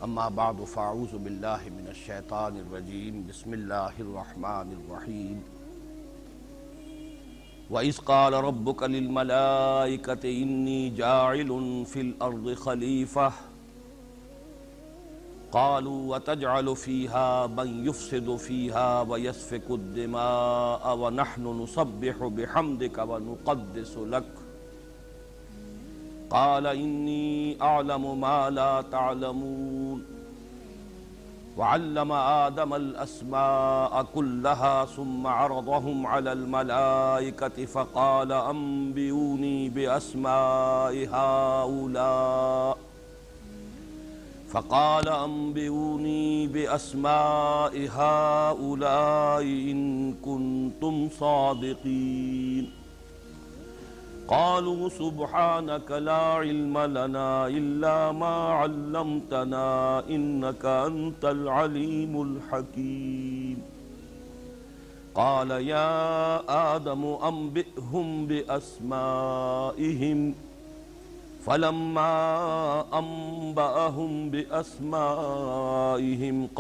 اما بعد فاعوذ باللہ من الشیطان الرجیم بسم اللہ الرحمن الرحیم وَإِذْ قَالَ رَبُّكَ لِلْمَلَائِكَةِ إِنِّي جَاعِلٌ فِي الْأَرْضِ خَلِيفَةً قَالُوا وَتَجْعَلُ فِيهَا مَن يُفْسِدُ فِيهَا وَيَسْفِكُ الدِّمَاءَ وَنَحْنُ نُسَبِّحُ بِحَمْدِكَ وَنُقَدِّسُ لَكَ قَالَ إِنِّي أَعْلَمُ مَا لَا تَعْلَمُونَ وعلم آدم الأسماء كلها ثم عرضهم على الملائكة فقال أنبئوني بأسماء هؤلاء إن كنتم صادقين قالوا سبحانك لا علم لنا إلا ما علمتنا إنك أنت العليم الحكيم قال يا آدم أنبئهم بأسمائهم فلما أنبأهم بأسمائهم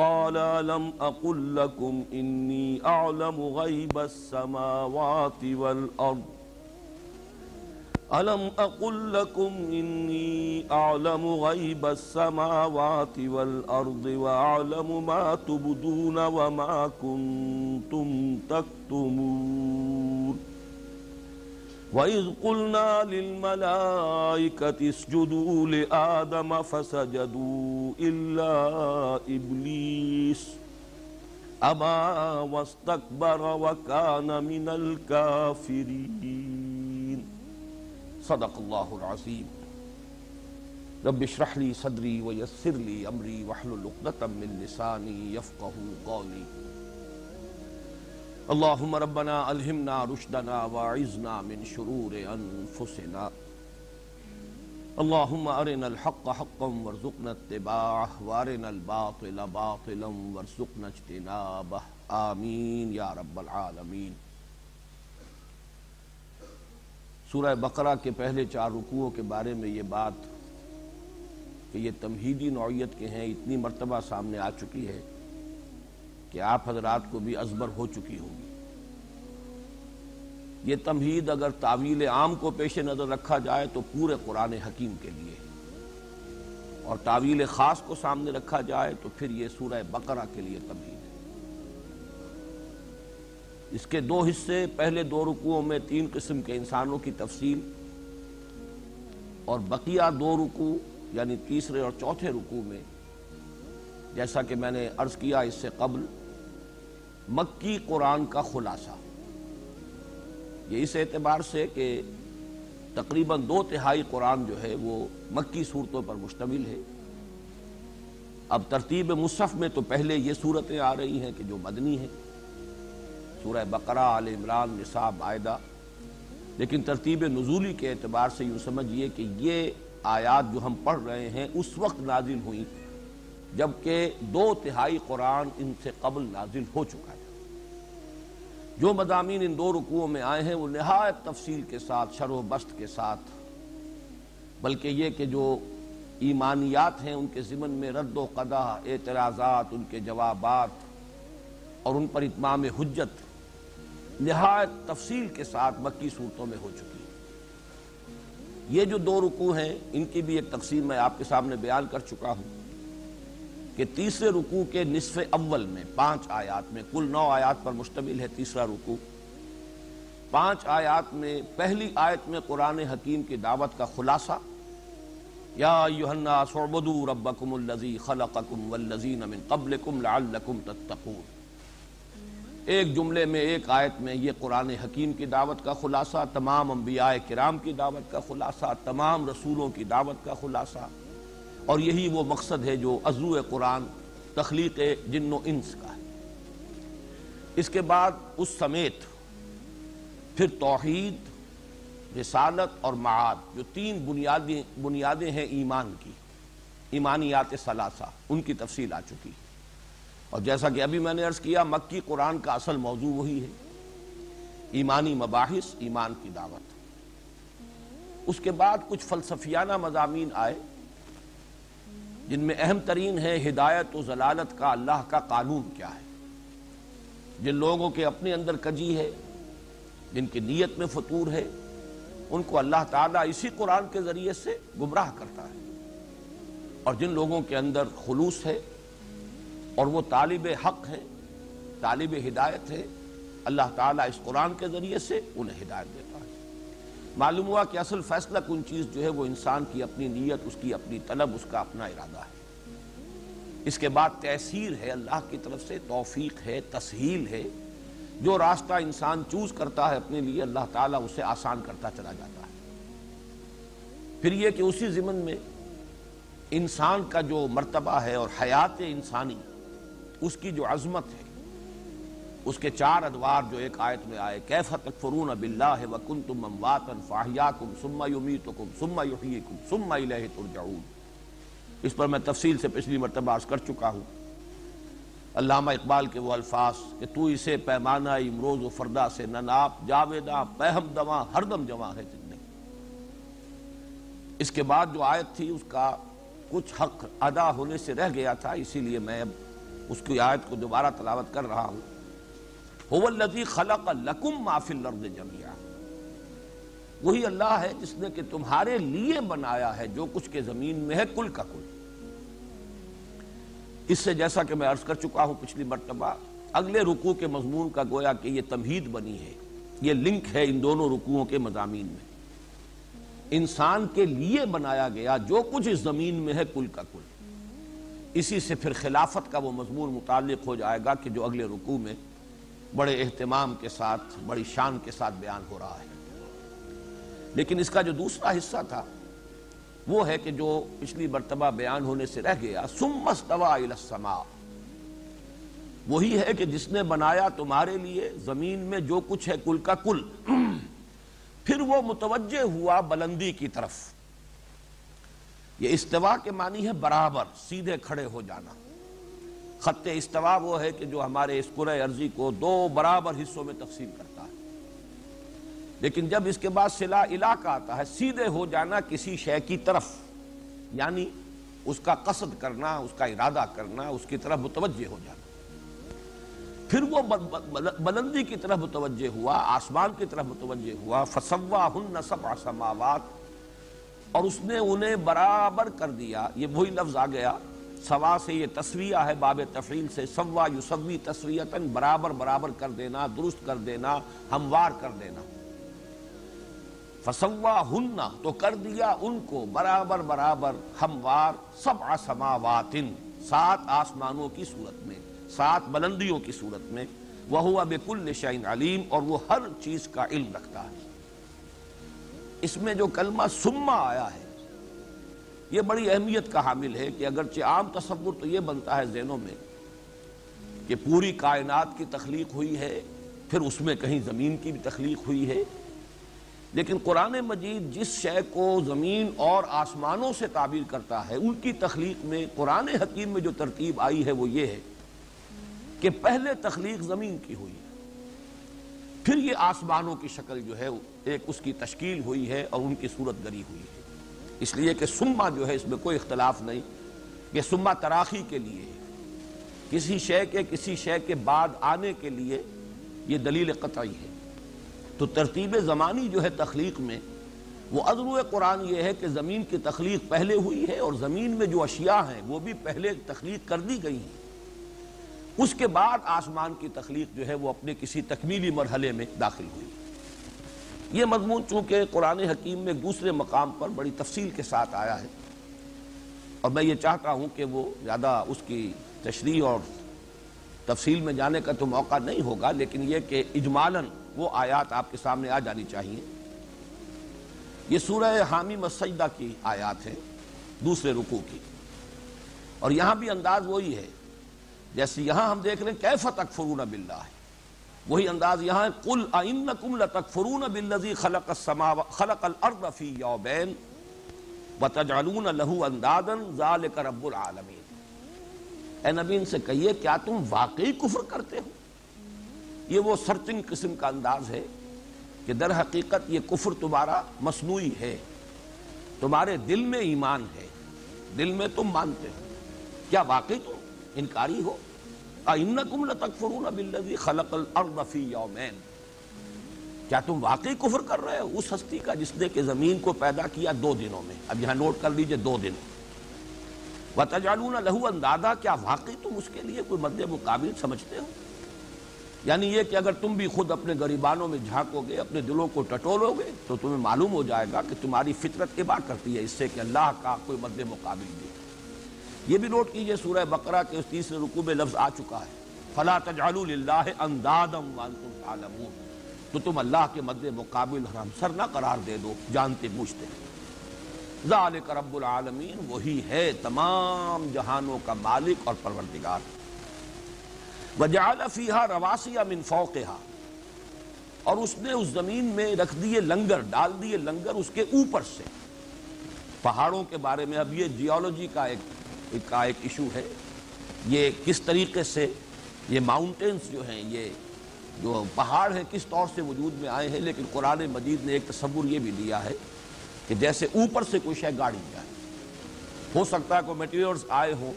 قال لم أقل لكم إني أعلم غيب السماوات والأرض أَلَمْ أَقُلْ لَكُمْ إِنِّي أَعْلَمُ غَيْبَ السَّمَاوَاتِ وَالْأَرْضِ وَأَعْلَمُ مَا تُبْدُونَ وَمَا كُنْتُمْ تَكْتُمُونَ وَإِذْ قُلْنَا لِلْمَلَائِكَةِ اسْجُدُوا لِآدَمَ فَسَجَدُوا إِلَّا إِبْلِيسَ أَبَى وَاسْتَكْبَرَ وَكَانَ مِنَ الْكَافِرِينَ صدق اللہ العظیم رب اشرح لی صدری ویسر لی امری واحلل عقدۃ من لسانی یفقہوا قولی اللہم ربنا الہمنا رشدنا واعذنا من شرور انفسنا اللہم ارنا الحق حقا وارزقنا اتباعہ وارنا الباطل باطلا وارزقنا اجتنابہ آمین یا رب العالمین۔ سورہ بقرہ کے پہلے 4 رکوعوں کے بارے میں یہ بات کہ یہ تمہیدی نوعیت کے ہیں اتنی مرتبہ سامنے آ چکی ہے کہ آپ حضرات کو بھی ازبر ہو چکی ہوگی۔ یہ تمہید اگر تعویل عام کو پیش نظر رکھا جائے تو پورے قرآن حکیم کے لیے، اور تعویل خاص کو سامنے رکھا جائے تو پھر یہ سورہ بقرہ کے لیے تمہید ہے۔ اس کے 2 حصے، پہلے 2 رکوعوں میں 3 قسم کے انسانوں کی تفصیل، اور بقیہ 2 رکوع یعنی تیسرے اور چوتھے رکوع میں جیسا کہ میں نے عرض کیا اس سے قبل مکی قرآن کا خلاصہ۔ یہ اس اعتبار سے کہ تقریباً 2/3 قرآن جو ہے وہ مکی صورتوں پر مشتمل ہے۔ اب ترتیب مصحف میں تو پہلے یہ صورتیں آ رہی ہیں کہ جو مدنی ہیں، سورہ بقرہ، آل عمران، نساء، مائدہ، لیکن ترتیب نزولی کے اعتبار سے یوں سمجھیے کہ یہ آیات جو ہم پڑھ رہے ہیں اس وقت نازل ہوئی جبکہ 2/3 قرآن ان سے قبل نازل ہو چکا ہے۔ جو مضامین ان 2 رکوعوں میں آئے ہیں وہ نہایت تفصیل کے ساتھ، شرح و بسط کے ساتھ، بلکہ یہ کہ جو ایمانیات ہیں ان کے ضمن میں رد و قدح، اعتراضات، ان کے جوابات اور ان پر اتمام حجت نہایت تفصیل کے ساتھ مکی صورتوں میں ہو چکی ہے۔ یہ جو 2 رکوع ہیں ان کی بھی ایک تقسیم میں آپ کے سامنے بیان کر چکا ہوں کہ تیسرے رکوع کے نصف اول میں 5 آیات میں، کل 9 آیات پر مشتمل ہے تیسرا رکوع، 5 آیات میں پہلی آیت میں قرآن حکیم کی دعوت کا خلاصہ، یا ایھا الناس اعبدوا ربکم الذی خلقکم والذین من قبلکم لعلکم تتقون۔ ایک جملے میں، ایک آیت میں یہ قرآن حکیم کی دعوت کا خلاصہ، تمام انبیاء کرام کی دعوت کا خلاصہ، تمام رسولوں کی دعوت کا خلاصہ، اور یہی وہ مقصد ہے جو عضو قرآن تخلیق جن و انس کا ہے۔ اس کے بعد اس سمیت پھر توحید، رسالت اور معاد جو 3 بنیادیں ہیں ایمان کی، ایمانیات ثلاثہ، ان کی تفصیل آ چکی ہے۔ اور جیسا کہ ابھی میں نے عرض کیا مکی قرآن کا اصل موضوع وہی ہے، ایمانی مباحث، ایمان کی دعوت۔ اس کے بعد کچھ فلسفیانہ مضامین آئے جن میں اہم ترین ہے ہدایت و ضلالت کا اللہ کا قانون کیا ہے۔ جن لوگوں کے اپنے اندر کجی ہے، جن کی نیت میں فطور ہے، ان کو اللہ تعالیٰ اسی قرآن کے ذریعے سے گمراہ کرتا ہے، اور جن لوگوں کے اندر خلوص ہے اور وہ طالب حق ہے، طالب ہدایت ہے، اللہ تعالیٰ اس قرآن کے ذریعے سے انہیں ہدایت دیتا ہے۔ معلوم ہوا کہ اصل فیصلہ کن چیز جو ہے وہ انسان کی اپنی نیت، اس کی اپنی طلب، اس کا اپنا ارادہ ہے۔ اس کے بعد تیسیر ہے، اللہ کی طرف سے توفیق ہے، تسہیل ہے۔ جو راستہ انسان چوز کرتا ہے اپنے لیے، اللہ تعالیٰ اسے آسان کرتا چلا جاتا ہے۔ پھر یہ کہ اسی ضمن میں انسان کا جو مرتبہ ہے اور حیات انسانی، اس کی جو عظمت ہے، اس کے چار ادوار جو ایک آیت میں آئے، کیف تکفرون باللہ وکنتم امواتا فاحیاکم ثم یمیتکم ثم یحییکم ثم الیہ ترجعون۔ اس پر میں تفصیل سے پچھلی مرتبہ عرض کر چکا ہوں۔ علامہ اقبال کے وہ الفاظ کہ تو اسے پیمانہ امروز و فردا سے نہ ناپ، جاویداں پہم دواں ہر دم جواں ہے جن میں۔ اس کے بعد جو آیت تھی اس کا کچھ حق ادا ہونے سے رہ گیا تھا، اسی لیے میں اب اس کی آیت کو دوبارہ تلاوت کر رہا ہوں۔ هو الذی خلق لکم ما فی الارض جمیعا، وہی اللہ ہے جس نے کہ تمہارے لیے بنایا ہے جو کچھ کے زمین میں ہے کل کا کل۔ اس سے جیسا کہ میں عرض کر چکا ہوں پچھلی مرتبہ، اگلے رکوع کے مضمون کا گویا کہ یہ تمہید بنی ہے، یہ لنک ہے ان دونوں رکوعوں کے مضامین میں۔ انسان کے لیے بنایا گیا جو کچھ اس زمین میں ہے کل کا کل۔ اسی سے پھر خلافت کا وہ مضمون متعلق ہو جائے گا کہ جو اگلے رکوع میں بڑے اہتمام کے ساتھ، بڑی شان کے ساتھ بیان ہو رہا ہے۔ لیکن اس کا جو دوسرا حصہ تھا وہ ہے کہ جو پچھلی مرتبہ بیان ہونے سے رہ گیا، ثم استوى الى السماء، وہی ہے کہ جس نے بنایا تمہارے لیے زمین میں جو کچھ ہے کل کا کل، پھر وہ متوجہ ہوا بلندی کی طرف۔ یہ استوا کے معنی ہے برابر، سیدھے کھڑے ہو جانا۔ خط استوا وہ ہے کہ جو ہمارے اس کرۂ ارضی کو دو برابر حصوں میں تقسیم کرتا ہے، لیکن جب اس کے بعد صلہ الی کا آتا ہے، سیدھے ہو جانا کسی شے کی طرف، یعنی اس کا قصد کرنا، اس کا ارادہ کرنا، اس کی طرف متوجہ ہو جانا۔ پھر وہ بلندی کی طرف متوجہ ہوا، آسمان کی طرف متوجہ ہوا، فسواہن سبع سماوات، اور اس نے انہیں برابر کر دیا۔ یہ وہی لفظ آ گیا، سوا سے یہ تسویہ ہے، باب تفعیل سے، سوا یسوی تسویتاً، برابر برابر کر دینا، درست کر دینا، ہموار کر دینا۔ فسواہن، تو کر دیا ان کو برابر برابر، ہموار، سبع سماوات، 7 آسمانوں کی صورت میں، 7 بلندیوں کی صورت میں، وَهُوَ بِكُلِّ شَيْءٍ عَلِيمٌ، اور وہ ہر چیز کا علم رکھتا ہے۔ اس میں جو کلمہ ثم آیا ہے یہ بڑی اہمیت کا حامل ہے، کہ اگرچہ عام تصور تو یہ بنتا ہے ذہنوں میں کہ پوری کائنات کی تخلیق ہوئی ہے، پھر اس میں کہیں زمین کی بھی تخلیق ہوئی ہے، لیکن قرآن مجید جس شے کو زمین اور آسمانوں سے تعبیر کرتا ہے، ان کی تخلیق میں قرآن حکیم میں جو ترتیب آئی ہے وہ یہ ہے کہ پہلے تخلیق زمین کی ہوئی ہے، پھر یہ آسمانوں کی شکل جو ہے ایک اس کی تشکیل ہوئی ہے اور ان کی صورت گری ہوئی ہے۔ اس لیے کہ ثم جو ہے اس میں کوئی اختلاف نہیں کہ ثم تراخی کے لیے ہے، کسی شے کے بعد آنے کے لیے یہ دلیل قطعی ہے۔ تو ترتیب زمانی جو ہے تخلیق میں، وہ عذر قرآن یہ ہے کہ زمین کی تخلیق پہلے ہوئی ہے، اور زمین میں جو اشیاء ہیں وہ بھی پہلے تخلیق کر دی گئی ہیں، اس کے بعد آسمان کی تخلیق جو ہے وہ اپنے کسی تکمیلی مرحلے میں داخل ہوئی۔ یہ مضمون چونکہ قرآن حکیم میں ایک دوسرے مقام پر بڑی تفصیل کے ساتھ آیا ہے، اور میں یہ چاہتا ہوں کہ وہ زیادہ اس کی تشریح اور تفصیل میں جانے کا تو موقع نہیں ہوگا، لیکن یہ کہ اجمالاً وہ آیات آپ کے سامنے آ جانی چاہیے۔ یہ سورہ حامیم السجدہ کی آیات ہیں، دوسرے رکوع کی، اور یہاں بھی انداز وہی ہے جیسے یہاں ہم دیکھ رہے ہیں کیف تکفرون باللہ، وہی انداز یہاں ہے، قل ائنکم لتکفرون بالذی خلق الارض فی یومین وتجعلون له اندادا ذلک رب العالمین۔ اے نبی ان سے کہیے کیا تم واقعی کفر کرتے ہو؟ یہ وہ سرچنگ قسم کا انداز ہے کہ در حقیقت یہ کفر تمہارا مصنوعی ہے، تمہارے دل میں ایمان ہے، دل میں تم مانتے ہو، کیا واقعی تم انکاری ہو؟ اَإِنَّكُمْ لَتَكْفُرُونَ بِالَّذِي خَلَقَ الْأَرْضَ فِي يَوْمَيْنِ، کیا تم واقعی کفر کر رہے ہو اس ہستی کا جس نے کہ زمین کو پیدا کیا 2 دنوں میں؟ اب یہاں نوٹ کر لیجئے 2 دن۔ وَتَجْعَلُونَ لَهُ أَندَادًا، کیا واقعی تم اس کے لیے کوئی مد مقابل سمجھتے ہو؟ یعنی یہ کہ اگر تم بھی خود اپنے گریبانوں میں جھانکو گے، اپنے دلوں کو ٹٹولو گے، تو تمہیں معلوم ہو جائے گا کہ تمہاری فطرت ابا کرتی ہے اس سے کہ اللہ کا کوئی مد مقابل نہیں۔ یہ بھی نوٹ کیجئے سورہ بقرہ کے اس 3 رکوع میں لفظ آ چکا ہے، فَلَا تَجْعَلُوا لِلَّهِ أَندَادًا وَأَنْتُمْ تَعْلَمُونَ، تو تم اللہ کے مد مقابل ہمسر نہ قرار دے دو جانتے بوجھتے۔ ذَلِكَ رَبُّ الْعَالَمِينَ، وہی ہے تمام جہانوں کا مالک اور پروردگار۔ وَجَعَلَ فِيهَا رَوَاسِيَ مِن فَوْقِهَا، اور اس نے اس زمین میں رکھ دیے لنگر، ڈال دیے لنگر اس کے اوپر سے۔ پہاڑوں کے بارے میں اب یہ جیولوجی کا ایک ایشو ہے، یہ کس طریقے سے یہ ماؤنٹینز جو ہیں، یہ جو پہاڑ ہیں کس طور سے وجود میں آئے ہیں، لیکن قرآن مجید نے ایک تصور یہ بھی دیا ہے کہ جیسے اوپر سے کوئی شے گاڑی جائے، ہو سکتا ہے کوئی میٹیریلز آئے ہوں،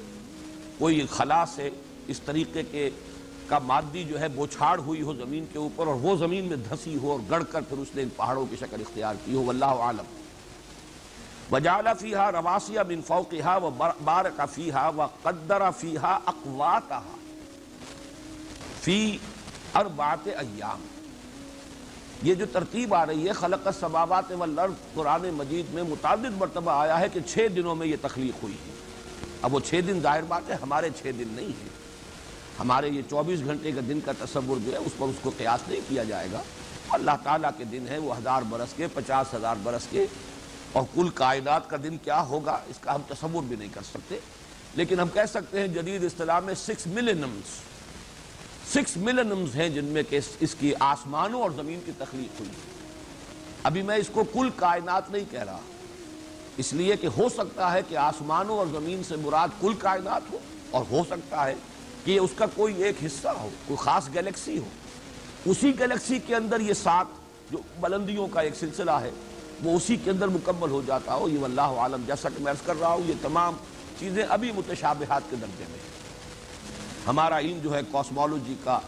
کوئی خلا سے اس طریقے کا مادی جو ہے بوچھاڑ ہوئی ہو زمین کے اوپر، اور وہ زمین میں دھسی ہو اور گڑ کر پھر اس نے ان پہاڑوں کی شکل اختیار کی ہو، واللہ عالم۔ وَجَعَلَ فِيهَا رَوَاسِيَ مِن فَوْقِهَا وَبَارَكَ فِيهَا وَقَدَّرَ فِيهَا أَقْوَاتَهَا فِي 4 أَيَّامٍ۔ یہ جو ترتیب آ رہی ہے خلق السماوات والارض، قرآن مجید میں متعدد مرتبہ آیا ہے کہ 6 دنوں میں یہ تخلیق ہوئی ہے۔ اب وہ 6 دن ظاہر بات ہے ہمارے 6 دن نہیں ہیں، ہمارے یہ 24 گھنٹے کا دن کا تصور جو ہے اس پر اس کو قیاس نہیں کیا جائے گا۔ اللہ تعالیٰ کے دن ہیں وہ 1000 برس کے، 50,000 برس کے، اور کل کائنات کا دن کیا ہوگا اس کا ہم تصور بھی نہیں کر سکتے، لیکن ہم کہہ سکتے ہیں جدید اصطلاح میں 6 ملینمز ہیں جن میں کہ اس کی آسمانوں اور زمین کی تخلیق ہوئی۔ ابھی میں اس کو کل کائنات نہیں کہہ رہا، اس لیے کہ ہو سکتا ہے کہ آسمانوں اور زمین سے مراد کل کائنات ہو، اور ہو سکتا ہے کہ اس کا کوئی ایک حصہ ہو، کوئی خاص گیلیکسی ہو، اسی گیلیکسی کے اندر یہ 7 جو بلندیوں کا ایک سلسلہ ہے وہ اسی کے اندر مکمل ہو جاتا ہو، یہ واللہ عالم۔ جیسا کہ میں عرض کر رہا ہوں یہ تمام چیزیں ابھی متشابہات کے درجے میں ہیں۔ ہمارا علم جو ہے کاسمولوجی کا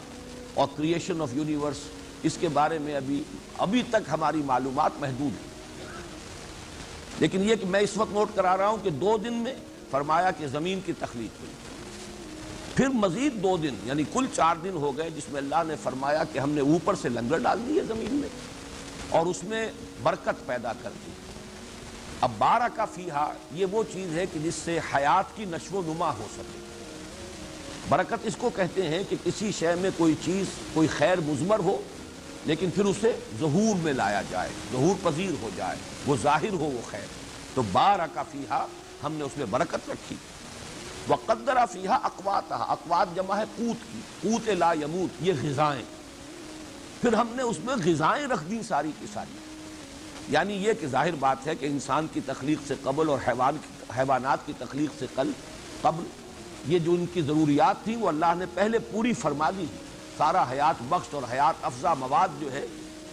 اور کریشن آف یونیورس، اس کے بارے میں ابھی تک ہماری معلومات محدود ہیں، لیکن یہ کہ میں اس وقت نوٹ کرا رہا ہوں کہ 2 دن میں فرمایا کہ زمین کی تخلیق ہوئی، پھر مزید 2 دن یعنی کل 4 دن ہو گئے جس میں اللہ نے فرمایا کہ ہم نے اوپر سے لنگر ڈال دیے زمین میں اور اس میں برکت پیدا کر دی۔ اب بارک فیہا یہ وہ چیز ہے کہ جس سے حیات کی نشو و نما ہو سکے۔ برکت اس کو کہتے ہیں کہ کسی شے میں کوئی چیز کوئی خیر مضمر ہو لیکن پھر اسے ظہور میں لایا جائے، ظہور پذیر ہو جائے، وہ ظاہر ہو وہ خیر، تو بارک فیہا ہم نے اس میں برکت رکھی۔ وقدر فیہا اقواتہا، اقوات جمع ہے قوت کی، قوت لا یموت، یہ غذائیں، پھر ہم نے اس میں غذائیں رکھ دی ساری کی ساری۔ یعنی یہ کہ ظاہر بات ہے کہ انسان کی تخلیق سے قبل اور حیوانات کی تخلیق سے قبل یہ جو ان کی ضروریات تھیں وہ اللہ نے پہلے پوری فرما دی، سارا حیات بخش اور حیات افزا مواد جو ہے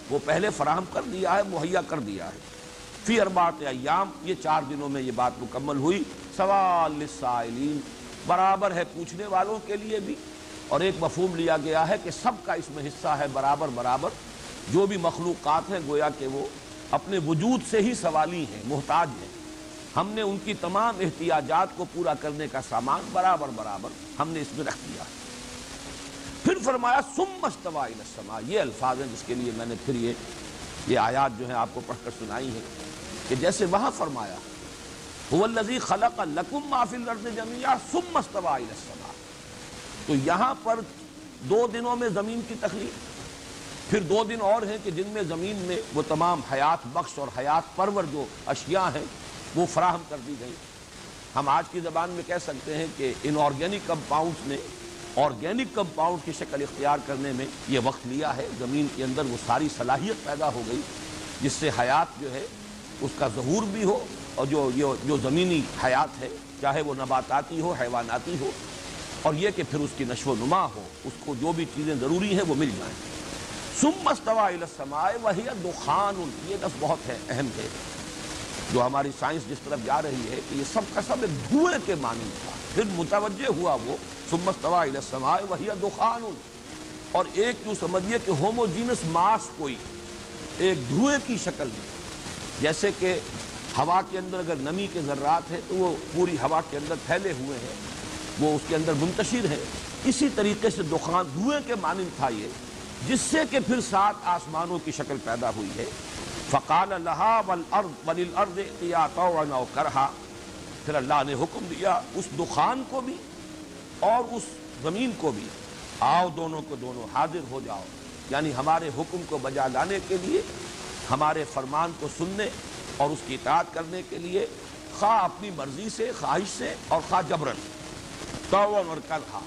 وہ پہلے فراہم کر دیا ہے، مہیا کر دیا ہے۔ فی 4 ایام، یہ 4 دنوں میں یہ بات مکمل ہوئی۔ سوال للسائلین، برابر ہے پوچھنے والوں کے لیے بھی، اور ایک مفہوم لیا گیا ہے کہ سب کا اس میں حصہ ہے برابر برابر، جو بھی مخلوقات ہیں گویا کہ وہ اپنے وجود سے ہی سوالی ہیں، محتاج ہیں، ہم نے ان کی تمام احتیاجات کو پورا کرنے کا سامان برابر برابر ہم نے اس میں رکھ دیا۔ پھر فرمایا ثم استوى الى السماء، یہ الفاظ ہیں جس کے لیے میں نے پھر یہ آیات جو ہیں آپ کو پڑھ کر سنائی ہیں کہ جیسے وہاں فرمایا هو الذی خلق لکم ما فی الارض جميعا ثم استوى الى السماء، تو یہاں پر 2 دنوں میں زمین کی تخلیق، پھر 2 دن اور ہیں کہ جن میں زمین میں وہ تمام حیات بخش اور حیات پرور جو اشیاء ہیں وہ فراہم کر دی گئی۔ ہم آج کی زبان میں کہہ سکتے ہیں کہ ان آرگینک کمپاؤنڈز نے آرگینک کمپاؤنڈ کی شکل اختیار کرنے میں یہ وقت لیا ہے، زمین کے اندر وہ ساری صلاحیت پیدا ہو گئی جس سے حیات جو ہے اس کا ظہور بھی ہو، اور جو زمینی حیات ہے چاہے وہ نباتاتی ہو حیواناتی ہو، اور یہ کہ پھر اس کی نشو و نما ہو، اس کو جو بھی چیزیں ضروری ہیں وہ مل جائیں۔ ثم استوى الى السماء وهي دخان، یہ لفظ بہت ہے اہم ہے، جو ہماری سائنس جس طرف جا رہی ہے کہ یہ سب کا سب ایک دھوئیں کے مانند تھا، پھر متوجہ ہوا وہ ثم استوى الى السماء وهي دخان، اور ایک جو سمجھیے کہ ہوموجینس ماس کوئی ایک دھوئیں کی شکل میں، جیسے کہ ہوا کے اندر اگر نمی کے ذرات ہیں تو وہ پوری ہوا کے اندر پھیلے ہوئے ہیں، وہ اس کے اندر منتشر ہے، اسی طریقے سے دخان دھوئیں کے مانند تھا یہ، جس سے کہ پھر 7 آسمانوں کی شکل پیدا ہوئی ہے۔ فقال لها وللارض ائتيا طوعا او كرها، پھر اللہ نے حکم دیا اس دخان کو بھی اور اس زمین کو بھی، آؤ دونوں کو دونوں حاضر ہو جاؤ، یعنی ہمارے حکم کو بجا لانے کے لیے، ہمارے فرمان کو سننے اور اس کی اطاعت کرنے کے لیے، خواہ اپنی مرضی سے، خواہش سے اور خواہ جبرن، طوعا اور کرہا۔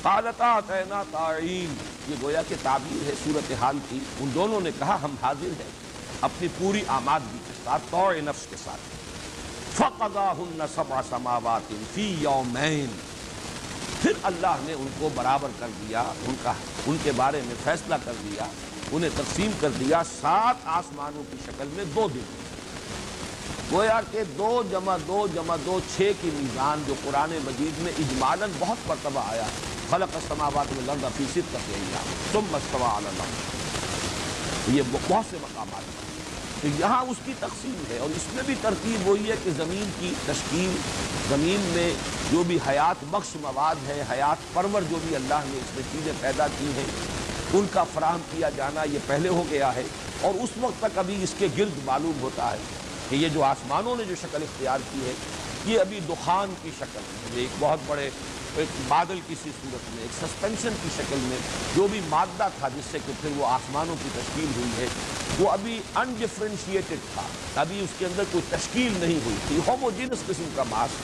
قالتا اتینا طاعین، یہ گویا کہ تعبیر ہے صورتحال کی، ان دونوں نے کہا ہم حاضر ہیں اپنی پوری آمادگی کے ساتھ، طوع نفس کے ساتھ۔ فقضاہن 7 سماوات فی یومین، پھر اللہ نے ان کو برابر کر دیا، ان کے بارے میں فیصلہ کر دیا، انہیں تقسیم کر دیا 7 آسمانوں کی شکل میں 2 دن۔ گویا کہ 2 جمع 2 جمع 2 6 کی میزان جو قرآن مجید میں اجمالاً بہت مرتبہ آیا، خلق السماوات والارض فی 6 ایام ثم استوى علی العرش، یہ بہت سے مقامات ہیں۔ تو یہاں اس کی تقسیم ہے، اور اس میں بھی ترتیب وہی ہے کہ زمین کی تشکیل، زمین میں جو بھی حیات بخش مواد ہے، حیات پرور جو بھی اللہ نے اس میں چیزیں پیدا کی ہیں، ان کا فراہم کیا جانا یہ پہلے ہو گیا ہے، اور اس وقت تک ابھی اس کے گرد معلوم ہوتا ہے کہ یہ جو آسمانوں نے جو شکل اختیار کی ہے یہ ابھی دخان کی شکل میں، یہ ایک بہت بڑے ایک بادل کی سی صورت میں، ایک سسپینشن کی شکل میں جو بھی مادہ تھا جس سے کہ پھر وہ آسمانوں کی تشکیل ہوئی ہے، وہ ابھی انڈیفرینشیٹڈ تھا، ابھی اس کے اندر کوئی تشکیل نہیں ہوئی تھی، ہوموجینس قسم کا ماس۔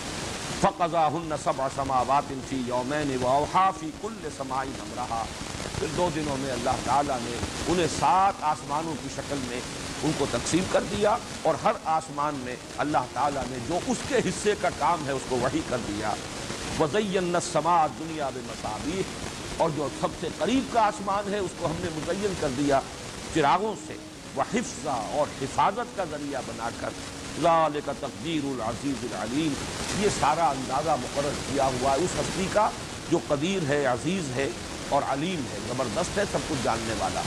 فقضاہن 7 سماوات فی یومین واوحی فی کل سماء امرہا، پھر 2 دنوں میں اللہ تعالیٰ نے انہیں 7 آسمانوں کی شکل میں ان کو تقسیم کر دیا، اور ہر آسمان میں اللہ تعالیٰ نے جو اس کے حصے کا کام ہے اس کو وحی کر دیا۔ وَزَيَّنَّا السَّمَاءَ الدُّنْيَا بِمَصَابِيحَ، اور جو سب سے قریب کا آسمان ہے اس کو ہم نے مزین کر دیا چراغوں سے، وحفظا، اور حفاظت کا ذریعہ بنا کر، ذَلِكَ تَقْدِيرُ الْعَزِيزِ الْعَلِيمِ، یہ سارا اندازہ مقرر کیا ہوا ہے اس ہستی کا جو قدیر ہے، عزیز ہے اور علیم ہے، زبردست ہے، سب کچھ جاننے والا۔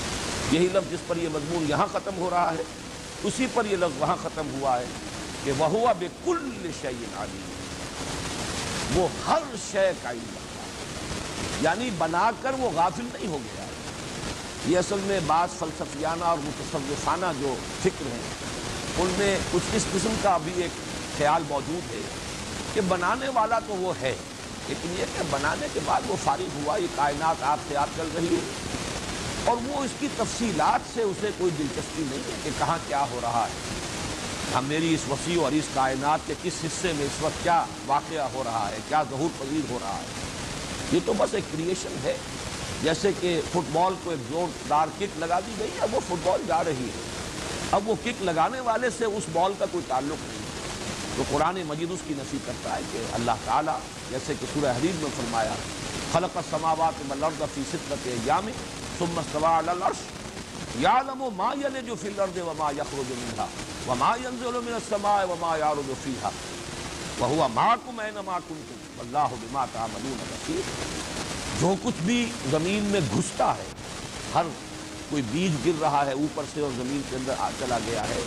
یہی لفظ جس پر یہ مضمون یہاں ختم ہو رہا ہے اسی پر یہ لفظ وہاں ختم ہوا ہے کہ وَهُوَ بِكُلِّ شَيْءٍ عَلِيمٌ، وہ ہر شے کا علم رکھتا ہے، یعنی بنا کر وہ غافل نہیں ہو گیا ہے۔ یہ اصل میں بعض فلسفیانہ اور متصوفانہ جو فکر ہیں ان میں کچھ اس قسم کا بھی ایک خیال موجود ہے کہ بنانے والا تو وہ ہے، لیکن یہ کہ بنانے کے بعد وہ فارغ ہوا، یہ کائنات آپ سے آپ چل رہی ہے اور وہ اس کی تفصیلات سے اسے کوئی دلچسپی نہیں ہے کہ کہاں کیا ہو رہا ہے، ہم میری اس وسیع اور اس کائنات کے کس حصے میں اس وقت کیا واقعہ ہو رہا ہے، کیا ظہور پذیر ہو رہا ہے۔ یہ تو بس ایک کریشن ہے، جیسے کہ فٹ بال کو ایک زوردار کک لگا دی گئی ہے، اب وہ فٹ بال جا رہی ہے، اب وہ کک لگانے والے سے اس بال کا کوئی تعلق نہیں، تو قرآن مجید اس کی نفی کرتا ہے کہ اللہ تعالیٰ جیسے کہ سورہ حدید میں فرمایا خلق السماوات والارض فی 6 ایام ثم استوى علی العرش یعلم ما یلج فی الارض وما یخرج منها وما ينزل من السماء وما يعرج فيها وهو معكم اينما كنتم والله بما تعملون بصیر، جو کچھ بھی زمین میں گھستا ہے، ہر کوئی بیج گر رہا ہے اوپر سے اور زمین کے اندر چلا گیا ہے،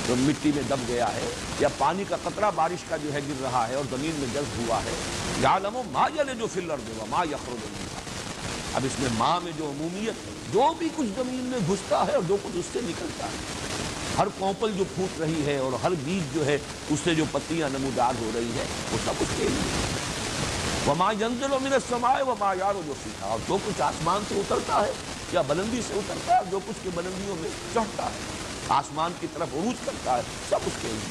جو مٹی میں دب گیا ہے، یا پانی کا قطرہ بارش کا جو ہے گر رہا ہے اور زمین میں جذب ہوا ہے، یعلم ما یلج فی الارض وما یخرج منها، اب اس میں ماں میں جو عمومیت ہے، جو بھی کچھ زمین میں گھستا ہے اور جو کچھ اس سے نکلتا ہے، ہر کونپل جو پھوٹ رہی ہے اور ہر بیج جو ہے اس سے جو پتیاں نمودار ہو رہی ہے، وہ سب اس کے لیے وما ينزل من السماء وما يعرج فيها، اور جو کچھ آسمان سے اترتا ہے یا بلندی سے اترتا ہے، جو کچھ کے بلندیوں میں چڑھتا ہے، آسمان کی طرف عروج کرتا ہے، سب اس کے لیے۔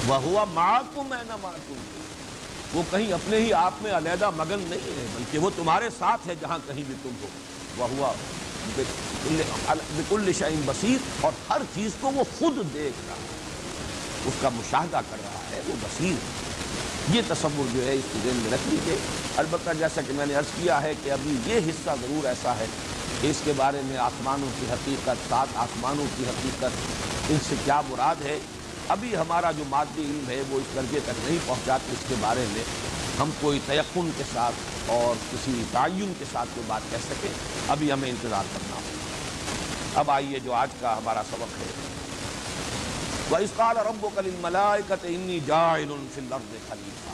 وَهُوَ مَعَكُمْ أَيْنَمَا كُنتُمْ، وہ کہیں اپنے ہی آپ میں علیحدہ مگن نہیں ہے، بلکہ وہ تمہارے ساتھ ہے جہاں کہیں بھی تم ہو۔ وَهُوَ بِكُلِّ شَيْءٍ بَصِيرٌ، اور ہر چیز کو وہ خود دیکھ رہا ہے، اس کا مشاہدہ کر رہا ہے، وہ بصیر ہے۔ یہ تصور جو ہے اس کو ذہن میں رکھ لیجیے۔ البتہ جیسا کہ میں نے عرض کیا ہے کہ ابھی یہ حصہ ضرور ایسا ہے کہ اس کے بارے میں آسمانوں کی حقیقت، 7 آسمانوں کی حقیقت، ان سے کیا مراد ہے، ابھی ہمارا جو مادی علم ہے وہ اس درجے تک نہیں پہنچا کہ اس کے بارے میں ہم کوئی تیقن کے ساتھ اور کسی تعین کے ساتھ کوئی بات کہہ سکیں. ابھی ہمیں انتظار کرنا ہوگا. اب آئیے جو آج کا ہمارا سبق ہے. وَإِذْ قَالَ رَبُّكَ لِلْمَلَائِكَةِ إِنِّي جَاعِلٌ فِي الْأَرْضِ خَلِيفَةً.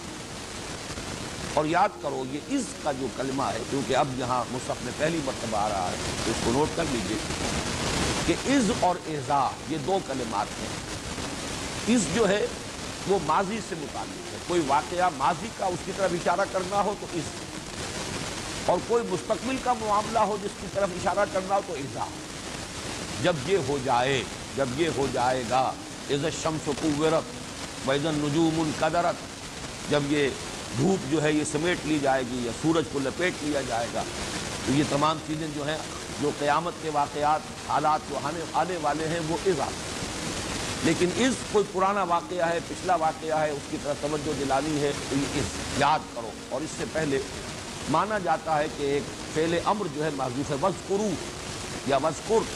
اور یاد کرو یہ از کا جو کلمہ ہے، کیونکہ اب یہاں مصحف میں پہلی مرتبہ آ رہا ہے تو اس کو نوٹ کر لیجئے کہ از اور اذا یہ دو کلمات ہیں. از جو ہے وہ ماضی سے متعلق ہے، کوئی واقعہ ماضی کا اس کی طرف اشارہ کرنا ہو تو از، اور کوئی مستقبل کا معاملہ ہو جس کی طرف اشارہ کرنا ہو تو اذا. جب یہ ہو جائے، جب یہ ہو جائے گا، اذا الشمس کورت واذا النجوم انکدرت، جب یہ دھوپ جو ہے یہ سمیٹ لی جائے گی یا سورج کو لپیٹ لیا جائے گا، تو یہ تمام چیزیں جو ہیں جو قیامت کے واقعات حالات جو آنے والے ہیں وہ اذا. لیکن از کوئی پرانا واقعہ ہے، پچھلا واقعہ ہے، اس کی طرف توجہ دلانی ہے تو یہ از یاد کرو. اور اس سے پہلے مانا جاتا ہے کہ ایک فعل امر جو ہے محذوف ہے، وذکرو یا وذکر،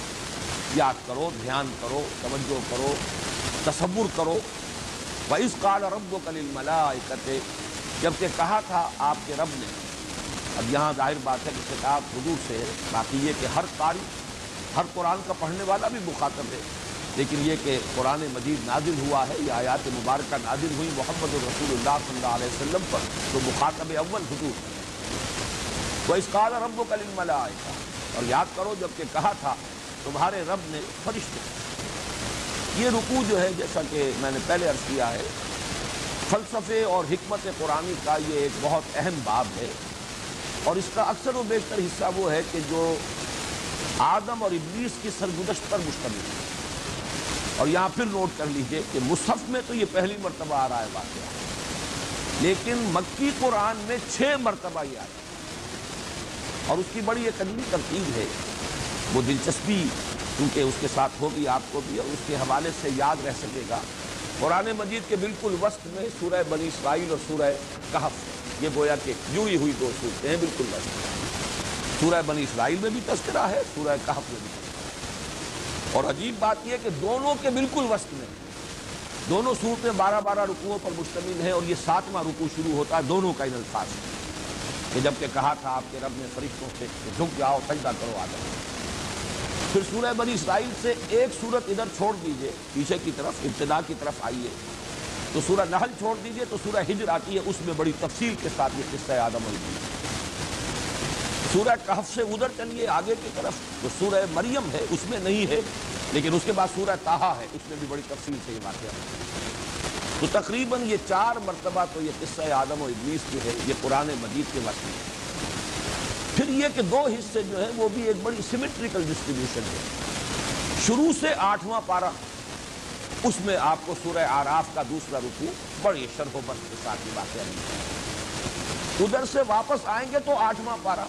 یاد کرو، دھیان کرو، توجہ کرو، تصور کرو. وَإِذْ قَالَ رَبُّكَ لِلْمَلَائِكَةِ، جبکہ کہا تھا آپ کے رب نے. اب یہاں ظاہر بات ہے کہ خطاب حضور سے ہے، باقی یہ کہ ہر قاری، ہر قرآن کا پڑھنے والا بھی مخاطب ہے، لیکن یہ کہ قرآن مجید نازل ہوا ہے، یہ آیات مبارکہ نازل ہوئی محمد رسول اللہ صلی اللہ علیہ وسلم پر، تو مخاطب اول حضور. وَإِذْ قَالَ رَبُّكَ لِلْمَلَائِكَةِ، اور یاد کرو جبکہ کہا تھا تمہارے رب نے فرشتے. یہ رکوع جو ہے جیسا کہ میں نے پہلے عرض کیا ہے، فلسفے اور حکمت قرآنی کا یہ ایک بہت اہم باب ہے، اور اس کا اکثر و بیشتر حصہ وہ ہے کہ جو آدم اور ابلیس کی سرگزشت پر مشتمل ہے. اور یہاں پھر نوٹ کر لیجئے کہ مصحف میں تو یہ پہلی مرتبہ آ رہا ہے واقعہ، لیکن مکی قرآن میں 6 مرتبہ یہ آیا، اور اس کی بڑی ایک عجیب ترتیب ہے. وہ دلچسپی کیونکہ اس کے ساتھ ہوگی آپ کو بھی، اور اس کے حوالے سے یاد رہ سکے گا. قرآن مجید کے بالکل وسط میں سورہ بنی اسرائیل اور سورہ کہف، یہ گویا کہ جڑی ہوئی دو صورتیں ہیں بالکل وسط. سورہ بنی اسرائیل میں بھی تذکرہ ہے، سورہ کہف میں بھی تذکرہ. اور عجیب بات یہ کہ دونوں کے بالکل وسط میں دونوں صورتیں 12 رکوعوں پر مشتمل ہیں، اور یہ 7واں رکوع شروع ہوتا ہے دونوں کا ان الفاظ سے کہ جبکہ کہا تھا آپ کے رب نے فرشتوں سے کہ جھک جاؤ، سجدہ کرو آدم. پھر سورہ بنی اسرائیل سے ایک سورت ادھر چھوڑ دیجئے، پیچھے کی طرف ابتدا کی طرف آئیے تو سورہ نحل چھوڑ دیجئے تو سورہ ہجر آتی ہے، اس میں بڑی تفصیل کے ساتھ یہ قصہ آدم اور ابلیس. سورہ کہف سے ادھر چلیے آگے کی طرف تو سورہ مریم ہے، اس میں نہیں ہے، لیکن اس کے بعد سورہ طٰہٰ ہے، اس میں بھی بڑی تفصیل سے یہ واقعہ ہے. تو تقریباً یہ 4 مرتبہ تو یہ قصہ آدم و ابلیس جو ہے یہ قرآن مجید کے وسط میں. پھر یہ کہ 2 حصے جو ہیں وہ بھی ایک بڑی سیمیٹریکل ڈسٹریبیوشن ہے. شروع سے 8واں پارہ، اس میں آپ کو سورہ اعراف کا دوسرا رکوع بڑی شرح و بسط کے ساتھ یہ واقعہ ہے. ادھر سے واپس آئیں گے تو 8واں پارہ،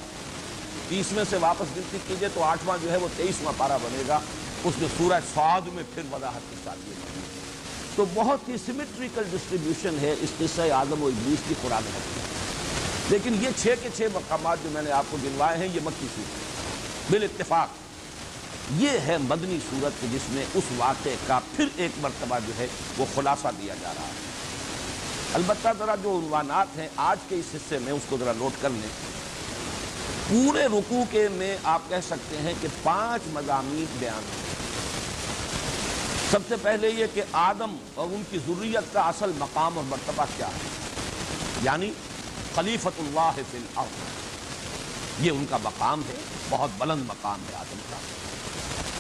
30ویں سے واپس گنتی کیجئے تو 8واں جو ہے وہ 23واں پارہ بنے گا. اس میں سورہ صاد میں پھر وضاحت کے ساتھ یہ بنے گا. تو بہت ہی سیمیٹریکل ڈسٹریبیوشن ہے اس قصہ آدم و ابلیس کی قرآن مجید. لیکن یہ 6 کے 6 مقامات جو میں نے آپ کو گنوائے ہیں یہ مکی صورت بالاتفاق یہ ہے مدنی صورت جس میں اس واقعے کا پھر ایک مرتبہ جو ہے وہ خلاصہ دیا جا رہا ہے. البتہ ذرا جو عنوانات ہیں آج کے اس حصے میں اس کو ذرا نوٹ کر لیں. پورے رکوع کے میں آپ کہہ سکتے ہیں کہ 5 مضامین بیان ہیں. سب سے پہلے یہ کہ آدم اور ان کی ذریت کا اصل مقام اور مرتبہ کیا ہے، یعنی خلیفۃ اللہ فی الارض، یہ ان کا مقام ہے، بہت بلند مقام ہے آدم کا.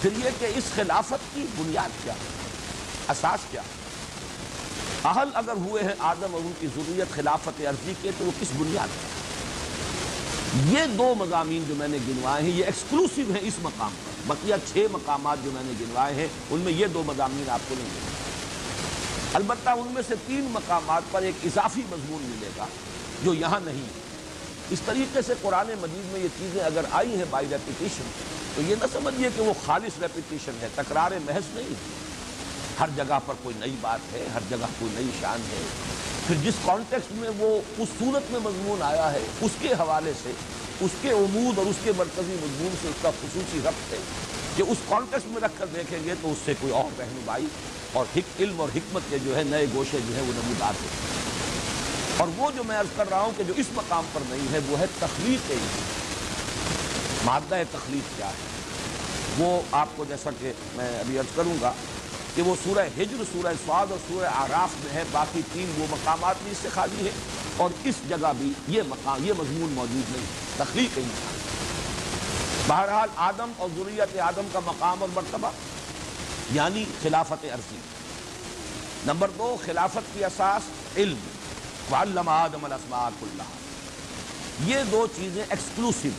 پھر یہ کہ اس خلافت کی بنیاد کیا ہے، اساس کیا ہے. اہل اگر ہوئے ہیں آدم اور ان کی ذریت خلافت ارضی کے تو وہ کس بنیاد پر. یہ 2 مضامین جو میں نے گنوائے ہیں یہ ایکسکلوسیو ہیں اس مقام پر. بقیہ 6 مقامات جو میں نے گنوائے ہیں ان میں یہ 2 مضامین آپ کو نہیں ملیں گے. البتہ ان میں سے 3 مقامات پر ایک اضافی مضمون ملے گا جو یہاں نہیں ہے. اس طریقے سے قرآن مجید میں یہ چیزیں اگر آئی ہیں بائی ریپیٹیشن تو یہ نہ سمجھیے کہ وہ خالص ریپیٹیشن ہے، تکرار محض نہیں ہے. ہر جگہ پر کوئی نئی بات ہے، ہر جگہ کوئی نئی شان ہے. پھر جس کانٹیکسٹ میں وہ اس صورت میں مضمون آیا ہے اس کے حوالے سے اس کے عمود اور اس کے مرکزی مضمون سے اس کا خصوصی ربط ہے. کہ اس کانٹیکسٹ میں رکھ کر دیکھیں گے تو اس سے کوئی اور رہنمائی اور علم اور حکمت کے جو ہے نئے گوشے جو ہے وہ نمودار ہوتے ہیں۔ اور وہ جو میں عرض کر رہا ہوں کہ جو اس مقام پر نہیں ہے وہ ہے تخلیق انسان۔ مادہ تخلیق کیا ہے وہ آپ کو جیسا کہ میں ابھی عرض کروں گا کہ وہ سورہ ہجر، سورہ صاد اور سورہ اعراف میں ہے، باقی تین وہ مقامات بھی اس سے خالی ہیں اور اس جگہ بھی یہ مضمون موجود نہیں، تخلیق انسان۔ بہرحال آدم اور ذریت آدم کا مقام اور مرتبہ یعنی خلافت عرضی۔ نمبر 2، خلافت کی اساس علم، وعلم آدم الاسماء کلھا۔ یہ دو چیزیں ایکسکلوسیو،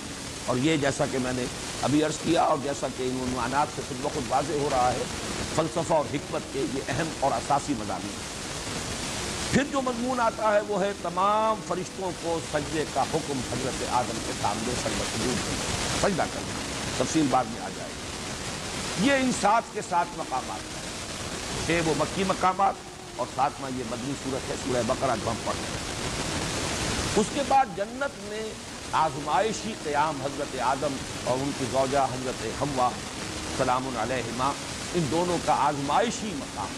اور یہ جیسا کہ میں نے ابھی عرض کیا اور جیسا کہ ان عنوانات سے خود بخود واضح ہو رہا ہے، فلسفہ اور حکمت کے یہ اہم اور اساسی مضامین ہیں۔ پھر جو مضمون آتا ہے وہ ہے تمام فرشتوں کو سجدے کا حکم حضرت آدم کے سامنے سجدہ کرنا، تفصیل بعد میں آ جائے گی۔ یہ ان 7 کے 7 مقامات ہیں، 6 وہ مکی مقامات اور 7واں یہ مدنی صورت ہے سورہ بقرہ جو ہم پڑھ رہے ہیں۔ اس کے بعد جنت میں آزمائشی قیام حضرت آدم اور ان کی زوجہ حضرت حوا سلام علیہما، ان دونوں کا آزمائشی مقام،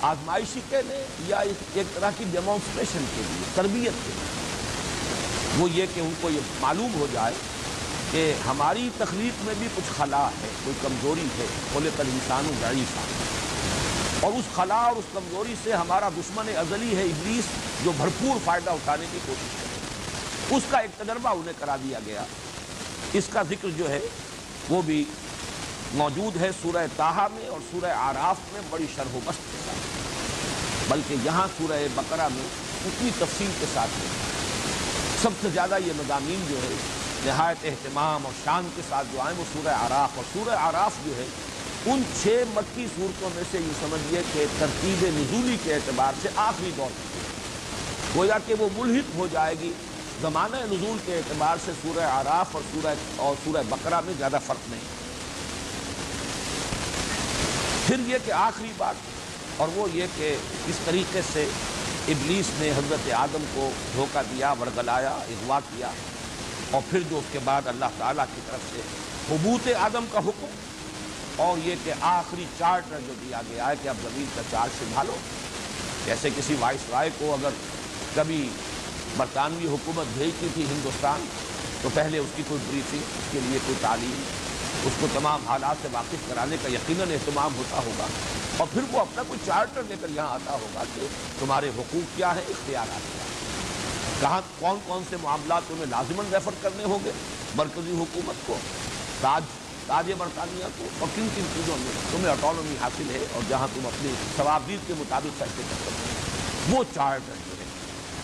آزمائشی کہنے یا ایک طرح کی ڈیمانسٹریشن کے لیے، تربیت کے لیے، وہ یہ کہ ان کو یہ معلوم ہو جائے کہ ہماری تخلیق میں بھی کچھ خلا ہے، کوئی کمزوری ہے، خلق الانسان ضعیفا، اور اس خلا اور اس کمزوری سے ہمارا دشمن ازلی ہے ابلیس، جو بھرپور فائدہ اٹھانے کی کوشش کرے۔ اس کا ایک تجربہ انہیں کرا دیا گیا۔ اس کا ذکر جو ہے وہ بھی موجود ہے سورہ طٰہٰ میں اور سورہ اعراف میں بڑی شرح و بسط کے ساتھ، بلکہ یہاں سورہ بقرہ میں اتنی تفصیل کے ساتھ ہے۔ سب سے زیادہ یہ مضامین جو ہے نہایت اہتمام اور شان کے ساتھ جو آئیں وہ سورہ اعراف، اور سورہ اعراف جو ہے ان 6 مکی صورتوں میں سے یہ سمجھیے کہ ترتیب نزولی کے اعتبار سے آخری دور کی ہے، گویا کہ وہ ملحق ہو جائے گی زمانہ نزول کے اعتبار سے سورہ اعراف اور سورہ بقرہ میں زیادہ فرق نہیں۔ پھر یہ کہ آخری بات اور وہ یہ کہ کس طریقے سے ابلیس نے حضرت آدم کو دھوکہ دیا، ورگلایا، اغوا کیا، اور پھر جو اس کے بعد اللہ تعالیٰ کی طرف سے حبوط آدم کا حکم، اور یہ کہ آخری چارٹر جو دیا گیا ہے کہ اب زمین کا چارج سنبھالو۔ جیسے کسی وائس رائے کو اگر کبھی برطانوی حکومت بھیجتی تھی ہندوستان تو پہلے اس کی کوئی بریفنگ، اس کے لیے کوئی تعلیم، اس کو تمام حالات سے واقف کرانے کا یقیناً اہتمام ہوتا ہوگا، اور پھر وہ اپنا کوئی چارٹر لے کر یہاں آتا ہوگا کہ تمہارے حقوق کیا ہیں، اختیارات کیا ہیں، کہاں کون کون سے معاملات تمہیں لازماً ریفر کرنے ہوں گے مرکزی حکومت کو، تاج برطانیہ کو، اور کن کن چیزوں میں تمہیں آٹونومی حاصل ہے اور جہاں تم اپنی ثوابدید کے مطابق فیصلے کر سکتے ہو، وہ چارٹر جو ہے۔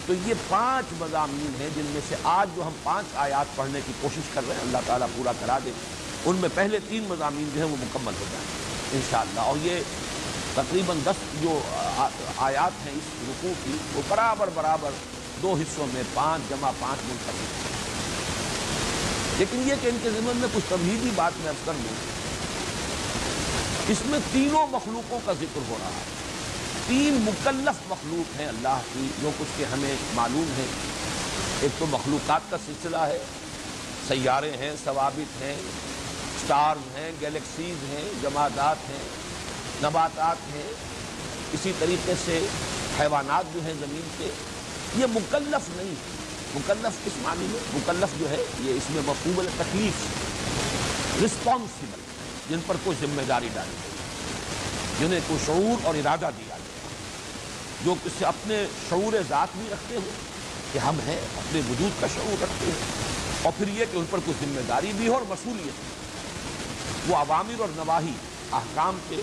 تو یہ 5 مضامین ہیں جن میں سے آج جو ہم 5 آیات پڑھنے کی کوشش کر رہے ہیں، اللہ تعالیٰ پورا کرا دے، ان میں پہلے 3 مضامین جو ہیں وہ مکمل ہو جائیں گے انشاءاللہ، اور یہ تقریباً 10 جو آیات ہیں اس رکوع کی وہ برابر 2 حصوں میں 5 جمع 5 منتقل ہیں۔ لیکن یہ کہ ان کے ضمن میں کچھ تمہیدی بات میں عرض کر دوں، اس میں تینوں مخلوقوں کا ذکر ہو رہا ہے۔ 3 مکلف مخلوق ہیں اللہ کی، جو کچھ کہ ہمیں معلوم ہے۔ ایک تو مخلوقات کا سلسلہ ہے، سیارے ہیں، ثوابت ہیں، سٹارز ہیں، گیلیکسیز ہیں، جمادات ہیں، نباتات ہیں، اسی طریقے سے حیوانات جو ہیں زمین کے، یہ مکلف نہیں ہے۔ مکلف کس معنی میں؟ مکلف جو ہے یہ اس میں مفہوم التکلیف، رسپانسبل، جن پر کوئی ذمہ داری ڈالی گئی، جنہیں کوئی شعور اور ارادہ دیا گیا، جو کس سے اپنے شعور ذات بھی رکھتے ہو کہ ہم ہیں، اپنے وجود کا شعور رکھتے ہیں، اور پھر یہ کہ ان پر کوئی ذمہ داری بھی ہو اور مسئولیت بھی۔ وہ عوامر اور نواہی، احکام کے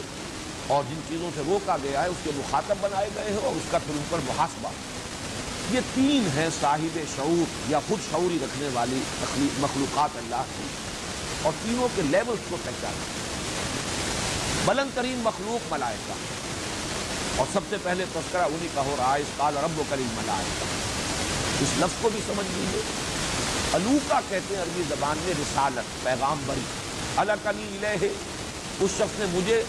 اور جن چیزوں سے روکا گیا ہے اس کے مخاطب بنائے گئے ہیں، اور اس کا پھر ان پر محاسبہ۔ یہ 3 ہیں صاحب شعور یا خود شعوری رکھنے والی مخلوقات اللہ کی، اور تینوں کے لیولز کو پہچانا۔ بلند ترین مخلوق ملائکہ، اور سب سے پہلے تذکرہ انہی کا ہو رہا ہے، اس قال ربک للملائکہ، اس لفظ کو بھی سمجھ لیجیے۔ الوکا کہتے ہیں عربی زبان میں رسالت، پیغام بری۔ الکنی الیہ، اس شخص نے مجھے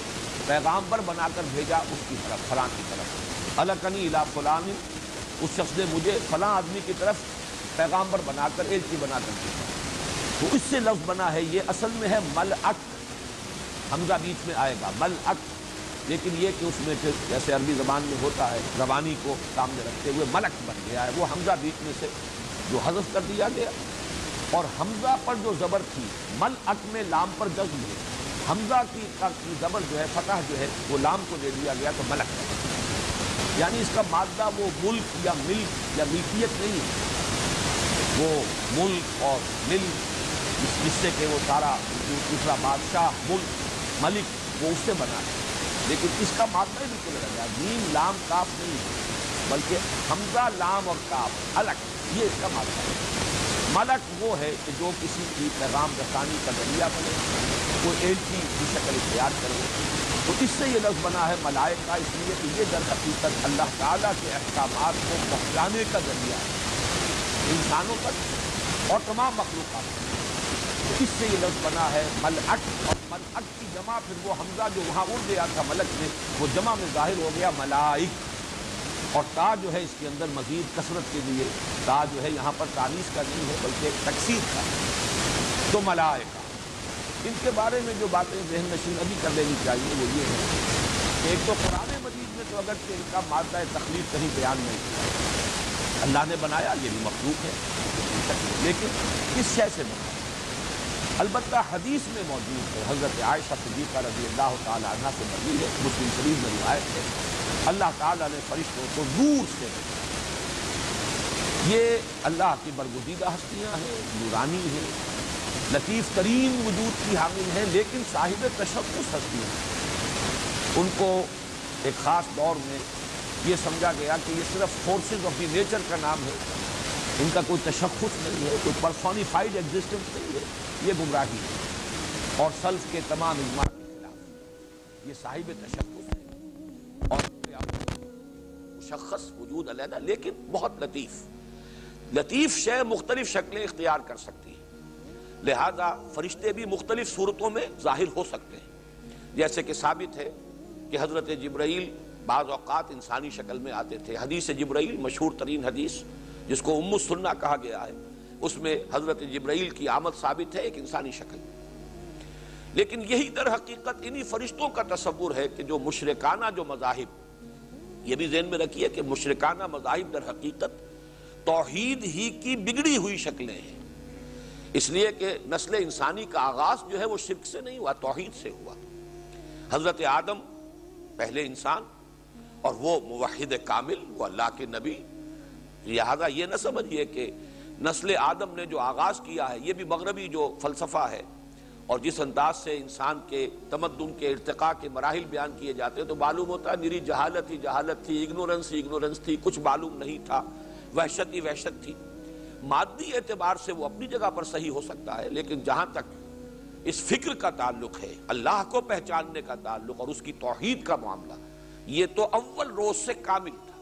پیغامبر بنا کر بھیجا اس کی طرف، فلاں کی طرف۔ الکنی الی فلان، اس شخص نے مجھے فلاں آدمی کی طرف پیغامبر بنا کر، ایلچی بنا کر بھیجا۔ تو اس سے لفظ بنا ہے، یہ اصل میں ہے ملعک، حمزہ بیچ میں آئے گا، ملعق، لیکن یہ کہ اس میں پھر جیسے عربی زبان میں ہوتا ہے زبانی کو سامنے رکھتے ہوئے ملک بن گیا ہے، وہ حمزہ بیچ میں سے جو حذف کر دیا گیا، اور حمزہ پر جو زبر تھی ملعق میں لام پر جزم ہے، حمزہ کی زبر جو ہے فتح جو ہے وہ لام کو دے دیا گیا تو ملک ہے، یعنی اس کا مادہ وہ ملک یا ملک یا ملکیت نہیں ہے، وہ ملک اور ملک جس سے کہ وہ سارا دوسرا بادشاہ ملک ملک وہ اس سے بنا ہے، لیکن اس کا مادہ ہی بالکل الگ ہے، میم لام کاف نہیں ہے بلکہ حمزہ لام اور کاف الگ، یہ اس کا مادہ ہے۔ ملک وہ ہے کہ جو کسی کی پیغام رسانی کا ذریعہ بنے، کوئی ایلچی کی شکل اختیار کرے، تو اس سے یہ لفظ بنا ہے ملائکہ، اس لیے کہ یہ در حقیقت اللہ تعالیٰ کے احکامات کو پہنچانے کا ذریعہ ہے انسانوں تک اور تمام مخلوقات تک، اس سے یہ لفظ بنا ہے ملعق، اور ملعق کی جمع پھر وہ حمزہ جو وہاں اڑ گیا تھا ملک میں وہ جمع میں ظاہر ہو گیا ملائک، اور تا جو ہے اس کے اندر مزید کثرت کے لیے تا جو ہے یہاں پر تانیث کا نہیں ہے بلکہ تکسیر کا ہے، تو ملائکہ ان کے بارے میں جو باتیں ذہن نشین ابھی کر لینی چاہیے وہ یہ ہے کہ ایک تو قرآن مجید میں تو اگرچہ ان کا مادہ تخلیق کہیں بیان نہیں کیا، اللہ نے بنایا، یہ بھی مخلوق ہے لیکن کس شے سے بنایا، البتہ حدیث میں موجود ہے، حضرت عائشہ صدیقہ رضی اللہ تعالی عنہ سے مروی ہے، مسلم شریف میں روایت ہے، اللہ تعالیٰ نے فرشتوں کو نور سے بنایا، یہ اللہ کی برگزیدہ ہستیاں ہیں، نورانی ہیں، لطیف ترین وجود کی حامل ہیں، لیکن صاحب تشخص ہستیاں ہیں، ان کو ایک خاص دور میں یہ سمجھا گیا کہ یہ صرف فورسز آف دی نیچر کا نام ہے، ان کا کوئی تشخص نہیں ہے، کوئی پرسونیفائڈ ایگزسٹنس نہیں ہے، یہ گمراہی ہے اور سلف کے تمام اجماع کے خلاف، یہ صاحب تشخص ہے اور مشخص وجود علیحدہ لیکن بہت لطیف شے مختلف شکلیں اختیار کر سکتی ہے، لہذا فرشتے بھی مختلف صورتوں میں ظاہر ہو سکتے ہیں، جیسے کہ ثابت ہے کہ حضرت جبرائیل بعض اوقات انسانی شکل میں آتے تھے، حدیث جبرائیل مشہور ترین حدیث جس کو ام السنہ کہا گیا ہے، اس میں حضرت جبرائیل کی آمد ثابت ہے ایک انسانی شکل، لیکن یہی در حقیقت انہی فرشتوں کا تصور ہے کہ جو مشرکانہ جو مذاہب، یہ بھی ذہن میں رکھیے کہ مشرکانہ مذاہب در حقیقت توحید ہی کی بگڑی ہوئی شکلیں ہیں، اس لیے کہ نسل انسانی کا آغاز جو ہے وہ شرک سے نہیں ہوا، توحید سے ہوا، حضرت آدم پہلے انسان اور وہ موحد کامل، وہ اللہ کے نبی، لہذا یہ نہ سمجھیے کہ نسل آدم نے جو آغاز کیا ہے، یہ بھی مغربی جو فلسفہ ہے اور جس انداز سے انسان کے تمدن کے ارتقاء کے مراحل بیان کیے جاتے ہیں تو معلوم ہوتا ہے میری جہالت تھی، اگنورنس تھی، کچھ معلوم نہیں تھا، وحشت تھی، مادی اعتبار سے وہ اپنی جگہ پر صحیح ہو سکتا ہے، لیکن جہاں تک اس فکر کا تعلق ہے، اللہ کو پہچاننے کا تعلق اور اس کی توحید کا معاملہ، یہ تو اول روز سے کامل تھا،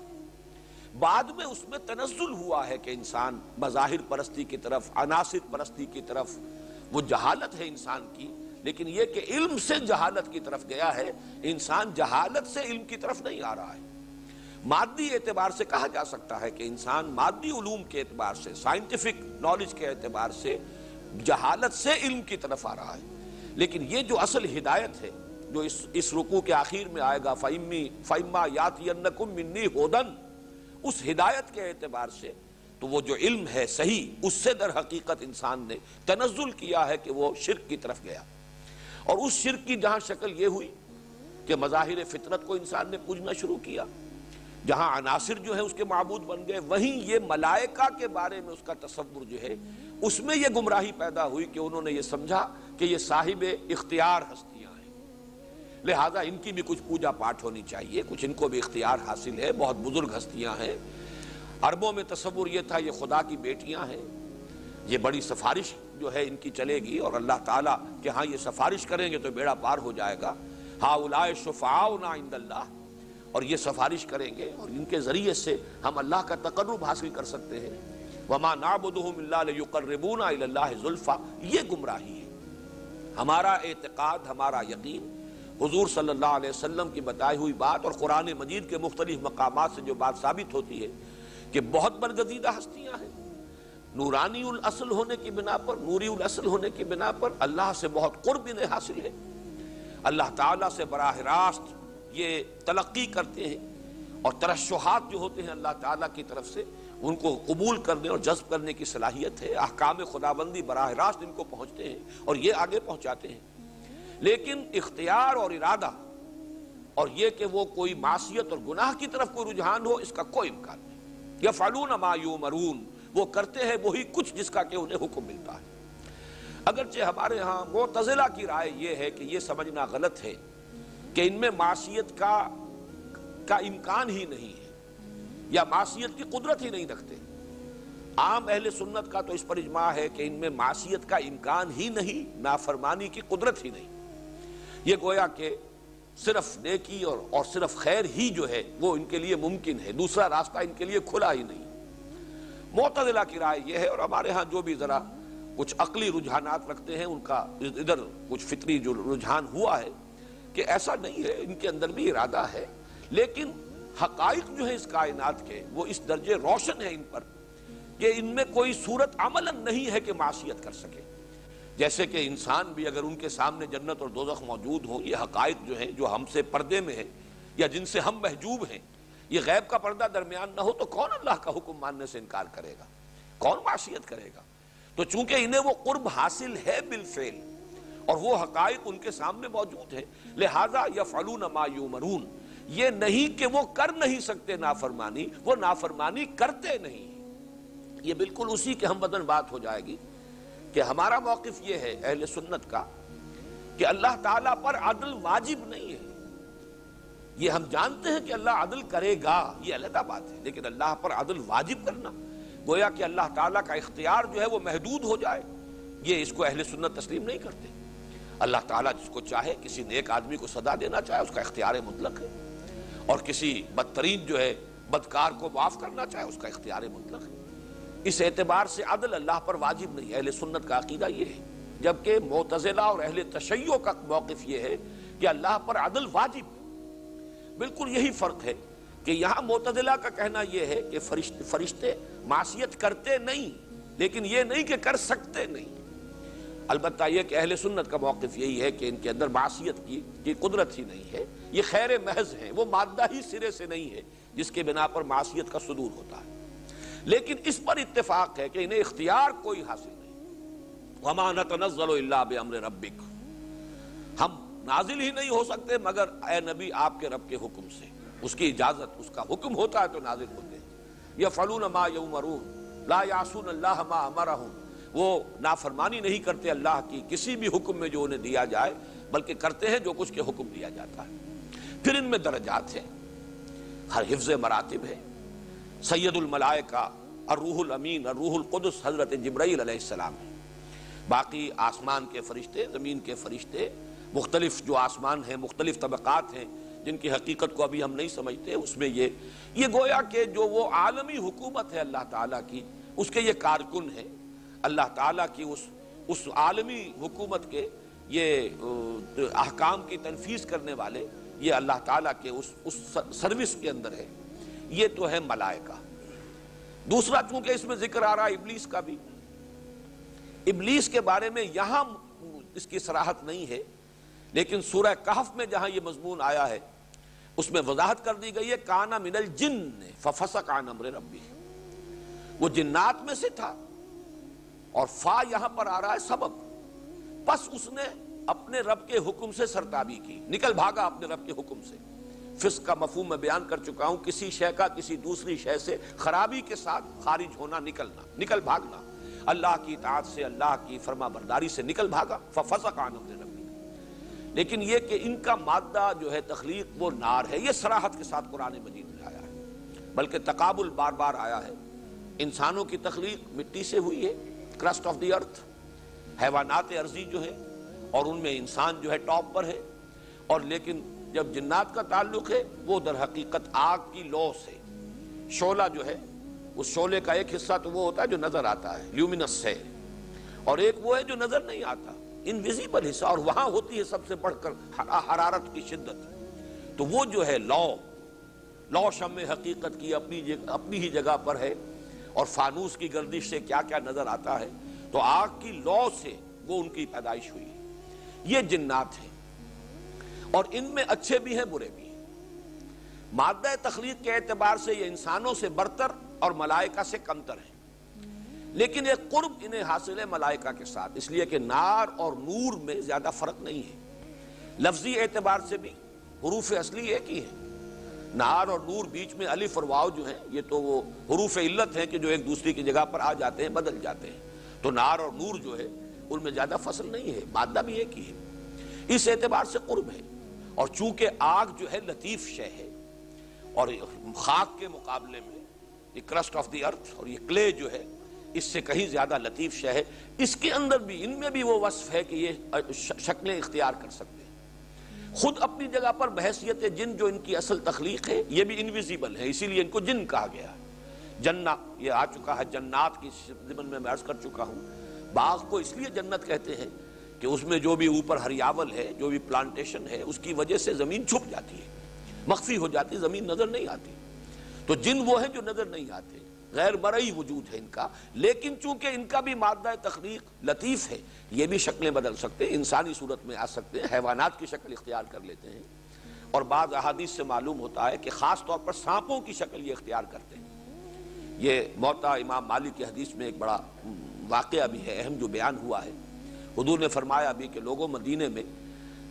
بعد میں اس میں تنزل ہوا ہے کہ انسان مظاہر پرستی کی طرف، عناصر پرستی کی طرف، وہ جہالت ہے انسان کی، لیکن یہ کہ علم سے جہالت کی طرف گیا ہے، انسان جہالت سے علم کی طرف نہیں آ رہا ہے، مادی اعتبار سے کہا جا سکتا ہے کہ انسان مادی علوم کے اعتبار سے، سائنٹیفک نالج کے اعتبار سے جہالت سے علم کی طرف آ رہا ہے، لیکن یہ جو اصل ہدایت ہے جو اس رکوع کے آخر میں آئے گا فَإِمَّا يَأْتِيَنَّكُم مِّنِّي هُدًى، اس ہدایت کے اعتبار سے تو وہ جو علم ہے صحیح، اس سے در حقیقت انسان نے تنزل کیا ہے کہ وہ شرک کی طرف گیا، اور اس شرک کی جہاں شکل یہ ہوئی کہ مظاہر فطرت کو انسان نے پوجنا شروع کیا، جہاں عناصر جو ہے اس کے معبود بن گئے، وہیں یہ ملائکہ کے بارے میں اس کا تصور جو ہے اس میں یہ گمراہی پیدا ہوئی کہ انہوں نے یہ سمجھا کہ یہ صاحب اختیار ہستیاں ہیں، لہذا ان کی بھی کچھ پوجا پاٹ ہونی چاہیے، کچھ ان کو بھی اختیار حاصل ہے، بہت بزرگ ہستیاں ہیں، عربوں میں تصور یہ تھا یہ خدا کی بیٹیاں ہیں، یہ بڑی سفارش جو ہے ان کی چلے گی اور اللہ تعالیٰ کہ ہاں یہ سفارش کریں گے تو بیڑا پار ہو جائے گا، ہؤلاء شفعاؤنا عند اللہ، اور یہ سفارش کریں گے اور ان کے ذریعے سے ہم اللہ کا تقرب حاصل کر سکتے ہیں، وما نعبدهم الا ليقربونا الى الله زلفى، یہ گمراہی ہے۔ ہمارا اعتقاد، ہمارا یقین حضور صلی اللہ علیہ وسلم کی بتائی ہوئی بات اور قرآن مجید کے مختلف مقامات سے جو بات ثابت ہوتی ہے کہ بہت برگزیدہ ہستیاں ہیں، نورانی الاصل ہونے کی بنا پر، نوری الاصل ہونے کی بنا پر اللہ سے بہت قرب انہیں حاصل ہے، اللہ تعالیٰ سے براہ راست یہ تلقی کرتے ہیں، اور ترشحات جو ہوتے ہیں اللہ تعالیٰ کی طرف سے ان کو قبول کرنے اور جذب کرنے کی صلاحیت ہے۔ احکام خداوندی براہ راست ان کو پہنچتے ہیں اور یہ آگے پہنچاتے ہیں، لیکن اختیار اور ارادہ اور یہ کہ وہ کوئی معصیت اور گناہ کی طرف کوئی رجحان ہو، اس کا کوئی امکان نہیں۔ یفعلون ما یؤمرون، وہ کرتے ہیں وہی کچھ جس کا کہ انہیں حکم ملتا ہے۔ اگرچہ ہمارے ہاں معتزلہ کی رائے یہ ہے کہ یہ سمجھنا غلط ہے کہ ان میں معصیت کا امکان ہی نہیں ہے، یا معصیت کی قدرت ہی نہیں رکھتے۔ عام اہل سنت کا تو اس پر اجماع ہے کہ ان میں معصیت کا امکان ہی نہیں، نافرمانی کی قدرت ہی نہیں۔ یہ گویا کہ صرف نیکی اور صرف خیر ہی جو ہے وہ ان کے لیے ممکن ہے، دوسرا راستہ ان کے لیے کھلا ہی نہیں۔ معتزلہ کی رائے یہ ہے، اور ہمارے ہاں جو بھی ذرا کچھ عقلی رجحانات رکھتے ہیں ان کا ادھر کچھ فطری جو رجحان ہوا ہے کہ ایسا نہیں ہے، ان کے اندر بھی ارادہ ہے، لیکن حقائق جو ہیں اس کائنات کے وہ اس درجے روشن ہے ان پر کہ ان میں کوئی صورت عملاً نہیں ہے کہ معصیت کر سکے۔ جیسے کہ انسان بھی اگر ان کے سامنے جنت اور دوزخ موجود ہوں، یہ حقائق جو ہیں جو ہم سے پردے میں ہیں یا جن سے ہم محجوب ہیں، یہ غیب کا پردہ درمیان نہ ہو تو کون اللہ کا حکم ماننے سے انکار کرے گا، کون معصیت کرے گا؟ تو چونکہ انہیں وہ قرب حاصل ہے بالفعل اور وہ حقائق ان کے سامنے موجود ہے، لہذا یفعلون ما یؤمرون، یہ نہیں کہ وہ کر نہیں سکتے نافرمانی، وہ نافرمانی کرتے نہیں۔ یہ بالکل اسی کے ہم بدن بات ہو جائے گی کہ ہمارا موقف یہ ہے اہل سنت کا کہ اللہ تعالیٰ پر عدل واجب نہیں ہے۔ یہ ہم جانتے ہیں کہ اللہ عدل کرے گا، یہ علیحدہ بات ہے، لیکن اللہ پر عدل واجب کرنا گویا کہ اللہ تعالیٰ کا اختیار جو ہے وہ محدود ہو جائے، یہ اس کو اہل سنت تسلیم نہیں کرتے۔ اللہ تعالیٰ جس کو چاہے، کسی نیک آدمی کو سزا دینا چاہے، اس کا اختیار مطلق ہے، اور کسی بدترین جو ہے بدکار کو معاف کرنا چاہے، اس کا اختیار مطلق ہے۔ اس اعتبار سے عدل اللہ پر واجب نہیں ہے، اہل سنت کا عقیدہ یہ ہے، جبکہ معتزلہ اور اہل تشیع کا موقف یہ ہے کہ اللہ پر عدل واجب ہے۔ بالکل یہی فرق ہے کہ یہاں معتزلہ کا کہنا یہ ہے کہ فرشتے معصیت کرتے نہیں، لیکن یہ نہیں کہ کر سکتے نہیں۔ البتہ یہ کہ اہل سنت کا موقف یہی ہے کہ ان کے اندر معصیت کی قدرت ہی نہیں ہے، یہ خیر محض ہیں، وہ مادہ ہی سرے سے نہیں ہے جس کے بنا پر معصیت کا صدور ہوتا ہے۔ لیکن اس پر اتفاق ہے کہ انہیں اختیار کوئی حاصل نہیں۔ وَمَا نَتَنَزَّلُ إِلَّا بِأَمْرِ رَبِّكَ، ہم نازل ہی نہیں ہو سکتے مگر اے نبی آپ کے رب کے حکم سے، اس کی اجازت، اس کا حکم ہوتا ہے تو نازل ہوتے ہیں۔ یفعلون ما یؤمرون لا یعصون اللہ ما امرہم، وہ نافرمانی نہیں کرتے اللہ کی کسی بھی حکم میں جو انہیں دیا جائے، بلکہ کرتے ہیں جو کچھ کے حکم دیا جاتا ہے۔ پھر ان میں درجات ہیں، ہر حفظ مراتب ہے۔ سید الملائکہ الروح الامین الروح القدس حضرت جبرائیل علیہ السلام ہے۔ باقی آسمان کے فرشتے، زمین کے فرشتے، مختلف جو آسمان ہیں، مختلف طبقات ہیں جن کی حقیقت کو ابھی ہم نہیں سمجھتے، اس میں یہ گویا کہ جو وہ عالمی حکومت ہے اللہ تعالیٰ کی، اس کے یہ کارکن ہیں۔ اللہ تعالیٰ کی اس عالمی حکومت کے یہ احکام کی تنفیذ کرنے والے، یہ اللہ تعالیٰ کے اس سروس کے اندر ہے۔ یہ تو ہے ملائکہ۔ دوسرا چونکہ اس میں ذکر آ رہا ہے ابلیس کا بھی، ابلیس کے بارے میں یہاں اس کی صراحت نہیں ہے، لیکن سورہ کہف میں جہاں یہ مضمون آیا ہے اس میں وضاحت کر دی گئی ہے، کانا من الجن ففسق عن امر ربی، وہ جنات میں سے تھا، اور فا یہاں پر آ رہا ہے سبب، پس اس نے اپنے رب کے حکم سے سرتابی کی، نکل بھاگا اپنے رب کے حکم سے۔ فسق کا مفہوم میں بیان کر چکا ہوں، کسی شے کا کسی دوسری شے سے خرابی کے ساتھ خارج ہونا، نکلنا، نکل بھاگنا، اللہ کی اطاعت سے، اللہ کی فرما برداری سے نکل بھاگا، ففسق عن امر ربی۔ لیکن یہ کہ ان کا مادہ جو ہے تخلیق وہ نار ہے، یہ صراحت کے ساتھ قرآن مجید میں آیا ہے، بلکہ تقابل بار بار آیا ہے۔ انسانوں کی تخلیق مٹی سے ہوئی ہے، کرسٹ آف دی ارتھ، حیوانات ارضی جو ہے، اور ان میں انسان جو ہے ٹاپ پر ہے، اور لیکن جب جنات کا تعلق ہے وہ در حقیقت آگ کی لو سے، شعلہ جو ہے، اس شعلے کا ایک حصہ تو وہ ہوتا ہے جو نظر آتا ہے، لیومینس سے، اور ایک وہ ہے جو نظر نہیں آتا، انویزیبل حصہ، اور وہاں ہوتی ہے سب سے بڑھ کر حرارت کی شدت۔ تو وہ جو ہے لو شمع حقیقت کی اپنی ہی جگہ پر ہے، اور فانوس کی گردش سے کیا کیا نظر آتا ہے، تو آگ کی لو سے وہ ان کی پیدائش ہوئی۔ یہ جنات ہیں۔ اور ان میں اچھے بھی ہیں برے بھی ہیں۔ مادہ تخلیق کے اعتبار سے یہ انسانوں سے برتر اور ملائکہ سے کمتر ہیں، لیکن ایک قرب انہیں حاصل ہے ملائکہ کے ساتھ، اس لیے کہ نار اور نور میں زیادہ فرق نہیں ہے۔ لفظی اعتبار سے بھی حروف اصلی ایک ہی ہیں۔ نار اور نور بیچ میں الف اور واو جو ہیں یہ تو وہ حروف علت ہیں کہ جو ایک دوسری کی جگہ پر آ جاتے ہیں، بدل جاتے ہیں، تو نار اور نور جو ہے ان میں زیادہ فصل نہیں ہے، مادہ بھی ایک ہی ہے، اس اعتبار سے قرب ہے۔ اور چونکہ آگ جو ہے لطیف شے ہے، اور خاک کے مقابلے میں یہ کرسٹ آف دی ارتھ اور یہ کلے جو ہے اس سے کہیں زیادہ لطیف شے ہے، اس کے اندر بھی ان میں بھی وہ وصف ہے کہ یہ شکلیں اختیار کر سکتے ہیں۔ خود اپنی جگہ پر بحیثیت جن جو ان کی اصل تخلیق ہے یہ بھی انویزیبل ہے، اسی لیے ان کو جن کہا گیا ہے۔ جنہ یہ آ چکا ہے، جنات کی ضمن میں عرض کر چکا ہوں۔ باغ کو اس لیے جنت کہتے ہیں کہ اس میں جو بھی اوپر ہریاول ہے، جو بھی پلانٹیشن ہے، اس کی وجہ سے زمین چھپ جاتی ہے، مخفی ہو جاتی، زمین نظر نہیں آتی۔ تو جن وہ ہیں جو نظر نہیں آتے، غیر مرئی وجود ہے ان کا، لیکن چونکہ ان کا بھی مادہ تخلیق لطیف ہے، یہ بھی شکلیں بدل سکتے ہیں، انسانی صورت میں آ سکتے ہیں، حیوانات کی شکل اختیار کر لیتے ہیں، اور بعض احادیث سے معلوم ہوتا ہے کہ خاص طور پر سانپوں کی شکل یہ اختیار کرتے ہیں۔ یہ موطا امام مالک کی حدیث میں ایک بڑا واقعہ بھی ہے، اہم جو بیان ہوا ہے۔ حضور نے فرمایا بھی کہ لوگوں مدینے میں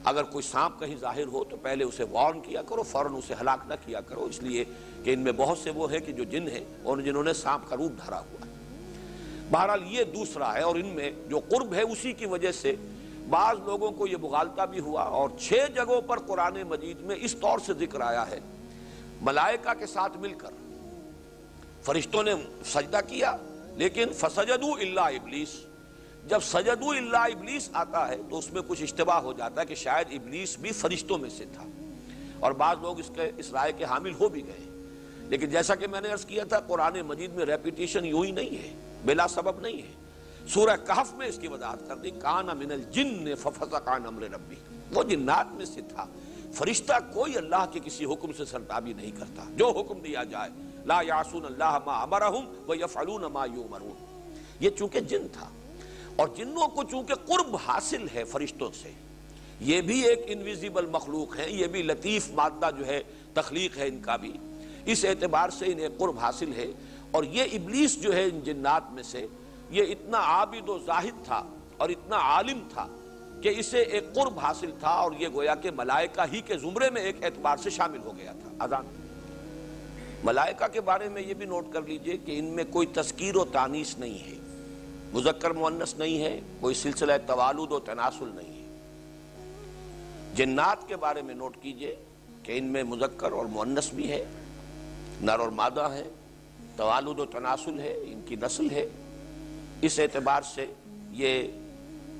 اگر کوئی سانپ کہیں ظاہر ہو تو پہلے اسے وارن کیا کرو، فوراً اسے ہلاک نہ کیا کرو، اس لیے کہ ان میں بہت سے وہ ہیں کہ جو جن ہیں اور جنہوں نے سانپ کا روپ دھرا ہوا ہے۔ بہرحال یہ دوسرا ہے، اور ان میں جو قرب ہے اسی کی وجہ سے بعض لوگوں کو یہ مغالطہ بھی ہوا، اور 6 جگہوں پر قرآن مجید میں اس طور سے ذکر آیا ہے ملائکہ کے ساتھ مل کر فرشتوں نے سجدہ کیا، لیکن فسجدوا الا ابلیس، جب سجدوا الا ابلیس آتا ہے تو اس میں کچھ اشتباہ ہو جاتا ہے کہ شاید ابلیس بھی فرشتوں میں سے تھا، اور بعض لوگ اس رائے کے حامل ہو بھی گئے۔ لیکن جیسا کہ میں نے عرض کیا تھا، قرآن مجید میں ریپیٹیشن یوں ہی نہیں ہے، بلا سبب نہیں ہے۔ سورہ کہف میں اس کی وضاحت کر دی، کان من الجن ففسق عن امر ربی، وہ جنات میں سے تھا۔ فرشتہ کوئی اللہ کے کسی حکم سے سرتابی نہیں کرتا، جو حکم دیا جائے، لا یعصون اللہ ما امرہم ویفعلون ما یؤمرون، یہ چونکہ جن تھا۔ اور جنوں کو چونکہ قرب حاصل ہے فرشتوں سے، یہ بھی ایک انویزیبل مخلوق ہیں، یہ بھی لطیف مادہ جو ہے تخلیق ہے ان کا بھی، اس اعتبار سے انہیں قرب حاصل ہے۔ اور یہ ابلیس جو ہے ان جنات میں سے، یہ اتنا عابد و زاہد تھا اور اتنا عالم تھا کہ اسے ایک قرب حاصل تھا، اور یہ گویا کہ ملائکہ ہی کے زمرے میں ایک اعتبار سے شامل ہو گیا تھا۔ اذان ملائکہ کے بارے میں یہ بھی نوٹ کر لیجئے کہ ان میں کوئی تذکیر و تانیث نہیں ہے، مذکر مؤنث نہیں ہے، کوئی سلسلہ توالد و تناسل نہیں ہے۔ جنات کے بارے میں نوٹ کیجئے کہ ان میں مذکر اور مؤنث بھی ہے، نر اور مادہ ہے، توالد و تناسل ہے، ان کی نسل ہے، اس اعتبار سے یہ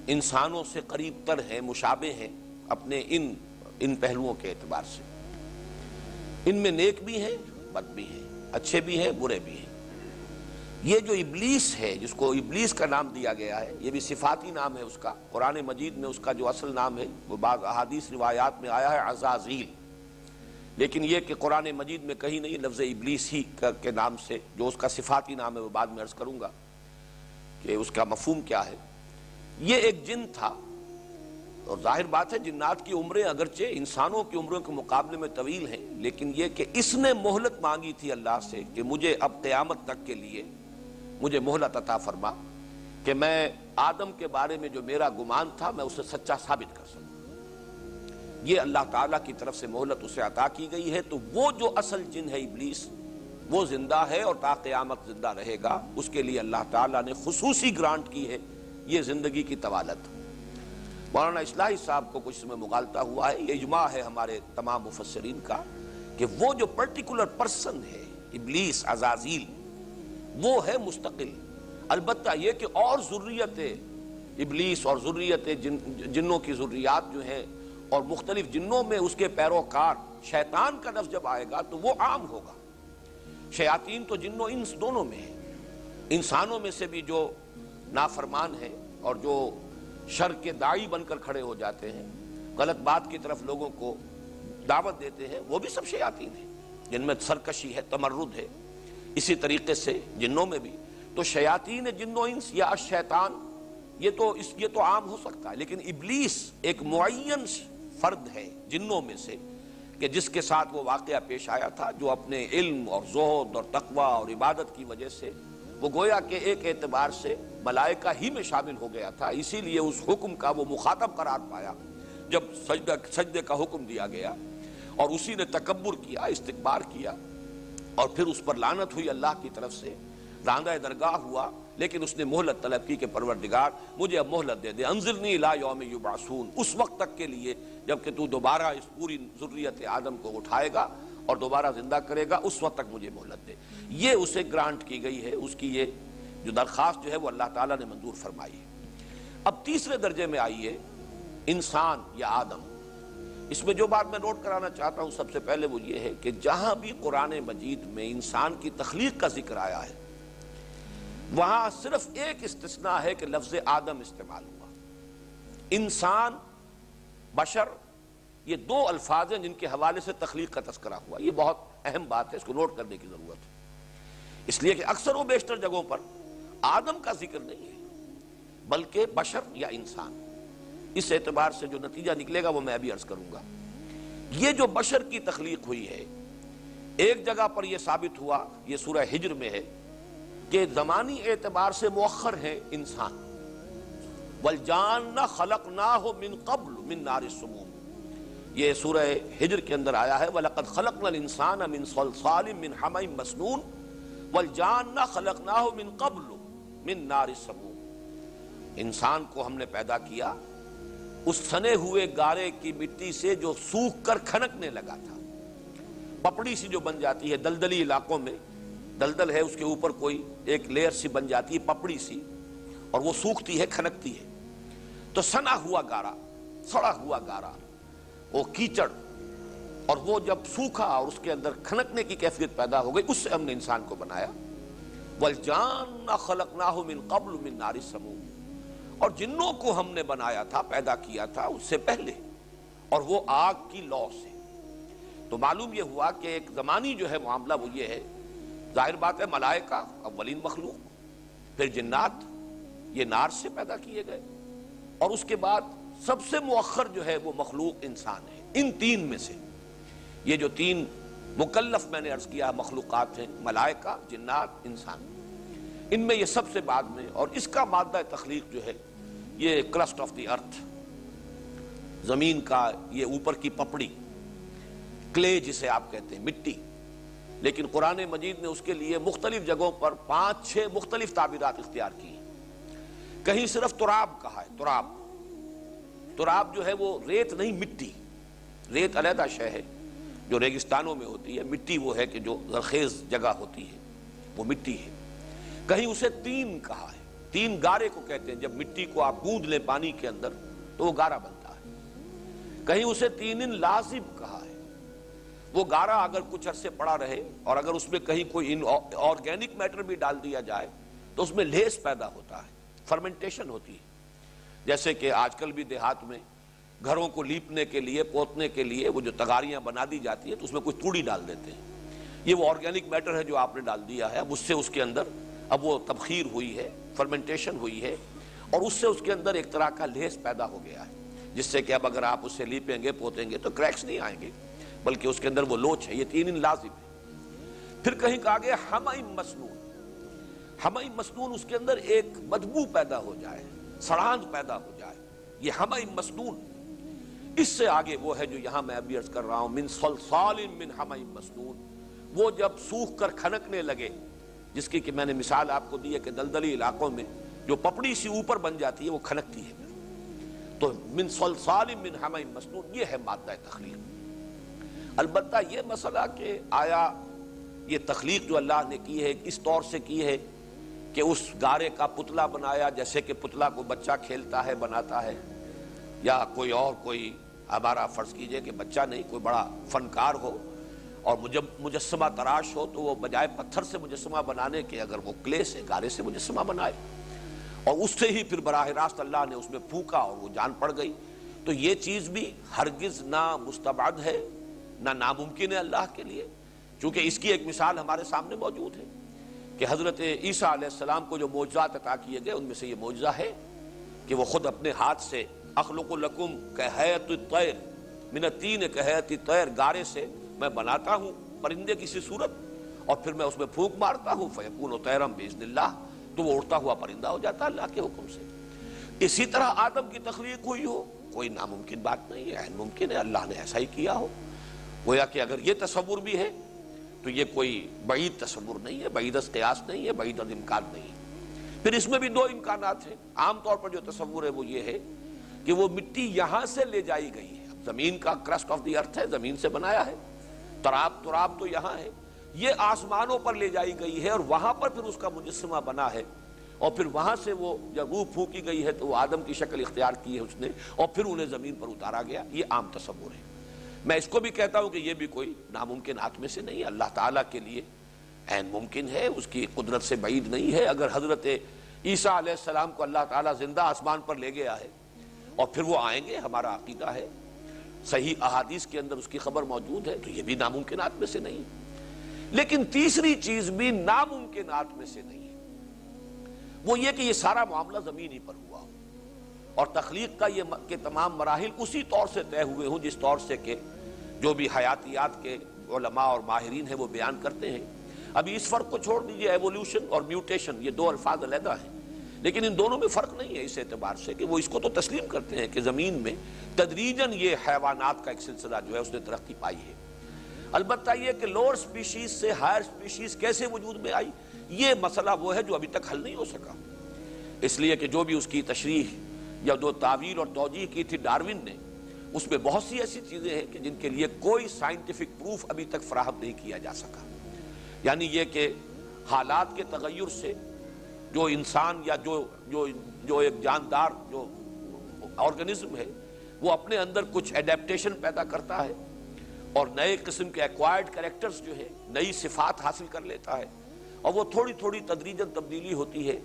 انسانوں سے قریب تر ہیں، مشابہ ہیں اپنے ان پہلوؤں کے اعتبار سے۔ ان میں نیک بھی ہیں، بد بھی ہیں، اچھے بھی ہیں، برے بھی ہیں۔ یہ جو ابلیس ہے، جس کو ابلیس کا نام دیا گیا ہے، یہ بھی صفاتی نام ہے اس کا، قرآن مجید میں اس کا جو اصل نام ہے وہ بعض احادیث روایات میں آیا ہے عزازیل، لیکن یہ کہ قرآن مجید میں کہیں نہیں لفظ ابلیس ہی کے نام سے، جو اس کا صفاتی نام ہے وہ بعد میں عرض کروں گا کہ اس کا مفہوم کیا ہے۔ یہ ایک جن تھا، اور ظاہر بات ہے جنات کی عمریں اگرچہ انسانوں کی عمروں کے مقابلے میں طویل ہیں، لیکن یہ کہ اس نے مہلت مانگی تھی اللہ سے کہ مجھے اب قیامت تک کے لیے مجھے مہلت عطا فرما کہ میں آدم کے بارے میں جو میرا گمان تھا میں اسے سچا ثابت کر سکوں۔ یہ اللہ تعالیٰ کی طرف سے مہلت اسے عطا کی گئی ہے، تو وہ جو اصل جن ہے ابلیس، وہ زندہ ہے اور تا قیامت زندہ رہے گا، اس کے لیے اللہ تعالیٰ نے خصوصی گرانٹ کی ہے یہ زندگی کی طوالت۔ مولانا اصلاحی صاحب کو کچھ اس میں مغالطہ ہوا ہے، یہ اجماع ہے ہمارے تمام مفسرین کا کہ وہ جو پرٹیکولر پرسن ہے ابلیس عزازیل، وہ ہے مستقل۔ البتہ یہ کہ اور ذریت ابلیس اور ذریت جنوں کی ذریات جو ہیں اور مختلف جنوں میں اس کے پیروکار شیطان کا لفظ جب آئے گا تو وہ عام ہوگا۔ شیاطین تو جن و انس دونوں میں ہیں، انسانوں میں سے بھی جو نافرمان ہیں اور جو شر کے داعی بن کر کھڑے ہو جاتے ہیں، غلط بات کی طرف لوگوں کو دعوت دیتے ہیں، وہ بھی سب شیاطین ہیں جن میں سرکشی ہے، تمرد ہے۔ اسی طریقے سے جنوں میں بھی تو شیاطین جن و انس یا الشیطان یہ تو عام ہو سکتا ہے، لیکن ابلیس ایک معین فرد ہے جنوں میں سے کہ جس کے ساتھ وہ واقعہ پیش آیا تھا، جو اپنے علم اور زہد اور تقوی اور عبادت کی وجہ سے وہ گویا کہ ایک اعتبار سے ملائکہ ہی میں شامل ہو گیا تھا، اسی لیے اس حکم کا وہ مخاطب قرار پایا جب سجدے کا حکم دیا گیا، اور اسی نے تکبر کیا، استکبار کیا، اور پھر اس پر لعنت ہوئی اللہ کی طرف سے، راندہ درگاہ ہوا، لیکن اس نے مہلت طلب کی کہ پروردگار مجھے اب مہلت دے دے، انظرنی الی یوم یبعثون، اس وقت تک کے لیے جب کہ تو دوبارہ اس پوری ذریت آدم کو اٹھائے گا اور دوبارہ زندہ کرے گا، اس وقت تک مجھے مہلت دے۔ یہ اسے گرانٹ کی گئی ہے، اس کی یہ جو درخواست جو ہے وہ اللہ تعالیٰ نے منظور فرمائی ہے۔ اب تیسرے درجے میں آئیے، انسان یا آدم۔ اس میں جو بات میں نوٹ کرانا چاہتا ہوں سب سے پہلے وہ یہ ہے کہ جہاں بھی قرآن مجید میں انسان کی تخلیق کا ذکر آیا ہے وہاں صرف ایک استثناء ہے کہ لفظ آدم استعمال ہوا۔ انسان، بشر، یہ دو الفاظ ہیں جن کے حوالے سے تخلیق کا تذکرہ ہوا۔ یہ بہت اہم بات ہے، اس کو نوٹ کرنے کی ضرورت ہے، اس لیے کہ اکثر و بیشتر جگہوں پر آدم کا ذکر نہیں ہے بلکہ بشر یا انسان۔ اس اعتبار سے جو نتیجہ نکلے گا وہ میں ابھی عرض کروں گا۔ یہ جو بشر کی تخلیق ہوئی ہے، ایک جگہ پر یہ ثابت ہوا، یہ سورہ ہجر میں ہے، کہ زمانی اعتبار سے مؤخر ہے انسان۔ وَالْجَانَّ خَلَقْنَاهُ مِن قَبْلُ مِن نَارِ السُّمُومِ، یہ سورہ ہجر کے اندر آیا ہے، وَلَقَدْ خَلَقْنَا الْإِنسَانَ مِن صَلْصَالٍ مِن حَمَإٍ مَسْنُونٍ وَالْجَانَّ خَلَقْنَاهُ مِن قَبْلُ مِن نَارِ السَّمُومِ، انسان کو ہم نے پیدا کیا اس سنے ہوئے گارے کی مٹی سے جو سوکھ کر کھنکنے لگا تھا، پپڑی سی جو بن جاتی ہے دلدلی علاقوں میں، دلدل ہے اس کے اوپر کوئی ایک لیئر سی بن جاتی ہے پپڑی سی، اور وہ سوکھتی ہے، کھنکتی ہے، تو سنا ہوا گارا، سڑا ہوا گارا، وہ کیچڑ، اور وہ جب سوکھا اور اس کے اندر کھنکنے کی کیفیت پیدا ہو گئی، اس سے ہم نے انسان کو بنایا۔ وَالْجَانَّ خَلَقْنَاهُ مِن قَبْلُ مِن نَارِ السَّمُومِ، اور جنوں کو ہم نے بنایا تھا، پیدا کیا تھا اس سے پہلے، اور وہ آگ کی لو سے۔ تو معلوم یہ ہوا کہ ایک زمانی جو ہے معاملہ وہ یہ ہے، ظاہر بات ہے ملائکہ اولین مخلوق، پھر جنات یہ نار سے پیدا کیے گئے، اور اس کے بعد سب سے مؤخر جو ہے وہ مخلوق انسان ہے۔ ان تین میں سے یہ جو تین مکلف میں نے عرض کیا مخلوقات ہیں، ملائکہ، جنات، انسان، ان میں یہ سب سے بعد میں، اور اس کا مادہ تخلیق جو ہے یہ کرسٹ آف دی ارتھ، زمین کا یہ اوپر کی پپڑی، کلے جسے آپ کہتے ہیں، مٹی، لیکن قرآن مجید نے اس کے لیے مختلف جگہوں پر 5-6 مختلف تعبیرات اختیار کی ہیں۔ کہیں صرف تراب کہا ہے، تراب، تراب جو ہے وہ ریت نہیں، مٹی، ریت علیحدہ شے ہے جو ریگستانوں میں ہوتی ہے، مٹی وہ ہے کہ جو زرخیز جگہ ہوتی ہے وہ مٹی ہے۔ کہیں اسے تین کہا ہے، تین گارے کو کہتے ہیں، جب مٹی کو آپ گوندھ لیں پانی کے اندر تو وہ گارا بنتا ہے۔ کہیں اسے تین لازب کہا ہے، وہ گارا اگر کچھ عرصے پڑا رہے اور اگر اس میں کہیں کوئی آرگینک میٹر بھی ڈال دیا جائے تو اس میں لیس پیدا ہوتا ہے، فرمنٹیشن ہوتی ہے۔ جیسے کہ آج کل بھی دیہات میں گھروں کو لیپنے کے لیے، پوتنے کے لیے وہ جو تغاریاں بنا دی جاتی ہیں تو اس میں کچھ توڑی ڈال دیتے ہیں، یہ وہ آرگینک میٹر ہے جو آپ نے ڈال دیا ہے، اب اس سے اس کے اندر اب وہ تبخیر ہوئی ہے، فرمنٹیشن ہوئی ہے، اور اس سے اس کے اندر ایک طرح کا لیس پیدا ہو گیا ہے، جس سے کہ اب اگر آپ اسے لیپیں گے، پوتیں گے تو کریکس نہیں آئیں گے، بلکہ اس کے اندر وہ لوچ ہے۔ یہ تین لازم ہے۔ پھر کہیں کہا گیا حمأ مسنون، حمأ مسنون، اس کے اندر ایک بدبو پیدا ہو جائے، سڑاند پیدا ہو جائے، یہ حمأ مسنون۔ اس سے آگے وہ ہے جو یہاں میں ابھی عرض کر رہا ہوں، من صلصال من حمأ مسنون، وہ جب سوکھ کر کھنکنے لگے، جس کی کہ میں نے مثال آپ کو دی ہے کہ دلدلی علاقوں میں جو پپڑی سی اوپر بن جاتی ہے وہ کھنکتی ہے، تو من صلصال من حمأ مسنون، یہ ہے مادہ تخلیق۔ البتہ یہ مسئلہ کہ آیا یہ تخلیق جو اللہ نے کی ہے اس طور سے کی ہے کہ اس گارے کا پتلا بنایا، جیسے کہ پتلا کو بچہ کھیلتا ہے، بناتا ہے، یا کوئی اور کوئی ہمارا فرض کیجئے کہ بچہ نہیں، کوئی بڑا فنکار ہو اور مجسمہ تراش ہو تو وہ بجائے پتھر سے مجسمہ بنانے کے اگر وہ کلے سے، گارے سے مجسمہ بنائے اور اس سے ہی پھر براہ راست اللہ نے اس میں پھونکا اور وہ جان پڑ گئی، تو یہ چیز بھی ہرگز نہ مستبعد ہے نہ ناممکن ہے اللہ کے لیے، چونکہ اس کی ایک مثال ہمارے سامنے موجود ہے کہ حضرت عیسیٰ علیہ السلام کو جو معجزات عطا کیے گئے ان میں سے یہ معجزہ ہے کہ وہ خود اپنے ہاتھ سے اخلق لکم کہیئۃ الطیر، من الطین کہیت الطیر، گارے سے میں بناتا ہوں پرندے کی سی صورت، اور پھر میں اس میں پھونک مارتا ہوں، فیکون طیرا باذن اللہ، تو وہ اڑتا ہوا پرندہ ہو جاتا ہے اللہ کے حکم سے۔ اسی طرح آدم کی تخلیق ہوئی ہو، کوئی ناممکن بات نہیں ہے، عین ممکن ہے، اللہ نے ایسا ہی کیا ہو۔ گویا کہ اگر یہ تصور بھی ہے تو یہ کوئی بعید تصور نہیں ہے، بعید از قیاس نہیں ہے، بعید از امکان نہیں ہے۔ پھر اس میں بھی دو امکانات ہیں۔ عام طور پر جو تصور ہے وہ یہ ہے کہ وہ مٹی یہاں سے لے جائی گئی ہے، اب زمین کا کرسٹ آف دی ارتھ ہے، زمین سے بنایا ہے، تراب تو یہاں ہے، یہ آسمانوں پر لے جائی گئی ہے اور وہاں پر پھر اس کا مجسمہ بنا ہے، اور پھر وہاں سے وہ جب روح پھونکی گئی ہے تو وہ آدم کی شکل اختیار کی ہے اس نے، اور پھر انہیں زمین پر اتارا گیا۔ یہ عام تصور ہے۔ میں اس کو بھی کہتا ہوں کہ یہ بھی کوئی ناممکنات میں سے نہیں ہے، اللہ تعالیٰ کے لیے عین ممکن ہے، اس کی قدرت سے بعید نہیں ہے۔ اگر حضرت عیسیٰ علیہ السلام کو اللہ تعالیٰ زندہ آسمان پر لے گیا ہے اور پھر وہ آئیں گے، ہمارا عقیدہ ہے، صحیح احادیث کے اندر اس کی خبر موجود ہے، تو یہ بھی ناممکنات میں سے نہیں۔ لیکن تیسری چیز بھی ناممکنات میں سے نہیں ہے، وہ یہ کہ یہ سارا معاملہ زمین ہی پر ہوا ہو، اور تخلیق کا یہ کہ تمام مراحل اسی طور سے طے ہوئے ہوں جس طور سے کہ جو بھی حیاتیات کے علماء اور ماہرین ہیں وہ بیان کرتے ہیں۔ ابھی اس فرق کو چھوڑ دیجئے، ایوولوشن اور میوٹیشن، یہ دو الفاظ علیحدہ ہیں، لیکن ان دونوں میں فرق نہیں ہے اس اعتبار سے کہ وہ اس کو تو تسلیم کرتے ہیں کہ زمین میں تدریجاً یہ حیوانات کا ایک سلسلہ جو ہے اس نے ترقی پائی ہے۔ البتہ یہ کہ لوور سپیشیز سے ہائر سپیشیز کیسے وجود میں آئی، یہ مسئلہ وہ ہے جو ابھی تک حل نہیں ہو سکا، اس لیے کہ جو بھی اس کی تشریح یا جو تعویل اور توجیہ کی تھی ڈارون نے، اس میں بہت سی ایسی چیزیں ہیں کہ جن کے لیے کوئی سائنٹیفک پروف ابھی تک فراہم نہیں کیا جا سکا۔ یعنی یہ کہ حالات کے تغیر سے جو انسان یا جو ایک جاندار جو آرگنزم ہے وہ اپنے اندر کچھ ایڈیپٹیشن پیدا کرتا ہے اور نئے قسم کے ایکوائرڈ کریکٹرز جو ہے نئی صفات حاصل کر لیتا ہے، اور وہ تھوڑی تھوڑی تدریجاً تبدیلی ہوتی ہے،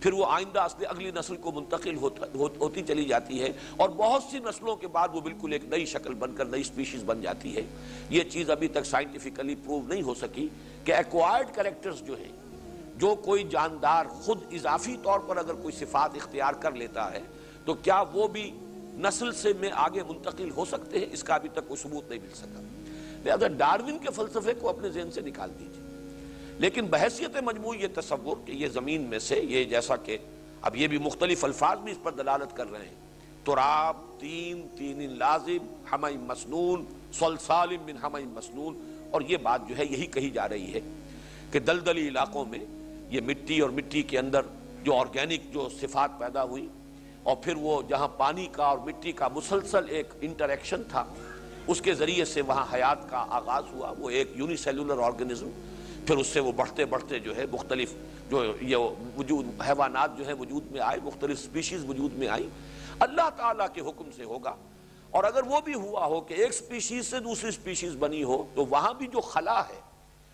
پھر وہ آئندہ اگلی نسل کو منتقل ہوتی چلی جاتی ہے، اور بہت سی نسلوں کے بعد وہ بالکل ایک نئی شکل بن کر نئی سپیشیز بن جاتی ہے۔ یہ چیز ابھی تک سائنٹیفکلی پروو نہیں ہو سکی کہ ایکوائرڈ کریکٹرز جو ہیں، جو کوئی جاندار خود اضافی طور پر اگر کوئی صفات اختیار کر لیتا ہے تو کیا وہ بھی نسل سے میں آگے منتقل ہو سکتے ہیں، اس کا ابھی تک کوئی ثبوت نہیں مل سکا۔ لہذا ڈارون کے فلسفے کو اپنے ذہن سے نکال دیجیے، لیکن بحیثیت مجموعی یہ تصور کہ یہ زمین میں سے یہ جیسا کہ اب یہ بھی مختلف الفاظ بھی اس پر دلالت کر رہے ہیں، تراب، تین لازم، حمأ مسنون، صلصال من حمأ مسنون، اور یہ بات جو ہے یہی کہی جا رہی ہے کہ دلدلی علاقوں میں یہ مٹی اور مٹی کے اندر جو آرگینک جو صفات پیدا ہوئی، اور پھر وہ جہاں پانی کا اور مٹی کا مسلسل ایک انٹریکشن تھا، اس کے ذریعے سے وہاں حیات کا آغاز ہوا، وہ ایک یونی سیلولر آرگنزم، پھر اس سے وہ بڑھتے بڑھتے جو ہے مختلف جو یہ وجود حیوانات جو ہے وجود میں آئے، مختلف سپیشیز وجود میں آئی، اللہ تعالیٰ کے حکم سے ہوگا۔ اور اگر وہ بھی ہوا ہو کہ ایک سپیشیز سے دوسری سپیشیز بنی ہو تو وہاں بھی جو خلا ہے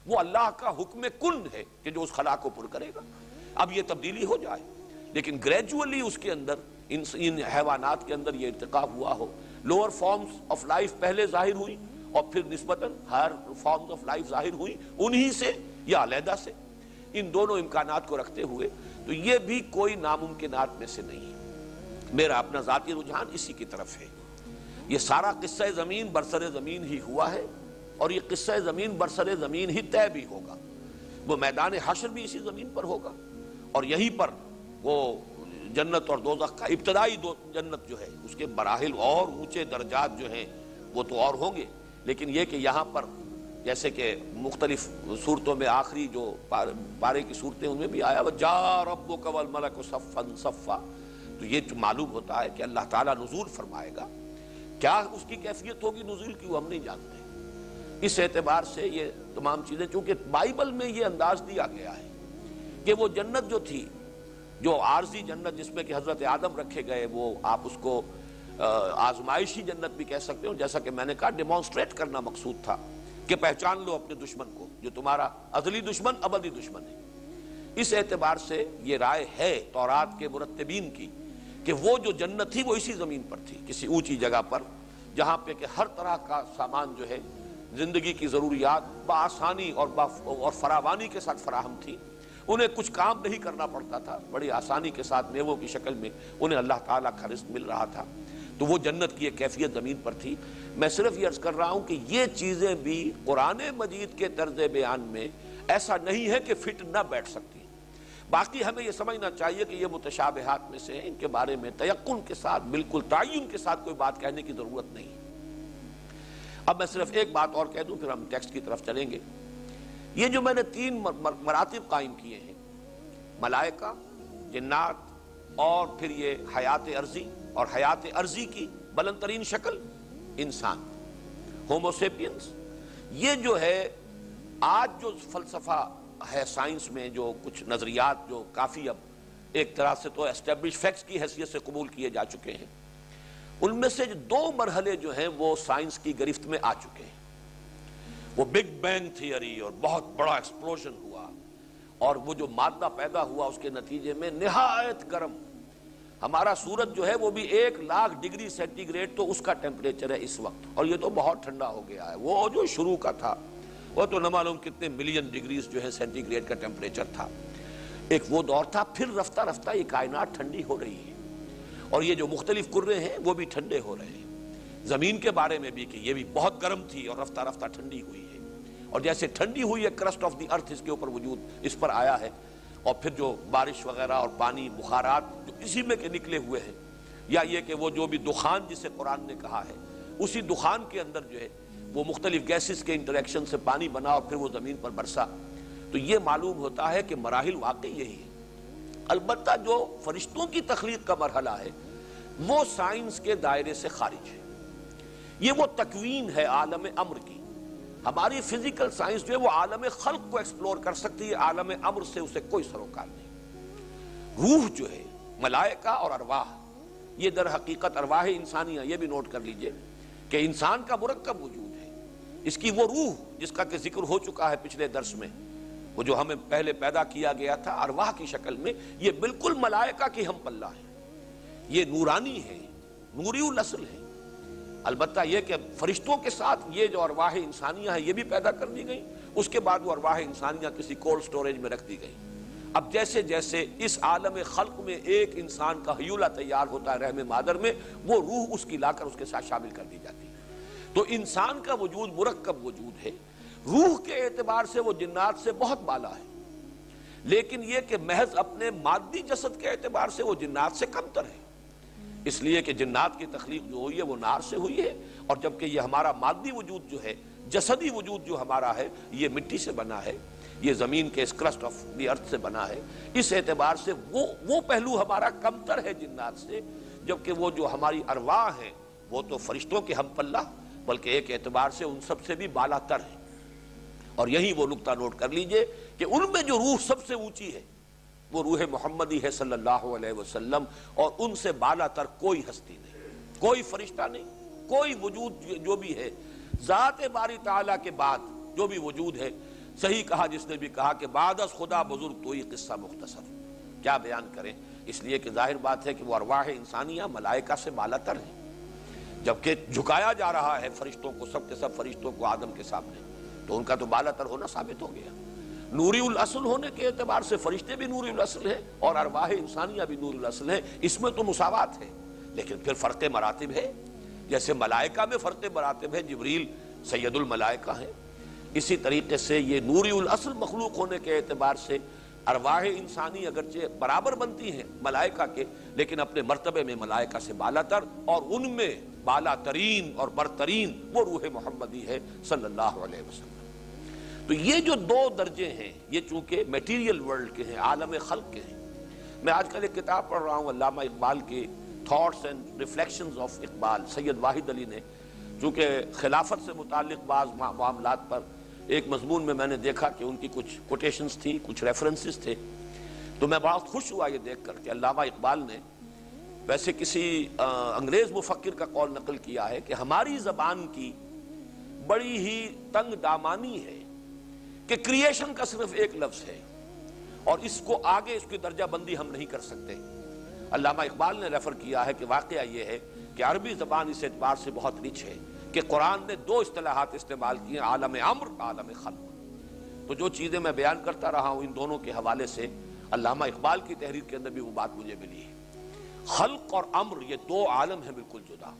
وہ اللہ کا حکم کن ہے کہ جو اس خلا کو پر کرے گا۔ اب یہ تبدیلی ہو جائے، لیکن گریجولی اس کے اندر ان حیوانات کے اندر یہ ارتقا ہوا ہو، لوور فارمز آف لائف پہلے ظاہر ہوئی اور پھر نسبتاً ہائر فارمز آف لائف ظاہر ہوئی، انہی سے یا علیحدہ سے، ان دونوں امکانات کو رکھتے ہوئے تو یہ بھی کوئی ناممکنات میں سے نہیں ہے۔ میرا اپنا ذاتی رجحان اسی کی طرف ہے۔ یہ سارا قصہ زمین برسر زمین ہی ہوا ہے، اور یہ قصہ زمین برسر زمین ہی طے بھی ہوگا، وہ میدان حشر بھی اسی زمین پر ہوگا، اور یہیں پر وہ جنت اور دوزخ کا ابتدائی جنت جو ہے اس کے مراحل اور اونچے درجات جو ہیں وہ تو اور ہوں گے، لیکن یہ کہ یہاں پر جیسے کہ مختلف صورتوں میں آخری جو پارے کی صورتیں ان میں بھی آیا وَجَاءَ رَبُّكَ وَالْمَلَكُ صَفًّا صَفًّا، تو یہ معلوم ہوتا ہے کہ اللہ تعالیٰ نزول فرمائے گا۔ کیا اس کی کیفیت ہوگی نزول کی وہ ہم نہیں جانتے۔ اس اعتبار سے یہ تمام چیزیں، چونکہ بائبل میں یہ انداز دیا گیا ہے کہ وہ جنت جو تھی، جو عارضی جنت جس میں کہ حضرت آدم رکھے گئے، وہ آپ اس کو آزمائشی جنت بھی کہہ سکتے ہو، جیسا کہ میں نے کہا ڈیمانسٹریٹ کرنا مقصود تھا کہ پہچان لو اپنے دشمن کو، جو تمہارا ازلی دشمن ابدی دشمن ہے۔ اس اعتبار سے یہ رائے ہے تورات کے مرتبین کی کہ وہ جو جنت تھی وہ اسی زمین پر تھی، کسی اونچی جگہ پر، جہاں پہ کہ ہر طرح کا سامان جو ہے زندگی کی ضروریات بآسانی اور فراوانی کے ساتھ فراہم تھی، انہیں کچھ کام نہیں کرنا پڑتا تھا، بڑی آسانی کے ساتھ میووں کی شکل میں انہیں اللہ تعالیٰ کا رزق مل رہا تھا۔ تو وہ جنت کی ایک کیفیت زمین پر تھی۔ میں صرف یہ عرض کر رہا ہوں کہ یہ چیزیں بھی قرآن مجید کے طرز بیان میں ایسا نہیں ہے کہ فٹ نہ بیٹھ سکتی۔ باقی ہمیں یہ سمجھنا چاہیے کہ یہ متشابہات میں سے ہیں، ان کے بارے میں تیقن کے ساتھ، بالکل تعین کے ساتھ کوئی بات کہنے کی ضرورت نہیں۔ اب میں صرف ایک بات اور کہہ دوں، پھر ہم ٹیکسٹ کی طرف چلیں گے۔ یہ جو میں نے 3 مراتب قائم کیے ہیں، ملائکہ، جنات اور پھر یہ حیات عرضی، اور حیات عرضی کی بلند ترین شکل انسان، ہومو سیپینس، یہ جو ہے آج جو فلسفہ ہے سائنس میں، جو کچھ نظریات جو کافی اب ایک طرح سے تو اسٹیبلش فیکٹس کی حیثیت سے قبول کیے جا چکے ہیں، ان میں سے 2 مرحلے جو ہیں وہ سائنس کی گرفت میں آ چکے ہیں۔ وہ بگ بینگ تھیوری اور بہت بڑا ایکسپلوژن ہوا، اور وہ جو مادہ پیدا ہوا اس کے نتیجے میں نہایت گرم، ہمارا سورج جو ہے وہ بھی 1,00,000 ڈگری سینٹی گریڈ تو اس کا ٹیمپریچر ہے اس وقت، اور یہ تو بہت ٹھنڈا ہو گیا ہے۔ وہ جو شروع کا تھا وہ تو نہ معلوم کتنے ملین ڈگریز جو ہے سینٹی گریڈ کا ٹیمپریچر تھا، ایک وہ دور تھا۔ پھر رفتہ رفتہ یہ کائنات ٹھنڈی ہو رہی ہے، اور یہ جو مختلف قرے ہیں وہ بھی ٹھنڈے ہو رہے ہیں۔ زمین کے بارے میں بھی کہ یہ بھی بہت گرم تھی اور رفتہ رفتہ ٹھنڈی ہوئی ہے، اور جیسے ٹھنڈی ہوئی ہے کرسٹ آف دی ارتھ اس کے اوپر وجود اس پر آیا ہے، اور پھر جو بارش وغیرہ اور پانی بخارات جو اسی میں کے نکلے ہوئے ہیں، یا یہ کہ وہ جو بھی دخان جسے قرآن نے کہا ہے، اسی دخان کے اندر جو ہے وہ مختلف گیسز کے انٹریکشن سے پانی بنا اور پھر وہ زمین پر برسا، تو یہ معلوم ہوتا ہے کہ مراحل واقعی یہی ہے۔ البتہ جو فرشتوں کی تخلیق کا مرحلہ ہے وہ سائنس کے دائرے سے خارج ہے، یہ وہ تکوین ہے عالم امر کی۔ ہماری فزیکل سائنس جو ہے وہ عالم خلق کو ایکسپلور کر سکتی ہے، عالم امر سے اسے کوئی سروکار نہیں۔ روح جو ہے، ملائکہ اور ارواح، یہ در حقیقت ارواح انسانیہ، یہ بھی نوٹ کر لیجئے کہ انسان کا مرکب وجود ہے، اس کی وہ روح جس کا کہ ذکر ہو چکا ہے پچھلے درس میں، وہ جو ہمیں پہلے پیدا کیا گیا تھا ارواح کی شکل میں، یہ بالکل ملائکہ کی ہم پلہ ہے، یہ نورانی ہے، نوری الاصل ہے۔ البتہ یہ کہ فرشتوں کے ساتھ یہ جو ارواح انسانیہ ہے یہ بھی پیدا کر دی گئی، اس کے بعد وہ ارواح انسانیہ کسی کولڈ سٹوریج میں رکھ دی گئی۔ اب جیسے جیسے اس عالم خلق میں ایک انسان کا حیولہ تیار ہوتا ہے رحم مادر میں، وہ روح اس کی لا کر اس کے ساتھ شامل کر دی جاتی ہے۔ تو انسان کا وجود مرکب وجود ہے، روح کے اعتبار سے وہ جنات سے بہت بالا ہے، لیکن یہ کہ محض اپنے مادی جسد کے اعتبار سے وہ جنات سے کمتر ہے، اس لیے کہ جنات کی تخلیق جو ہوئی ہے وہ نار سے ہوئی ہے، اور جبکہ یہ ہمارا مادی وجود جو ہے، جسدی وجود جو ہمارا ہے، یہ مٹی سے بنا ہے، یہ زمین کے اس کرسٹ آف دی ارتھ سے بنا ہے۔ اس اعتبار سے وہ پہلو ہمارا کمتر ہے جنات سے، جبکہ وہ جو ہماری ارواح ہیں وہ تو فرشتوں کے ہم پلہ، بلکہ ایک اعتبار سے ان سب سے بھی بالا تر ہے۔ اور یہی وہ نقطہ نوٹ کر لیجئے کہ ان میں جو روح سب سے اونچی ہے وہ روح محمدی ہے صلی اللہ علیہ وسلم، اور ان سے بالا تر کوئی ہستی نہیں، کوئی فرشتہ نہیں، کوئی وجود جو بھی ہے ذات باری تعالیٰ کے بعد جو بھی وجود ہے۔ صحیح کہا جس نے بھی کہا کہ بعد از خدا بزرگ تو یہ قصہ مختصر، کیا بیان کریں، اس لیے کہ ظاہر بات ہے کہ وہ ارواح انسانیہ ملائکہ سے بالا تر ہے، جبکہ جھکایا جا رہا ہے فرشتوں کو، سب کے سب فرشتوں کو آدم کے سامنے، تو ان کا تو بالا تر ہونا ثابت ہو گیا۔ نوری الاصل ہونے کے اعتبار سے فرشتے بھی نوری الاصل ہیں اور ارواح انسانیہ بھی نوری الاصل ہیں، اس میں تو مساوات ہے، لیکن پھر فرق مراتب ہے، جیسے ملائکہ میں فرق مراتب ہے، جبریل سید الملائکہ ہیں، اسی طریقے سے یہ نوری الاصل مخلوق ہونے کے اعتبار سے ارواح انسانی اگرچہ برابر بنتی ہیں ملائکہ کے، لیکن اپنے مرتبے میں ملائکہ سے بالا تر، اور ان میں بالا ترین اور برترین وہ روح محمدی ہے صلی اللہ علیہ وسلم۔ تو یہ جو 2 درجے ہیں، یہ چونکہ میٹیریل ورلڈ کے ہیں، عالم خلق کے ہیں۔ میں آج کل ایک کتاب پڑھ رہا ہوں علامہ اقبال کی thoughts and reflections of Iqbal, Syed Wahid Ali نے، چونکہ خلافت سے متعلق بعض معاملات پر ایک مضمون میں نے دیکھا کہ ان کی کچھ کوٹیشنز تھی، کچھ ریفرنسز تھے، تو میں بہت خوش ہوا یہ دیکھ کر کہ علامہ اقبال نے ویسے کسی انگریز مفکر کا قول نقل کیا ہے کہ ہماری زبان کی بڑی ہی تنگ دامانی ہے کہ کریشن کا صرف ایک لفظ ہے اور اس کو آگے اس کی درجہ بندی ہم نہیں کر سکتے۔ علامہ اقبال نے ریفر کیا ہے کہ واقعہ یہ ہے کہ عربی زبان اس اعتبار سے بہت رچ ہے کہ قرآن نے 2 اصطلاحات استعمال کی ہیں، عالم امر، عالم خلق۔ تو جو چیزیں میں بیان کرتا رہا ہوں ان دونوں کے حوالے سے علامہ اقبال کی تحریر کے اندر بھی وہ بات مجھے ملی ہے، خلق اور امر یہ دو عالم ہیں بالکل جدا.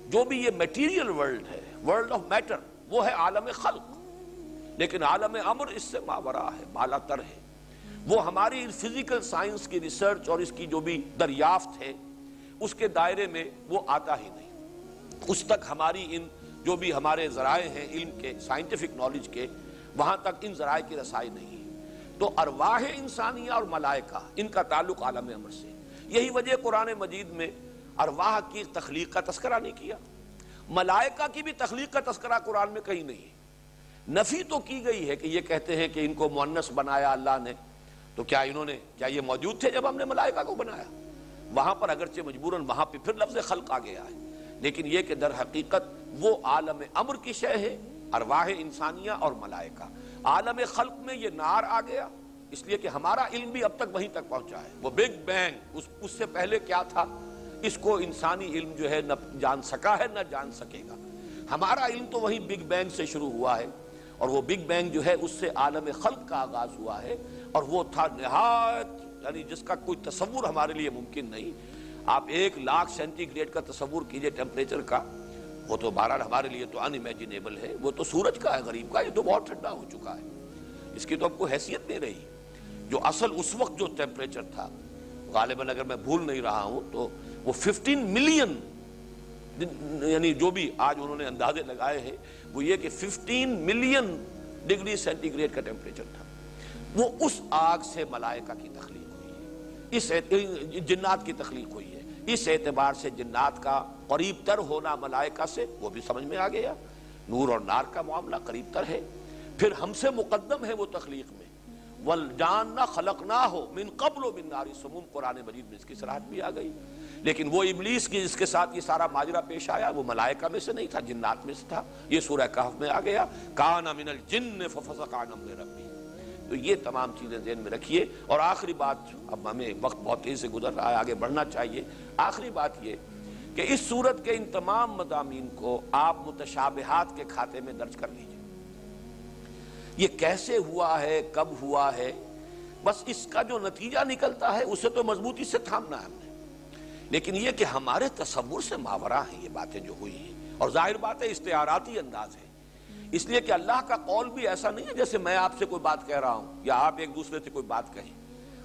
جو بھی یہ میٹیریل ورلڈ ہے، ورلڈ آف میٹر، وہ ہے عالم خلق، لیکن عالم امر اس سے ماورا ہے، بالا تر ہے. وہ ہماری فزیکل سائنس کی ریسرچ اور اس کی جو بھی دریافت ہے اس کے دائرے میں وہ آتا ہی نہیں. اس تک ہماری ان جو بھی ہمارے ذرائع ہیں علم کے، سائنٹیفک نالج کے، وہاں تک ان ذرائع کی رسائی نہیں ہے. تو ارواح انسانیہ اور ملائکہ ان کا تعلق عالم امر سے. یہی وجہ قرآن مجید میں ارواح کی تخلیق کا تذکرہ نہیں کیا، ملائکہ کی بھی تخلیق کا تذکرہ قرآن میں کہیں نہیں ہے. نفی تو کی گئی ہے کہ یہ کہتے ہیں کہ ان کو مؤنث بنایا اللہ نے، تو کیا یہ موجود تھے جب ہم نے ملائکہ کو بنایا؟ وہاں پر اگرچہ مجبوراً وہاں پہ پھر لفظ خلق آ گیا ہے، لیکن یہ کہ در حقیقت وہ عالم امر کی شے ہے، ارواح انسانیہ اور ملائکہ. عالم خلق میں یہ نار آ گیا اس لیے کہ ہمارا علم بھی اب تک وہیں تک پہنچا ہے. وہ بگ بینگ، اس سے پہلے کیا تھا اس کو انسانی علم جو ہے نہ جان سکا ہے نہ جان سکے گا. ہمارا علم تو وہیں بگ بینگ سے شروع ہوا ہے، اور وہ بگ بینگ جو ہے اس سے عالم خلق کا آغاز ہوا ہے، اور وہ تھا نہایت، یعنی جس کا کوئی تصور ہمارے لیے ممکن نہیں. آپ 1,00,000 سینٹی گریڈ کا تصور کیجئے ٹیمپریچر کا، وہ تو بہرحال ہمارے لیے تو ان امیجنیبل ہے. وہ تو سورج کا ہے غریب کا، یہ تو بہت ٹھنڈا ہو چکا ہے، اس کی تو اب کوئی حیثیت نہیں رہی. جو اصل اس وقت جو ٹیمپریچر تھا غالباً اگر میں بھول نہیں رہا ہوں تو وہ 15 ملین، یعنی جو بھی آج انہوں نے اندازے لگائے ہیں وہ یہ کہ 15 ملین ڈگری سینٹی گریڈ کا ٹیمپریچر تھا. وہ اس آگ سے ملائکہ کی تخلیق ہوئی ہے، اس جنات کی تخلیق ہوئی ہے. اس اعتبار سے جنات کا قریب تر ہونا ملائکہ سے وہ بھی سمجھ میں آ گیا. نور اور نار کا معاملہ قریب تر ہے. پھر ہم سے مقدم ہے وہ تخلیق میں. وَالْجَانَّ خَلَقْنَاهُ مِن قَبْلُ مِن نَارِ السَّمُومِ، قرآن مجید میں اس کی صراحت بھی آ گئی. لیکن وہ ابلیس کی جس کے ساتھ یہ سارا ماجرا پیش آیا وہ ملائکہ میں سے نہیں تھا، جنات میں سے تھا. یہ سورہ کہف میں آ گیا، کَانَ مِنَ الْجِنِّ فَفَسَقَ عَنْ أَمْرِ رَبِّهِ. تو یہ تمام چیزیں ذہن میں رکھیے. اور آخری بات، اب ہمیں وقت بہت تیز سے گزر رہا ہے، آگے بڑھنا چاہیے. آخری بات یہ کہ اس سورت کے ان تمام مضامین کو آپ متشابہات کے کھاتے میں درج کر لیجئے. یہ کیسے ہوا ہے، کب ہوا ہے، بس اس کا جو نتیجہ نکلتا ہے اسے تو مضبوطی سے تھامنا ہے ہم نے. لیکن یہ کہ ہمارے تصور سے ماورا ہیں یہ باتیں جو ہوئی ہیں، اور ظاہر بات ہے استعاراتی انداز ہے، اس لیے کہ اللہ کا قول بھی ایسا نہیں ہے جیسے میں آپ سے کوئی بات کہہ رہا ہوں یا آپ ایک دوسرے سے کوئی بات کہیں.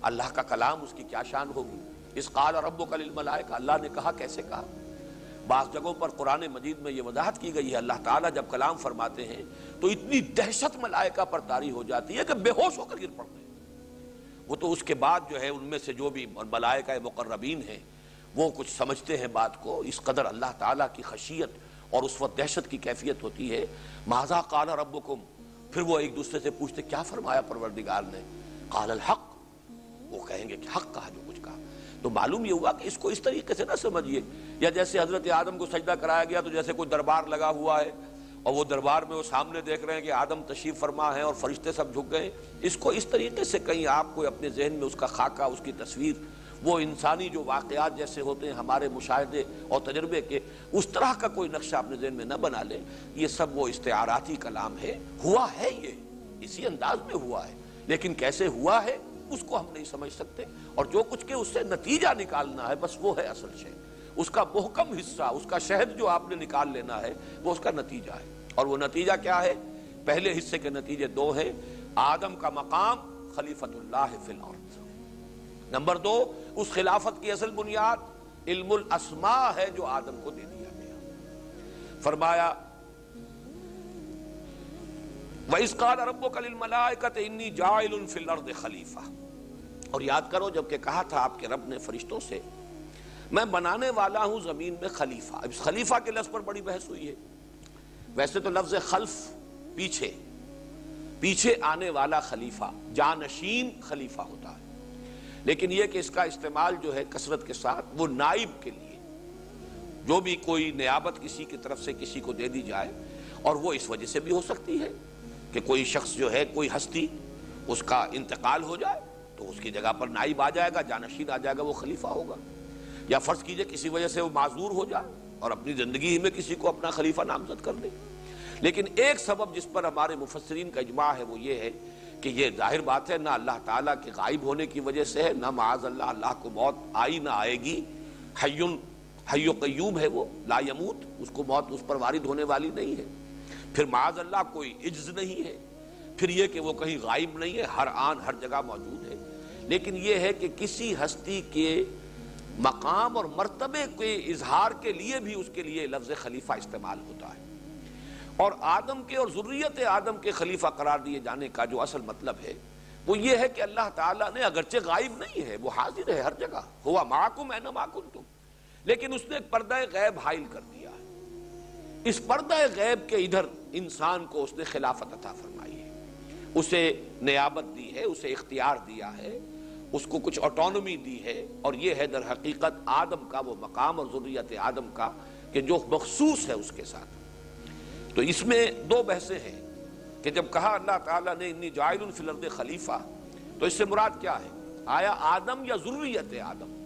اللہ کا کلام، اس کی کیا شان ہوگی. اس قال ربک للملائکہ، اللہ نے کہا، کیسے کہا. بعض جگہوں پر قرآن مجید میں یہ وضاحت کی گئی ہے اللہ تعالیٰ جب کلام فرماتے ہیں تو اتنی دہشت ملائکہ پر طاری ہو جاتی ہے کہ بے ہوش ہو کر گر پڑتے ہیں. وہ تو اس کے بعد جو ہے ان میں سے جو بھی ملائکہ مقربین ہیں وہ کچھ سمجھتے ہیں بات کو. اس قدر اللہ تعالیٰ کی خشیت اور اس وقت دہشت کی کیفیت ہوتی ہے. ماذا قال ربکم، پھر وہ ایک دوسرے سے پوچھتے کیا فرمایا پروردگار نے. قال الحق، وہ کہیں گے کہ حق کہا جو کچھ کہا. تو معلوم یہ ہوا کہ اس کو اس طریقے سے نہ سمجھیے، یا جیسے حضرت آدم کو سجدہ کرایا گیا تو جیسے کوئی دربار لگا ہوا ہے اور وہ دربار میں وہ سامنے دیکھ رہے ہیں کہ آدم تشریف فرما ہے اور فرشتے سب جھک گئے. اس کو اس طریقے سے کہیں آپ کو اپنے ذہن میں اس کا خاکہ، اس کی تصویر، وہ انسانی جو واقعات جیسے ہوتے ہیں ہمارے مشاہدے اور تجربے کے، اس طرح کا کوئی نقشہ اپنے ذہن میں نہ بنا لیں. یہ سب وہ استعاراتی کلام ہے. ہوا ہے یہ اسی انداز میں ہوا ہے، لیکن کیسے ہوا ہے اس کو ہم نہیں سمجھ سکتے. اور جو کچھ کہ اس سے نتیجہ نکالنا ہے بس وہ ہے اصل شے. اس کا محکم حصہ، اس کا شہد جو آپ نے نکال لینا ہے وہ اس کا نتیجہ ہے. اور وہ نتیجہ کیا ہے؟ پہلے حصے کے نتیجے دو ہیں. آدم کا مقام خلیفۃ اللہ فی الارض. نمبر دو، اس خلافت کی اصل بنیاد علم الاسماء ہے جو آدم کو دے دیا گیا. فرمایا وَإِذْ قَالَ رَبُّكَ لِلْمَلَائِكَةِ إِنِّي جَاعِلٌ فِي الْأَرْضِ خَلِيفَةً. اور یاد کرو جب کہ کہا تھا آپ کے رب نے فرشتوں سے میں بنانے والا ہوں زمین میں خلیفہ. اب اس خلیفہ کے لفظ پر بڑی بحث ہوئی ہے. ویسے تو لفظ خلف پیچھے آنے والا خلیفہ، جانشین خلیفہ ہوتا ہے، لیکن یہ کہ اس کا استعمال جو ہے کثرت کے ساتھ وہ نائب کے لیے، جو بھی کوئی نیابت کسی کی طرف سے کسی کو دے دی جائے، اور وہ اس وجہ سے بھی ہو سکتی ہے کہ کوئی شخص جو ہے، کوئی ہستی، اس کا انتقال ہو جائے تو اس کی جگہ پر نائب آ جائے گا، جانشین آ جائے گا، وہ خلیفہ ہوگا. یا فرض کیجئے کسی وجہ سے وہ معذور ہو جائے اور اپنی زندگی میں کسی کو اپنا خلیفہ نامزد کر لے. لیکن ایک سبب جس پر ہمارے مفسرین کا اجماع ہے وہ یہ ہے کہ یہ ظاہر بات ہے نہ اللہ تعالیٰ کے غائب ہونے کی وجہ سے ہے، نہ معاذ اللہ اللہ کو موت آئی نہ آئے گی، حی و قیوم ہے، وہ لا یموت، اس کو موت اس پر وارد ہونے والی نہیں ہے۔ پھر معاذ اللہ کوئی عجز نہیں ہے، پھر یہ کہ وہ کہیں غائب نہیں ہے، ہر آن ہر جگہ موجود ہے۔ لیکن یہ ہے کہ کسی ہستی کے مقام اور مرتبے کے اظہار کے لیے بھی اس کے لیے لفظ خلیفہ استعمال ہوتا ہے، اور آدم کے اور ذریت آدم کے خلیفہ قرار دیے جانے کا جو اصل مطلب ہے وہ یہ ہے کہ اللہ تعالیٰ نے اگرچہ غائب نہیں ہے، وہ حاضر ہے ہر جگہ، ہوا معکم اینما کنتم، لیکن اس نے ایک پردہ غیب حائل کر دیا ہے۔ اس پردہ غیب کے ادھر انسان کو اس نے خلافت عطا فرمائی ہے، اسے نیابت دی ہے، اسے اختیار دیا ہے، اس کو کچھ آٹونومی دی ہے، اور یہ ہے در حقیقت آدم کا وہ مقام اور ذریت آدم کا کہ جو مخصوص ہے اس کے ساتھ۔ تو اس میں دو بحثیں ہیں کہ جب کہا اللہ تعالیٰ نے انی جاعل فی الارض خلیفہ، تو اس سے مراد کیا ہے؟ آیا آدم یا ذریت آدم؟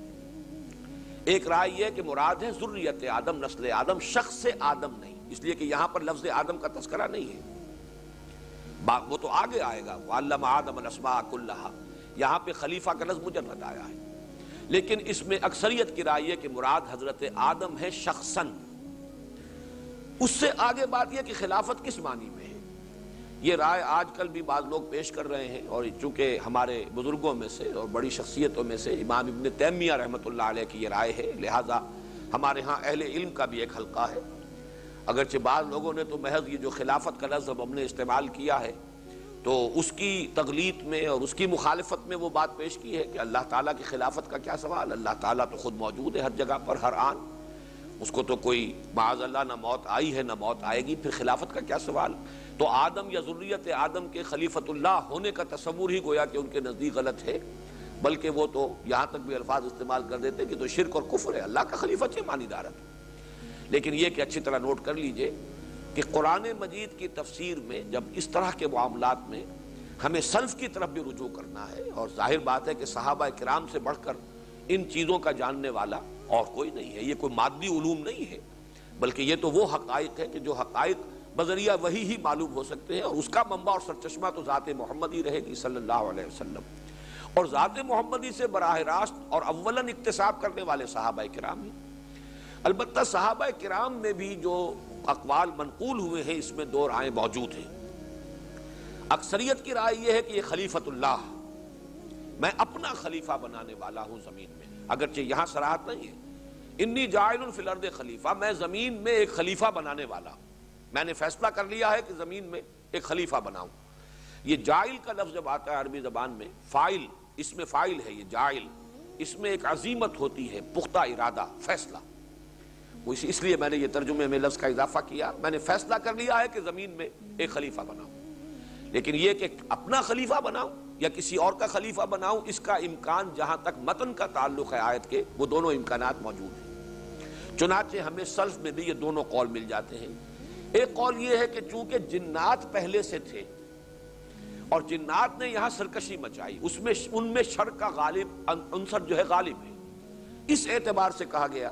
ایک رائے یہ کہ مراد ہے ذریت آدم، نسل آدم، شخص آدم نہیں، اس لیے کہ یہاں پر لفظ آدم کا تذکرہ نہیں ہے، وہ تو آگے آئے گا، وعلم آدم الاسماء کلھا، یہاں پہ خلیفہ کا لفظ مجرد آیا ہے۔ لیکن اس میں اکثریت کی رائے یہ کہ مراد حضرت آدم ہے شخصاً۔ اس سے آگے بات یہ کہ خلافت کس معنی میں ہے، یہ رائے آج کل بھی بعض لوگ پیش کر رہے ہیں، اور چونکہ ہمارے بزرگوں میں سے اور بڑی شخصیتوں میں سے امام ابن تیمیہ رحمۃ اللہ علیہ کی یہ رائے ہے، لہٰذا ہمارے ہاں اہل علم کا بھی ایک حلقہ ہے، اگرچہ بعض لوگوں نے تو محض یہ جو خلافت کا لفظ ہم نے استعمال کیا ہے تو اس کی تغلیط میں اور اس کی مخالفت میں وہ بات پیش کی ہے کہ اللہ تعالیٰ کی خلافت کا کیا سوال، اللہ تعالیٰ تو خود موجود ہے ہر جگہ پر ہر آن، اس کو تو کوئی معاذ اللہ نہ موت آئی ہے نہ موت آئے گی، پھر خلافت کا کیا سوال؟ تو آدم یا ذریت آدم کے خلیفۃ اللہ ہونے کا تصور ہی گویا کہ ان کے نزدیک غلط ہے، بلکہ وہ تو یہاں تک بھی الفاظ استعمال کر دیتے کہ تو شرک اور کفر ہے، اللہ کا خلیفہ چھ مانی دارت۔ لیکن یہ کہ اچھی طرح نوٹ کر لیجئے کہ قرآن مجید کی تفسیر میں جب اس طرح کے معاملات میں ہمیں سلف کی طرف بھی رجوع کرنا ہے، اور ظاہر بات ہے کہ صحابہ کرام سے بڑھ کر ان چیزوں کا جاننے والا اور کوئی نہیں ہے، یہ کوئی مادی علوم نہیں ہے، بلکہ یہ تو وہ حقائق ہے کہ جو حقائق بذریعہ وحی ہی معلوم ہو سکتے ہیں، اور اس کا منبع اور سرچشمہ تو ذات محمدی رہے گی صلی اللہ علیہ وسلم، اور ذات محمدی سے براہ راست اور اولاً اکتساب کرنے والے صحابہ کرام ہیں۔ البتہ صحابہ کرام میں بھی جو اقوال منقول ہوئے ہیں اس میں دو رائے موجود ہیں۔ اکثریت کی رائے یہ ہے کہ یہ خلیفۃ اللہ، میں اپنا خلیفہ بنانے والا ہوں زمین میں، اگرچہ یہاں صراحت نہیں ہے، انی جاعل فی الارض خلیفہ، میں زمین میں ایک خلیفہ بنانے والا ہوں، میں نے فیصلہ کر لیا ہے کہ زمین میں ایک خلیفہ بناؤں۔ یہ جاعل کا لفظ جب آتا ہے عربی زبان میں، فاعل، اس میں فاعل ہے یہ جاعل، اس میں ایک عزیمت ہوتی ہے، پختہ ارادہ، فیصلہ، اس لیے میں نے یہ ترجمے میں لفظ کا اضافہ کیا، میں نے فیصلہ کر لیا ہے کہ زمین میں ایک خلیفہ بناؤں۔ لیکن یہ کہ اپنا خلیفہ بناؤں یا کسی اور کا خلیفہ بناؤں، اس کا امکان جہاں تک متن کا تعلق ہے آیت کے، وہ دونوں امکانات موجود ہیں۔ چنانچہ ہمیں سلف میں بھی یہ دونوں قول مل جاتے ہیں۔ ایک قول یہ ہے کہ چونکہ جنات پہلے سے تھے اور جنات نے یہاں سرکشی مچائی، ان میں شر کا غالب عنصر جو ہے غالب ہے، اس اعتبار سے کہا گیا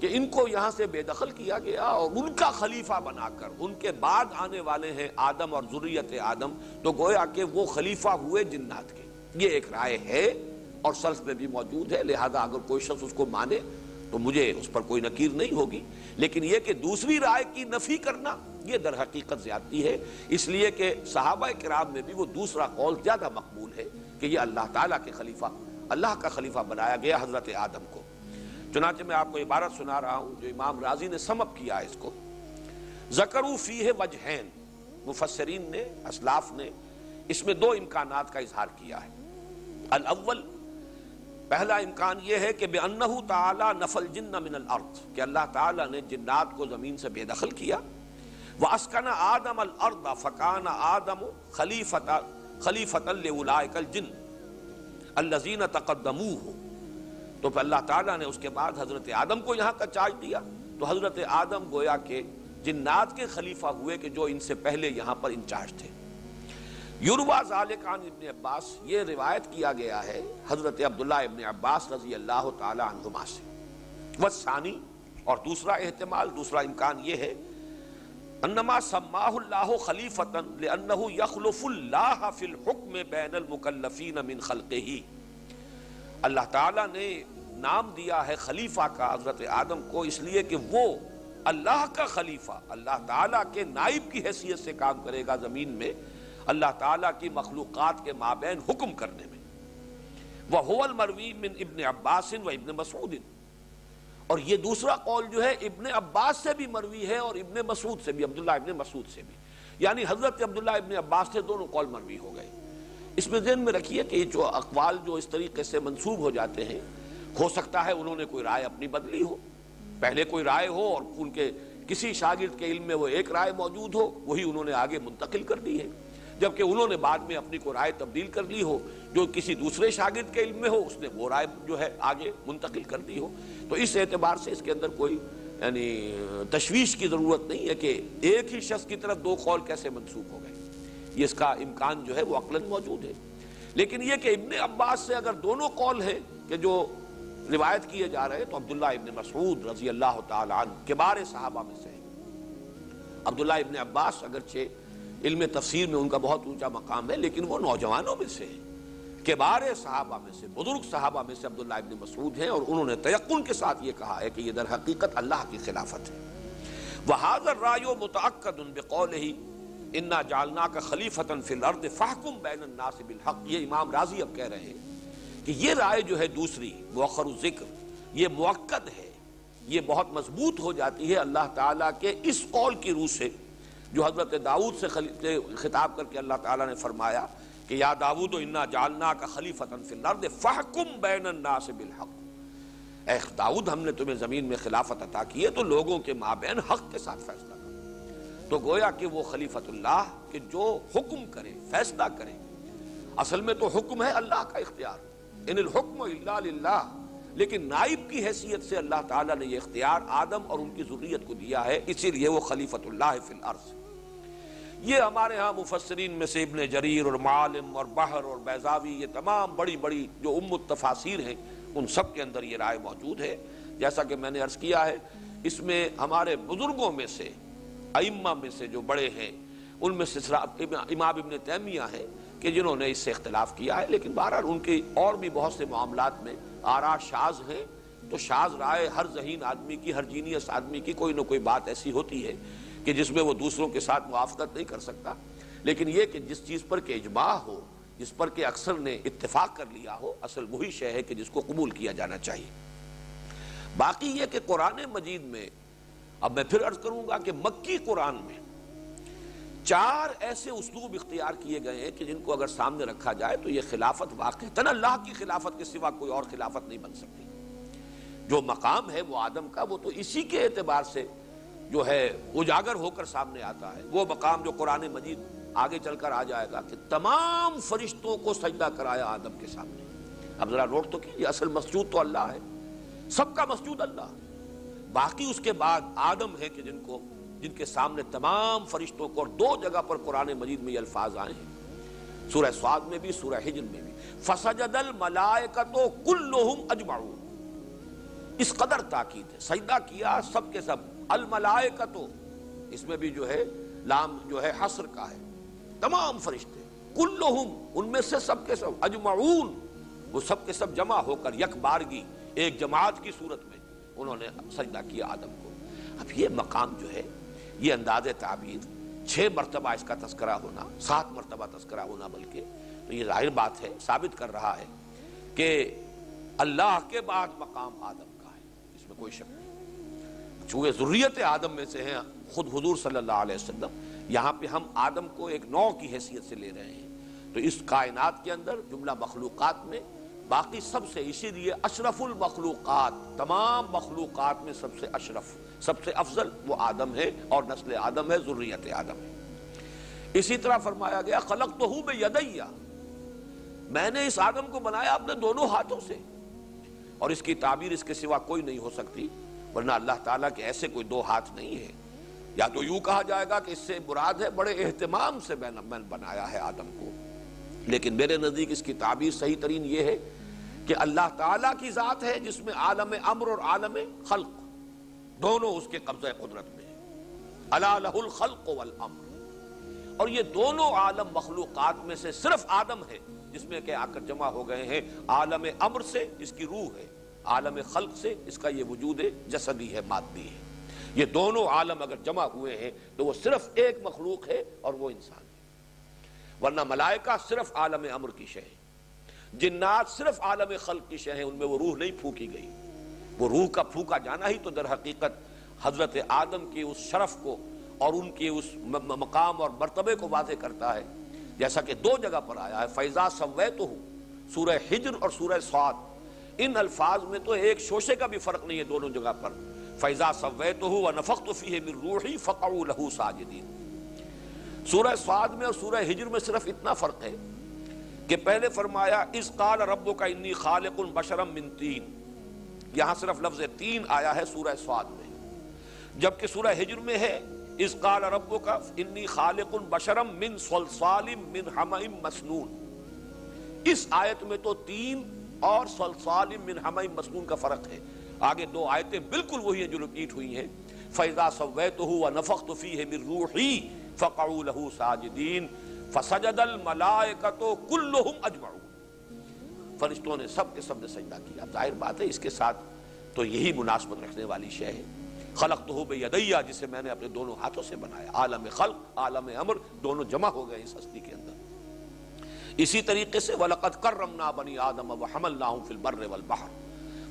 کہ ان کو یہاں سے بے دخل کیا گیا، اور ان کا خلیفہ بنا کر ان کے بعد آنے والے ہیں آدم اور ذریت آدم، تو گویا کہ وہ خلیفہ ہوئے جنات کے۔ یہ ایک رائے ہے اور سلف میں بھی موجود ہے، لہذا اگر کوئی شخص اس کو مانے تو مجھے اس پر کوئی نکیر نہیں ہوگی، لیکن یہ کہ دوسری رائے کی نفی کرنا یہ در حقیقت زیادتی ہے، اس لیے کہ صحابہ کرام میں بھی وہ دوسرا قول زیادہ مقبول ہے کہ یہ اللہ تعالیٰ کے خلیفہ، اللہ کا خلیفہ بنایا گیا حضرت آدم کو۔ چنانچہ میں آپ کو عبارت سنا رہا ہوں جو امام رازی نے سمپ کیا ہے اس کو، ذکروا فیہ وجہین، مفسرین نے، اسلاف نے اس میں دو امکانات کا اظہار کیا ہے۔ الاول، پہلا امکان یہ ہے کہ بِأَنَّهُ تَعَالَى نَفَى الْجِنَّ مِنَ الْأَرْضِ، کہ اللہ تعالیٰ نے جنات کو زمین سے بے دخل کیا، وَأَسْكَنَ آدَمَ الْأَرْضَ فَكَانَ آدَمُ خَلِيفَةً لِأُولَٰئِكَ الْجِنِّ الَّذِينَ تَقَدَّمُوهُ، تو پھر اللہ تعالیٰ نے اس کے بعد حضرت آدم کو یہاں کا چارج دیا، تو حضرت آدم گویا کہ جنات کے خلیفہ ہوئے کہ جو ان سے پہلے یہاں پر انچارج تھے۔ یروى ذلک عن ابن عباس، یہ روایت کیا گیا ہے حضرت عبداللہ ابن عباس رضی اللہ تعالی عنہما سے۔ والثانی، اور دوسرا احتمال، دوسرا امکان یہ ہے، انما سماہ اللہ خلیفۃ لانہ یخلف اللہ فی الحکم بین المکلفین من خلقہ، اللہ تعالیٰ نے نام دیا ہے خلیفہ کا حضرت آدم کو اس لیے کہ وہ اللہ کا خلیفہ، اللہ تعالیٰ کے نائب کی حیثیت سے کام کرے گا زمین میں، اللہ تعالیٰ کی مخلوقات کے مابین حکم کرنے میں۔ وَهُوَ الْمَرْوِي مِنْ ابن عباس و ابن مسعود، اور یہ دوسرا قول جو ہے ابن عباس سے بھی مروی ہے اور ابن مسعود سے بھی، عبداللہ ابن مسعود سے بھی، یعنی حضرت عبداللہ ابن عباس سے دونوں قول مروی ہو گئے۔ اس میں ذہن میں رکھیے کہ یہ جو اقوال جو اس طریقے سے منسوب ہو جاتے ہیں، ہو سکتا ہے انہوں نے کوئی رائے اپنی بدلی ہو، پہلے کوئی رائے ہو اور ان کے کسی شاگرد کے علم میں وہ ایک رائے موجود ہو، وہی انہوں نے آگے منتقل کر دی ہے، جبکہ انہوں نے بعد میں اپنی کوئی رائے تبدیل کر لی ہو، جو کسی دوسرے شاگرد کے علم میں ہو اس نے وہ رائے جو ہے آگے منتقل کر دی ہو۔ تو اس اعتبار سے اس کے اندر کوئی یعنی تشویش کی ضرورت نہیں ہے کہ ایک ہی شخص کی طرف دو قول کیسے منسوب ہو گئے، یہ اس کا امکان جو ہے وہ عقلاً موجود ہے۔ لیکن یہ کہ ابن عباس سے اگر دونوں قول ہیں کہ جو روایت کیے جا رہے تو عبداللہ ابن مسعود رضی اللہ تعالی عنہ کبار صحابہ میں سے ہیں۔ عبداللہ ابن عباس اگرچہ علم تفسیر میں ان کا بہت اونچا مقام ہے، لیکن وہ نوجوانوں میں سے ہیں، کبار صحابہ میں سے، بزرگ صحابہ میں سے عبداللہ ابن مسعود ہیں، اور انہوں نے تیقن کے ساتھ یہ کہا ہے کہ یہ در حقیقت اللہ کی خلافت ہے۔ وَهَذَا الرَّأْيُ مُتَأَكَّدٌ بِقَوْلِهِ اِنَّا جَعَلْنَاكَ خَلِيفَةً فِي الْأَرْضِ فَاحْكُم بَيْنَ النَّاسِ بِالْحَقِّ، یہ امام راضی اب کہہ رہے ہیں کہ یہ رائے جو ہے دوسری مؤخر الذکر، یہ مؤکد ہے، یہ بہت مضبوط ہو جاتی ہے اللہ تعالیٰ کے اس قول کی روح سے جو حضرت داؤد سے خطاب کر کے اللہ تعالیٰ نے فرمایا کہ یا داؤد انا جعلناک خلیفۃ فی الارض فاحکم بین الناس بالحق، اے داؤد ہم نے تمہیں زمین میں خلافت عطا کی ہے تو لوگوں کے مابین حق کے ساتھ فیصلہ کرو۔ تو گویا کہ وہ خلیفۃ اللہ کہ جو حکم کرے، فیصلہ کرے، اصل میں تو حکم ہے اللہ کا اختیار، ان الحکم الا للہ، لیکن نائب کی حیثیت سے اللہ تعالیٰ نے یہ اختیار آدم اور ان کی ذریت کو دیا ہے، اسی لیے وہ خلیفۃ اللہ فی الارض۔ یہ ہمارے ہاں مفسرین میں سے ابن جریر اور معالم اور بحر اور بیضاوی، یہ تمام بڑی بڑی جو التفاسیر ہیں ان سب کے اندر یہ رائے موجود ہے۔ جیسا کہ میں نے عرض کیا ہے، اس میں ہمارے بزرگوں میں سے، ائمہ میں سے جو بڑے ہیں ان میں سے امام ابن تیمیہ ہیں کہ جنہوں نے اس سے اختلاف کیا ہے، لیکن بہرحال ان کے اور بھی بہت سے معاملات میں آراء شاذ ہیں، تو شاذ رائے ہر ذہین آدمی کی، ہر جینیس آدمی کی کوئی نہ کوئی بات ایسی ہوتی ہے کہ جس میں وہ دوسروں کے ساتھ موافقت نہیں کر سکتا، لیکن یہ کہ جس چیز پر کہ اجماع ہو، جس پر کہ اکثر نے اتفاق کر لیا ہو، اصل وہی شے ہے کہ جس کو قبول کیا جانا چاہیے۔ باقی یہ کہ قرآن مجید میں، اب میں پھر عرض کروں گا کہ مکی قرآن میں 4 ایسے اسلوب اختیار کیے گئے ہیں کہ جن کو اگر سامنے رکھا جائے تو یہ خلافت واقعتاً اللہ کی خلافت کے سوا کوئی اور خلافت نہیں بن سکتی۔ جو مقام ہے وہ آدم کا، وہ تو اسی کے اعتبار سے جو ہے اجاگر ہو کر سامنے آتا ہے، وہ مقام جو قرآن مجید آگے چل کر آ جائے گا کہ تمام فرشتوں کو سجدہ کرایا آدم کے سامنے۔ اب ذرا نوٹ تو کیجیے، اصل مسجود تو اللہ ہے، سب کا مسجود اللہ، باقی اس کے بعد آدم ہے کہ جن کے سامنے تمام فرشتوں کو، اور 2 جگہ پر قرآن مجید میں یہ الفاظ آئے ہیں، سورہ صاد میں بھی، سورہ حجر میں بھی، فسجد الملائکۃ کلھم اجمعون، اس قدر تاکید ہے، سجدہ کیا سب کے سب، الملائکۃ، اس میں بھی جو ہے لام جو ہے حصر کا ہے، تمام فرشتے، کلھم، ان میں سے سب کے سب، اجمعون، وہ سب کے سب جمع ہو کر یک بارگی ایک جماعت کی صورت میں انہوں نے سجدہ کیا آدم کو۔ اب یہ مقام جو ہے، یہ انداز تعبیر، 6 مرتبہ اس کا تذکرہ ہونا، 7 مرتبہ تذکرہ ہونا بلکہ، تو یہ ظاہر بات ہے، ثابت کر رہا ہے کہ اللہ کے بعد مقام آدم کا ہے، اس میں کوئی شک نہیں۔ چونکہ ذریت آدم میں سے ہیں خود حضور صلی اللہ علیہ وسلم، یہاں پہ ہم آدم کو ایک نوع کی حیثیت سے لے رہے ہیں، تو اس کائنات کے اندر جملہ مخلوقات میں باقی سب سے، اسی لیے اشرف المخلوقات، تمام مخلوقات میں سب سے اشرف، سب سے افضل وہ آدم ہے، اور نسل آدم ہے، ذریت آدم ہے۔ اسی طرح فرمایا گیا خلقتہ بیدی، میں نے اس آدم کو بنایا اپنے دونوں ہاتھوں سے، اور اس کی تعبیر اس کے سوا کوئی نہیں ہو سکتی، ورنہ اللہ تعالیٰ کے ایسے کوئی 2 ہاتھ نہیں ہے۔ یا تو یوں کہا جائے گا کہ اس سے مراد ہے بڑے اہتمام سے میں نے بنایا ہے آدم کو، لیکن میرے نزدیک اس کی تعبیر صحیح ترین یہ ہے کہ اللہ تعالیٰ کی ذات ہے جس میں عالم امر اور عالم خلق دونوں اس کے قبضہ قدرت میں ہیں، الا لہ الخلق والامر، اور یہ دونوں عالم مخلوقات میں سے صرف آدم ہے جس میں کہ آ کر جمع ہو گئے ہیں عالم امر سے، جس کی روح ہے، عالم خلق سے اس کا یہ وجود جسدی ہے، مادی ہے۔ یہ دونوں عالم اگر جمع ہوئے ہیں تو وہ صرف ایک مخلوق ہے اور وہ انسان ہے، ورنہ ملائکہ صرف عالم امر کی شے ہے، جنات صرف عالم خلق کی شے ہیں، ان میں وہ روح نہیں پھونکی گئی۔ وہ روح کا پھونکا جانا ہی تو در حقیقت حضرت آدم کی اس شرف کو اور ان کے اس مقام اور مرتبے کو واضح کرتا ہے، جیسا کہ دو جگہ پر آیا ہے فَإِذَا سَوَّيْتُهُ، سورہ حجر اور سورہ صاد۔ ان الفاظ میں تو ایک شوشے کا بھی فرق نہیں ہے دونوں جگہ پر، فَإِذَا سَوَّيْتُهُ وَنَفَخْتُ فِيهِ مِن رُوحِي فَقَعُوا لَهُ سَاجِدِينَ۔ سورہ صاد میں اور سورہ حجر میں صرف اتنا فرق ہے کہ پہلے فرمایا اِذْ قَالَ رَبُّكَ إِنِّي خَالِقٌ بَشَرًا مِّن طِينٍ، یہاں صرف لفظ تین آیا ہے سورہ صاد میں، جبکہ سورہ حجر میں ہے اِذْ قَالَ رَبُّكَ إِنِّي خَالِقٌ بَشَرًا مِّن صَلْصَالٍ مِّنْ حَمَإٍ مَسْنُونٍ۔ اس آیت میں تو تین اور صلصال من حمأ مسنون کا فرق ہے، آگے دو آیتیں بالکل وہی ہیں جو رپیٹ ہوئی ہیں، فَإِذَا سَوَّيْتُهُ وَنَفَخْتُ فِيهِ مِن رُوحِي فَقَعُوا لَهُ سَاجِدِينَ فَسَجَدَ الْمَلَائِكَةُ كُلُّهُمْ أَجْمَعُونَ، فرشتوں نے سب کے سب نے سجدہ کیا۔ ظاہر بات ہے اس کے ساتھ تو یہی مناسبت رکھنے والی شے ہے، خلقتہ بیدیہ، جسے میں نے اپنے دونوں ہاتھوں سے بنایا۔ عالم خلق عالم امر دونوں جمع ہو گئے اس ہستی کے اندر۔ اسی طریقے سے وَلَقَدْ كَرَّمْنَا بَنِي آدَمَ وَحَمَلْنَاهُمْ فِي الْبَرِّ وَالْبَحْرِ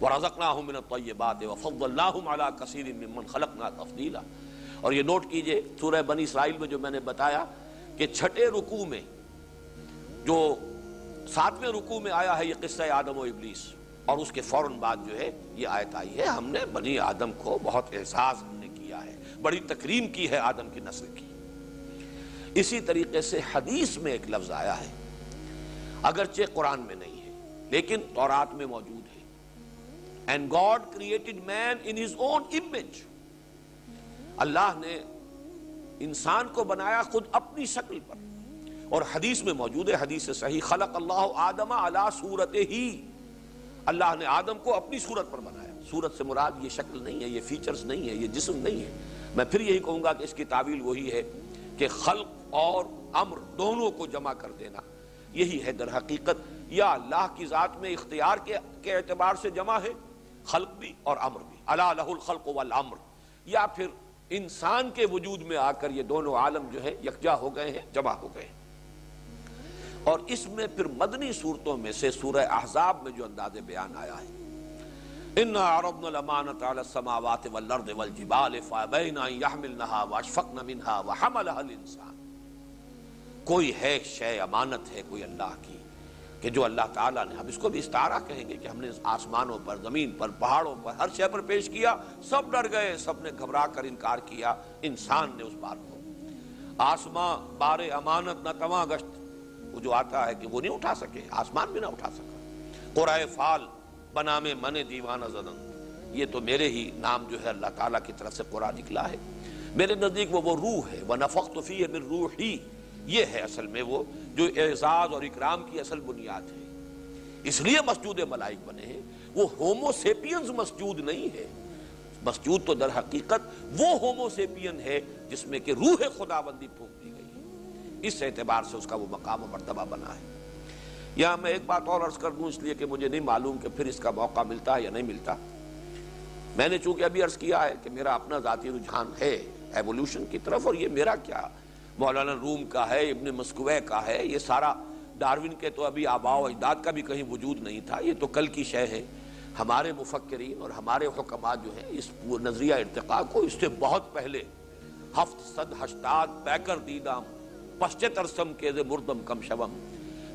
وَرَزَقْنَاهُمْ مِنَ الطَّيِّبَاتِ وَفَضَّلْنَاهُمْ عَلَى كَثِيرٍ مِّمَّنْ خَلَقْنَا تَفْضِيلًا۔ اور یہ نوٹ کیجئے سورہ بنی اسرائیل میں جو میں نے بتایا کہ چھٹے رکوع میں جو ساتویں رکوع میں آیا ہے یہ قصہ آدم و ابلیس، اور اس کے فوراً بعد جو ہے یہ آیت آئی ہے ہم نے بنی آدم کو بہت اعزاز ہم نے کیا ہے، بڑی تکریم کی ہے آدم کی نسل کی۔ اسی طریقے سے حدیث میں ایک لفظ آیا ہے، اگرچہ قرآن میں نہیں ہے لیکن تورات میں موجود ہے، And God created man in his own image، اللہ نے انسان کو بنایا خود اپنی شکل پر، اور حدیث میں موجود ہے، حدیث صحیح، خلق اللہ آدم علی صورتہ، اللہ نے آدم کو اپنی صورت پر بنایا۔ صورت سے مراد یہ شکل نہیں ہے، یہ فیچرز نہیں ہے، یہ جسم نہیں ہے۔ میں پھر یہی کہوں گا کہ اس کی تعویل وہی ہے کہ خلق اور امر دونوں کو جمع کر دینا، یہی ہے در حقیقت، یا اللہ کی ذات میں اختیار کے اعتبار سے جمع ہے خلق بھی اور امر بھی، الا لہ الخلق والامر، یا پھر انسان کے وجود میں آ کر یہ دونوں عالم جو ہے یکجا ہو گئے ہیں، جمع ہو گئے ہیں۔ اور اس میں پھر مدنی صورتوں میں سے سورہ احزاب میں جو انداز بیان آیا ہے، اِنَّا عَرَضْنَا الْأَمَانَةَ عَلَى السَّمَاوَاتِ وَالْأَرْضِ وَالْجِبَالِ فَأَبَيْنَ أَن يَحْمِلْنَهَا وَأَشْفَقْنَ مِنْهَا وَحَمَلَهَا الْإِنسَانُ۔ کوئی ہے شے امانت ہے کوئی اللہ کی کہ جو اللہ تعالیٰ نے، ہم اس کو بھی استعارہ کہیں گے کہ ہم نے آسمانوں پر، زمین پر، پہاڑوں پر، ہر شے پر پیش کیا، سب ڈر گئے، سب نے گھبرا کر انکار کیا، انسان نے اس بات کو۔ آسماں بار امانت نہ تواں گشت، وہ جو آتا ہے کہ وہ نہیں اٹھا سکے، آسمان بھی نہ اٹھا سکا۔ قرائے فال بنام من دیوانہ زدن، یہ تو میرے ہی نام جو ہے اللہ تعالیٰ کی طرف سے قرآن نکلا ہے، میرے نزدیک وہ روح ہے، وَنَفَخْتُ فِيهِ مِن رُوحِي، یہ ہے اصل میں وہ جو اعزاز اور اکرام کی اصل بنیاد ہے۔ اس لیے مسجود ملائک بنے ہیں، وہ ہومو سیپینز مسجود نہیں ہے، مسجود تو در حقیقت وہ ہومو سیپین ہے جس میں کہ روح خداوندی پھونک دی گئی ہے، اس اعتبار سے اس کا وہ مقام و مرتبہ بنا ہے۔ یہاں میں ایک بات اور عرض کر دوں، اس لیے کہ مجھے نہیں معلوم کہ پھر اس کا موقع ملتا ہے یا نہیں ملتا۔ میں نے چونکہ ابھی عرض کیا ہے کہ میرا اپنا ذاتی رجحان ہے ایوولوشن کی طرف، اور یہ میرا کیا مولانا روم کا ہے، ابن مسکوے کا ہے، یہ سارا ڈاروین کے تو ابھی آباء و اجداد کا بھی کہیں وجود نہیں تھا، یہ تو کل کی شے ہے۔ ہمارے مفکرین اور ہمارے حکماء جو ہیں اس نظریہ ارتقاء کو اس سے بہت پہلے 780 پیکر دیدام پشچے ترسم کے مردم کم شوم،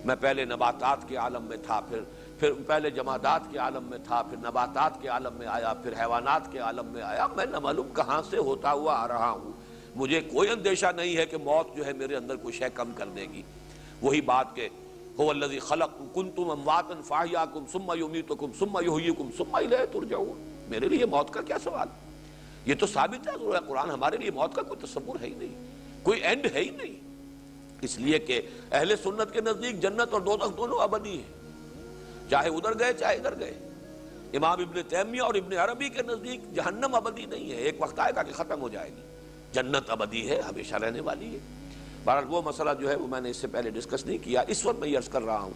میں پہلے نباتات کے عالم میں تھا، پھر پہلے جمادات کے عالم میں تھا، پھر نباتات کے عالم میں آیا، پھر حیوانات کے عالم میں آیا، میں نہ معلوم کہاں سے ہوتا ہوا آ رہا ہوں۔ مجھے کوئی اندیشہ نہیں ہے کہ موت جو ہے میرے اندر کوئی شے کم کر دے گی۔ وہی بات کہ هو الذی خلق کنتم امواتا فاحیاکم ثم یمیتکم ثم یحییکم ثم الیہ ترجعون، میرے لیے موت کا کیا سوال؟ یہ تو ثابت ہے سورہ قرآن، ہمارے لیے موت کا کوئی تصور ہے ہی نہیں، کوئی اینڈ ہے ہی نہیں، اس لیے کہ اہل سنت کے نزدیک جنت اور دوزخ دونوں ابدی ہیں، چاہے ادھر گئے چاہے ادھر گئے۔ امام ابن تیمیہ اور ابن عربی کے نزدیک جہنم ابدی نہیں ہے، ایک وقت آئے گا کہ ختم ہو جائے گی، جنت ابدی ہے، ہمیشہ رہنے والی ہے۔ بہرحال وہ مسئلہ جو ہے وہ میں نے اس سے پہلے ڈسکس نہیں کیا، اس وقت میں یہ عرض کر رہا ہوں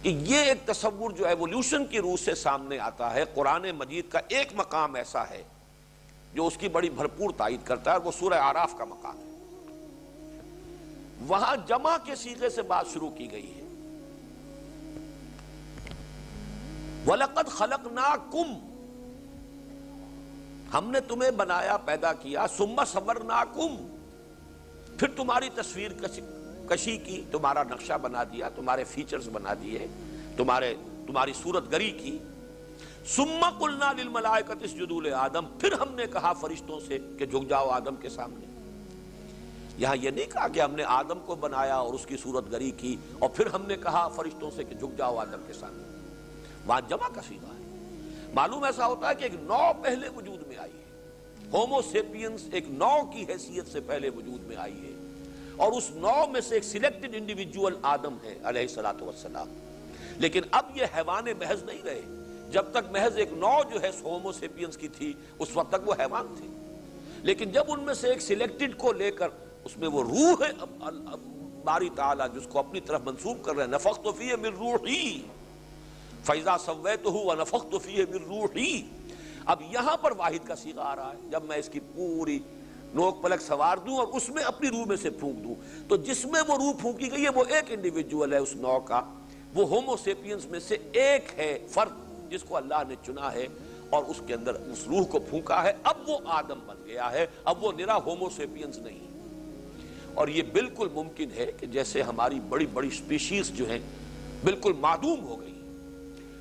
کہ یہ ایک تصور جو ایولیوشن کی روح سے سامنے آتا ہے، قرآن مجید کا ایک مقام ایسا ہے جو اس کی بڑی بھرپور تائید کرتا ہے، وہ سورہ اعراف کا مقام ہے۔ وہاں جمع کے صیغے سے بات شروع کی گئی ہے، وَلَقَدْ خَلَقْنَاكُمْ، ہم نے تمہیں بنایا پیدا کیا، ثُمَّ صَوَّرْنَاكُمْ، پھر تمہاری تصویر کشی کی، تمہارا نقشہ بنا دیا، تمہارے فیچرز بنا دیے، تمہاری صورت گری کی۔ ثُمَّ قُلْنَا لِلْمَلَائِكَةِ اسْجُدُوا لِآدَمَ، پھر ہم نے کہا فرشتوں سے کہ جھک جاؤ آدم کے سامنے۔ یہاں یہ نہیں کہا کہ ہم نے آدم کو بنایا اور اس کی صورت گری کی اور پھر ہم نے کہا فرشتوں سے کہ جھک جاؤ آدم کے سامنے، وہاں جمع کا صیغہ ہے۔ معلوم ایسا ہوتا ہے کہ ایک نو پہلے وجود میں آئی ہے، ہومو سیپینس ایک نو کی حیثیت سے پہلے وجود میں آئی ہے، اور اس نو میں سے ایک سلیکٹڈ انڈیویجول آدم ہے علیہ الصلوۃ والسلام۔ لیکن اب یہ حیوان محض نہیں رہے، جب تک محض ایک نو جو ہے ہومو سیپینس کی تھی اس وقت تک وہ حیوان تھے، لیکن جب ان میں سے ایک سلیکٹڈ کو لے کر اس میں وہ روح ہے، اب باری تعالیٰ جس کو اپنی طرف منسوب کر رہے ہیں، نفخت فیہ من روحی فَإِذَا سَوَّيْتُهُ وَنَفَخْتُ فِيهِ مِن رُوحِي۔ اب یہاں پر واحد کا صیغہ آ رہا ہے، جب میں اس کی پوری نوک پلک سوار دوں اور اس میں اپنی روح میں سے پھونک دوں، تو جس میں وہ روح پھونکی گئی ہے وہ ایک انڈیویجول ہے اس نو کا، وہ ہومو سیپینس میں سے ایک ہے، فرد جس کو اللہ نے چنا ہے اور اس کے اندر اس روح کو پھونکا ہے، اب وہ آدم بن گیا ہے، اب وہ نرا ہومو سیپینس نہیں۔ اور یہ بالکل ممکن ہے کہ جیسے ہماری بڑی بڑی سپیشیز جو ہیں بالکل معدوم ہو گئی،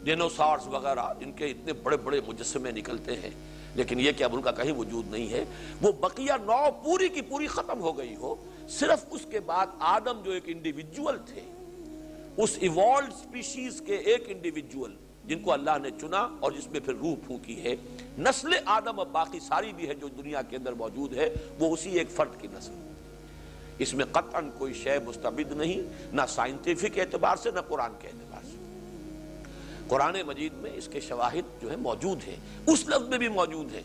ڈینوسارز وغیرہ جن کے اتنے بڑے بڑے مجسمے نکلتے ہیں، لیکن یہ کہ اب ان کا کہیں وجود نہیں ہے، وہ بقیہ نو پوری کی پوری ختم ہو گئی ہو، صرف اس کے بعد آدم جو ایک انڈیویجول تھے، اس ایوالڈ سپیشیز کے ایک انڈیویجول جن کو اللہ نے چنا اور جس میں پھر روح پھونکی ہے، نسل آدم اب باقی ساری بھی ہے جو دنیا کے اندر موجود ہے، وہ اسی ایک فرد کی نسل۔ اس میں قطعاً کوئی شے مستبد نہیں، نہ سائنٹیفک اعتبار سے نہ قرآن کے اعتبار سے۔ قرآن مجید میں اس کے شواہد جو ہیں موجود ہیں، اس لفظ میں بھی موجود ہیں،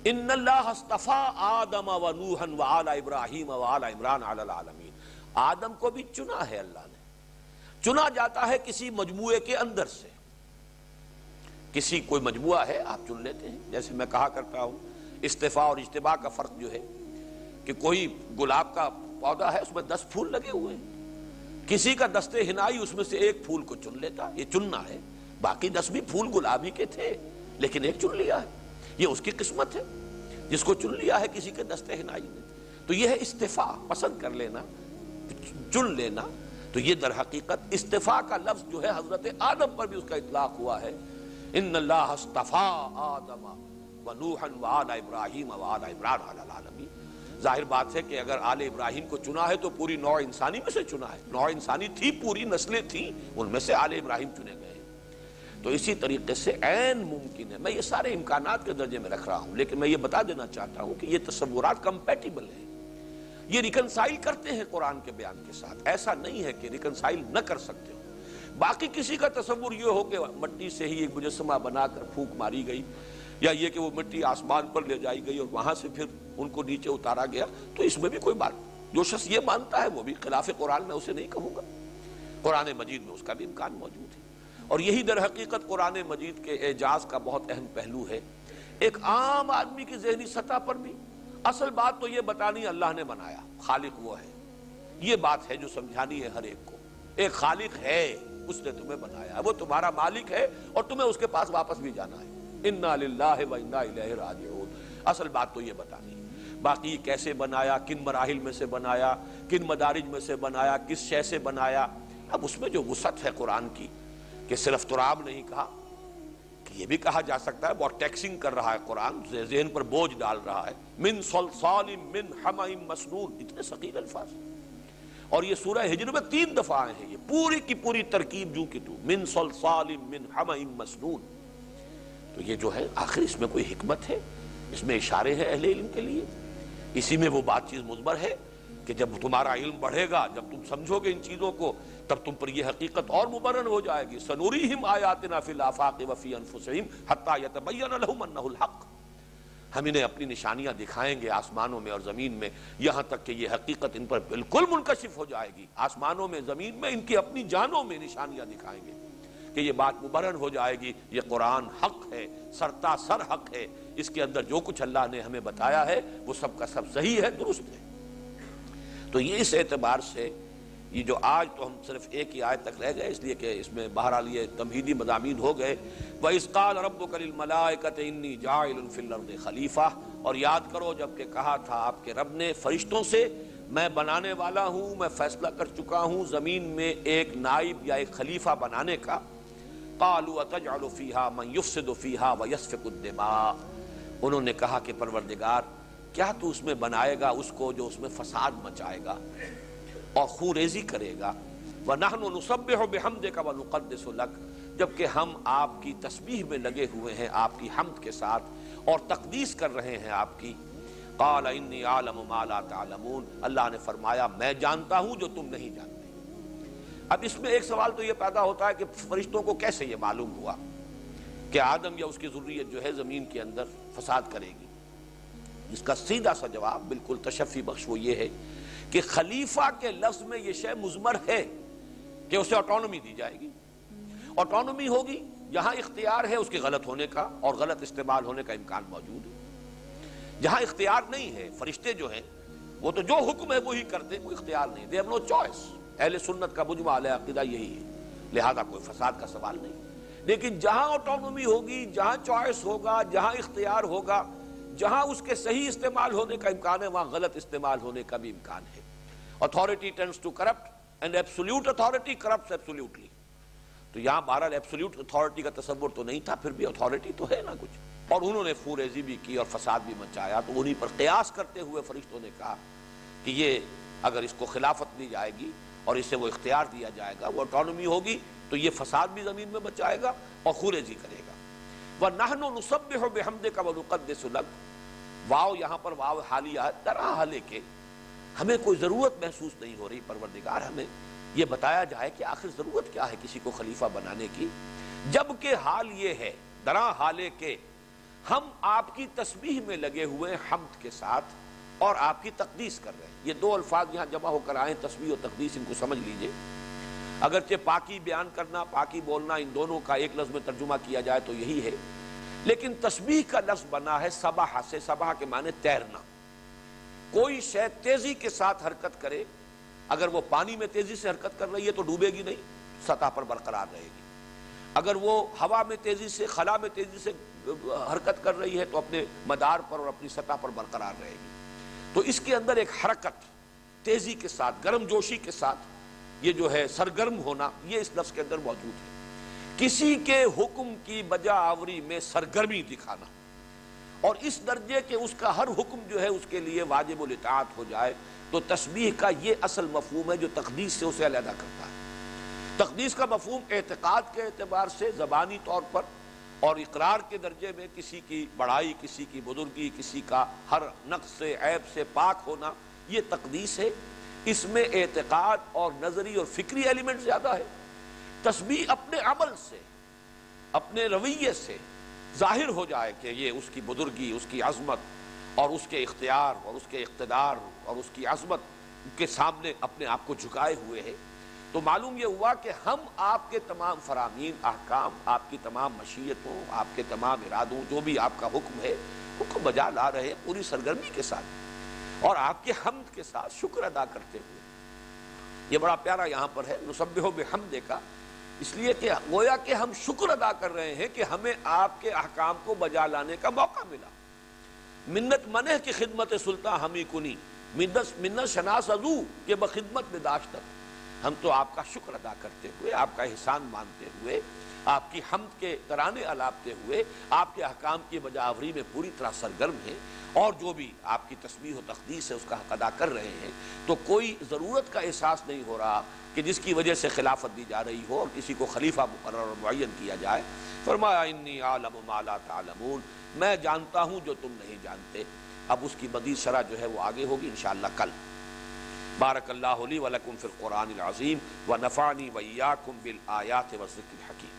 ان اللہ اصطفیٰ آدم و نوحا و آل ابراہیم و آل عمران علی العالمین۔ آدم کو بھی چنا ہے اللہ نے، چنا جاتا ہے کسی مجموعے کے اندر سے، کسی کوئی مجموعہ ہے آپ چن لیتے ہیں، جیسے میں کہا کرتا ہوں استفاء اور اجتباء کا فرق جو ہے کہ کوئی گلاب کا پودا ہے اس میں 10 پھول لگے ہوئے ہیں، کسی کا دستے ہنائی اس میں سے ایک پھول کو چن لیتا، یہ چننا ہے، باقی 10 بھی پھول گلابی کے تھے لیکن ایک چن لیا ہے، یہ اس کی قسمت ہے جس کو چن لیا ہے کسی کے دستے ہنائی نے۔ تو یہ ہے استفاء، پسند کر لینا، چن لینا۔ تو یہ در حقیقت استفاء کا لفظ جو ہے حضرت آدم پر بھی اس کا اطلاق ہوا ہے، ان اللہ اصطفیٰ آدم و نوحا و آل ابراہیم و آل عمران علی العالمین۔ ظاہر بات ہے کہ اگر آل ابراہیم کو چنا ہے تو پوری نوع انسانی میں سے چنا ہے، نوع انسانی تھی، پوری نسلیں تھیں، ان میں سے آل ابراہیم چنے گئے۔ تو اسی طریقے سے عین ممکن ہے، میں یہ سارے امکانات کے درجے میں رکھ رہا ہوں، لیکن میں یہ بتا دینا چاہتا ہوں کہ یہ تصورات کمپیٹیبل ہیں، یہ ریکنسائل کرتے ہیں قرآن کے بیان کے ساتھ، ایسا نہیں ہے کہ ریکنسائل نہ کر سکتے ہو۔ باقی کسی کا تصور یہ ہو کہ مٹی سے ہی ایک مجسمہ بنا کر پھونک ماری گئی، یا یہ کہ وہ مٹی آسمان پر لے جائی گئی اور وہاں سے پھر ان کو نیچے اتارا گیا، تو اس میں بھی کوئی بات، جو شخص یہ مانتا ہے وہ بھی خلاف قرآن میں اسے نہیں کہوں گا، قرآن مجید میں اس کا بھی امکان موجود ہے۔ اور یہی در حقیقت قرآن مجید کے اعجاز کا بہت اہم پہلو ہے۔ ایک عام آدمی کی ذہنی سطح پر بھی اصل بات تو یہ بتانی اللہ نے بنایا، خالق وہ ہے، یہ بات ہے جو سمجھانی ہے ہر ایک کو، ایک خالق ہے، اس نے تمہیں بنایا، وہ تمہارا مالک ہے اور تمہیں اس کے پاس واپس بھی جانا ہے، انا للہ و انا الیہ راجعون۔ اصل بات تو یہ بتانی ہے، باقی کیسے بنایا، کن مراحل میں سے بنایا، کن مدارج میں سے بنایا، کس شے سے بنایا، اب اس میں جو وسعت ہے قرآن کی کہ صرف تراب نہیں کہا، کہ یہ بھی کہا جا سکتا ہے بہت ٹیکسنگ کر رہا ہے قرآن، ذہن پر بوجھ ڈال رہا ہے، من صلصال من حمأ مسنون، اتنے ثقیل الفاظ، اور یہ سورہ ہجر میں 3 دفعہ آئے ہیں، یہ پوری کی پوری ترکیب جو کہ تو من صلصال من حمأ مسنون۔ تو یہ جو ہے آخر اس میں کوئی حکمت ہے، اس میں اشارے ہیں اہل علم کے لیے، اسی میں وہ بات چیز مضمر ہے کہ جب تمہارا علم بڑھے گا، جب تم سمجھو گے ان چیزوں کو، تب تم پر یہ حقیقت اور مبرہن ہو جائے گی، سنوریہم آیاتنا فی الآفاق وفی انفسہم حتی یتبین لہم انہ الحق۔ ہم انہیں اپنی نشانیاں دکھائیں گے آسمانوں میں اور زمین میں، یہاں تک کہ یہ حقیقت ان پر بالکل منکشف ہو جائے گی۔ آسمانوں میں، زمین میں، ان کی اپنی جانوں میں نشانیاں دکھائیں گے کہ یہ بات مبرہن ہو جائے گی، یہ قرآن حق ہے، سرتا سر حق ہے، اس کے اندر جو کچھ اللہ نے ہمیں بتایا ہے وہ سب کا سب صحیح ہے، درست ہے۔ تو یہ اس اعتبار سے یہ جو آج تو ہم صرف ایک ہی آیت تک رہ گئے، اس لیے کہ اس میں بہرحال یہ تمہیدی مضامین ہو گئے۔ وَإِذْ قَالَ رَبُّكَ لِلْمَلَائِكَةِ إِنِّي جَاعِلٌ فِي الْأَرْضِ خَلِيفَةً، اور یاد کرو جب کہ کہا تھا آپ کے رب نے فرشتوں سے، میں بنانے والا ہوں، میں فیصلہ کر چکا ہوں زمین میں ایک نائب یا ایک خلیفہ بنانے کا۔ قَالُوا أَتَجْعَلُ فِيهَا مَن يُفْسِدُ فِيهَا وَيَسْفِكُ الدِّمَاءَ، انہوں نے کہا کہ پروردگار کیا تو اس میں بنائے گا اس کو جو اس میں فساد مچائے گا اور خون ریزی کرے گا۔ وَنَحْنُ نُسَبِّحُ بِحَمْدِكَ وَنُقَدِّسُ لَكَ، جبکہ ہم آپ کی تسبیح میں لگے ہوئے ہیں، آپ کی حمد کے ساتھ، اور تقدیس کر رہے ہیں آپ کی۔ قَالَ إِنِّي أَعْلَمُ مَا لَا تَعْلَمُونَ، اللہ نے فرمایا میں جانتا ہوں جو تم نہیں جانتے۔ اب اس میں ایک سوال تو یہ پیدا ہوتا ہے کہ فرشتوں کو کیسے یہ معلوم ہوا کہ آدم یا اس کی ذریت جو ہے زمین کے اندر فساد کرے گی؟ اس کا سیدھا سا جواب بالکل تشفی بخش وہ یہ ہے کہ خلیفہ کے لفظ میں یہ شے مضمر ہے کہ اسے آٹونومی دی جائے گی۔ آٹونومی ہوگی، جہاں اختیار ہے اس کے غلط ہونے کا اور غلط استعمال ہونے کا امکان موجود ہے۔ جہاں اختیار نہیں ہے، فرشتے جو ہیں وہ تو جو حکم ہے وہی کرتے ہیں، کوئی اختیار نہیں، دے ہیو نو چوائس۔ اہل سنت کا مجمع علیہ عقیدہ یہی ہے، لہذا کوئی فساد کا سوال نہیں۔ لیکن جہاں آٹونومی ہوگی، جہاں چوائس ہوگا، جہاں اختیار ہوگا، جہاں اس کے صحیح استعمال ہونے کا امکان ہے وہاں غلط استعمال ہونے کا بھی امکان ہے۔ Authority tends to corrupt and absolute authority corrupts absolutely۔ تو یہاں بہرحال ایبسولوٹ اتھارٹی کا تصور تو نہیں تھا، پھر بھی اتھارٹی تو ہے نا کچھ، اور انہوں نے خونریزی بھی کی اور فساد بھی مچایا، تو انہی پر قیاس کرتے ہوئے فرشتوں نے کہا کہ یہ اگر اس کو خلافت دی جائے گی اور اسے وہ اختیار دیا جائے گا، وہ آٹونومی ہوگی، تو یہ فساد بھی زمین میں مچائے گا اور خونریزی کرے گا۔ وَنَحْنُ نُسَبِّحُ بِحَمْدِكَ وَنُقَدِّسُ لَكَ، واو یہاں پر واو حالیہ، درا حالے کے ہمیں کوئی ضرورت محسوس نہیں ہو رہی پروردگار ہمیں یہ بتایا جائے کہ آخر ضرورت کیا ہے کسی کو خلیفہ بنانے کی، جبکہ حال یہ ہے درا حالے کے ہم آپ کی تسبیح میں لگے ہوئے حمد کے ساتھ اور آپ کی تقدیس کر رہے ہیں۔ یہ دو الفاظ یہاں جمع ہو کر آئے، تسبیح و تقدیس، ان کو سمجھ لیجئے۔ اگرچہ پاکی بیان کرنا، پاکی بولنا، ان دونوں کا ایک لفظ میں ترجمہ کیا جائے تو یہی ہے، لیکن تسبیح کا لفظ بنا ہے سبح سے، سبح کے معنی تیرنا۔ کوئی شے تیزی کے ساتھ حرکت کرے، اگر وہ پانی میں تیزی سے حرکت کر رہی ہے تو ڈوبے گی نہیں، سطح پر برقرار رہے گی۔ اگر وہ ہوا میں تیزی سے، خلا میں تیزی سے حرکت کر رہی ہے تو اپنے مدار پر اور اپنی سطح پر برقرار رہے گی۔ تو اس کے اندر ایک حرکت، تیزی کے ساتھ، گرم جوشی کے ساتھ، یہ جو ہے سرگرم ہونا، یہ اس لفظ کے اندر موجود ہے۔ کسی کے حکم کی بجا آوری میں سرگرمی دکھانا، اور اس درجے کہ اس کا ہر حکم جو ہے اس کے لیے واجب الاطاعت ہو جائے، تو تسبیح کا یہ اصل مفہوم ہے جو تقدیس سے اسے علیحدہ کرتا ہے۔ تقدیس کا مفہوم اعتقاد کے اعتبار سے زبانی طور پر اور اقرار کے درجے میں کسی کی بڑائی، کسی کی بزرگی، کسی کا ہر نقص سے، عیب سے پاک ہونا، یہ تقدیس ہے۔ اس میں اعتقاد اور نظری اور فکری ایلیمنٹ زیادہ ہے۔ تسبیح اپنے عمل سے، اپنے رویے سے ظاہر ہو جائے کہ یہ اس کی بزرگی، اس کی عظمت اور اس کے اختیار اور اس کے اقتدار اور اس کی عظمت کے سامنے اپنے آپ کو جھکائے ہوئے ہے، تو معلوم یہ ہوا کہ ہم آپ کے تمام فرامین، احکام، آپ کی تمام مشیتوں، آپ کے تمام ارادوں، جو بھی آپ کا حکم ہے، ان کو بجا لا رہے ہیں پوری سرگرمی کے ساتھ اور آپ کے حمد کے ساتھ، شکر ادا کرتے ہوئے۔ یہ بڑا پیارا یہاں پر ہے نسبح بحمدک، اس لیے کہ گویا کہ ہم شکر ادا کر رہے ہیں کہ ہمیں آپ کے احکام کو بجا لانے کا موقع ملا۔ منت منہ کی خدمت سلطان ہمی کنی، منت شناس ازو کہ بخدمت نداشتت، ہم تو آپ کا شکر ادا کرتے ہوئے، آپ کا احسان مانتے ہوئے، آپ کی حمد کے ترانے الاپتے ہوئے، آپ کے احکام کی بجاوری میں پوری طرح سرگرم ہیں، اور جو بھی آپ کی تسبیح و تقدیس ہے اس کا حق ادا کر رہے ہیں، تو کوئی ضرورت کا احساس نہیں ہو رہا کہ جس کی وجہ سے خلافت دی جا رہی ہو اور کسی کو خلیفہ مقرر اور معین کیا جائے۔ فرمایا انی اعلم ما لا تعلمون، میں جانتا ہوں جو تم نہیں جانتے۔ اب اس کی مزید شرح جو ہے وہ آگے ہوگی انشاءاللہ کل۔ بارک اللہ لی ولکم فی القرآن العظیم ونفعنی وإیاکم بالآیات والذکر الحکیم۔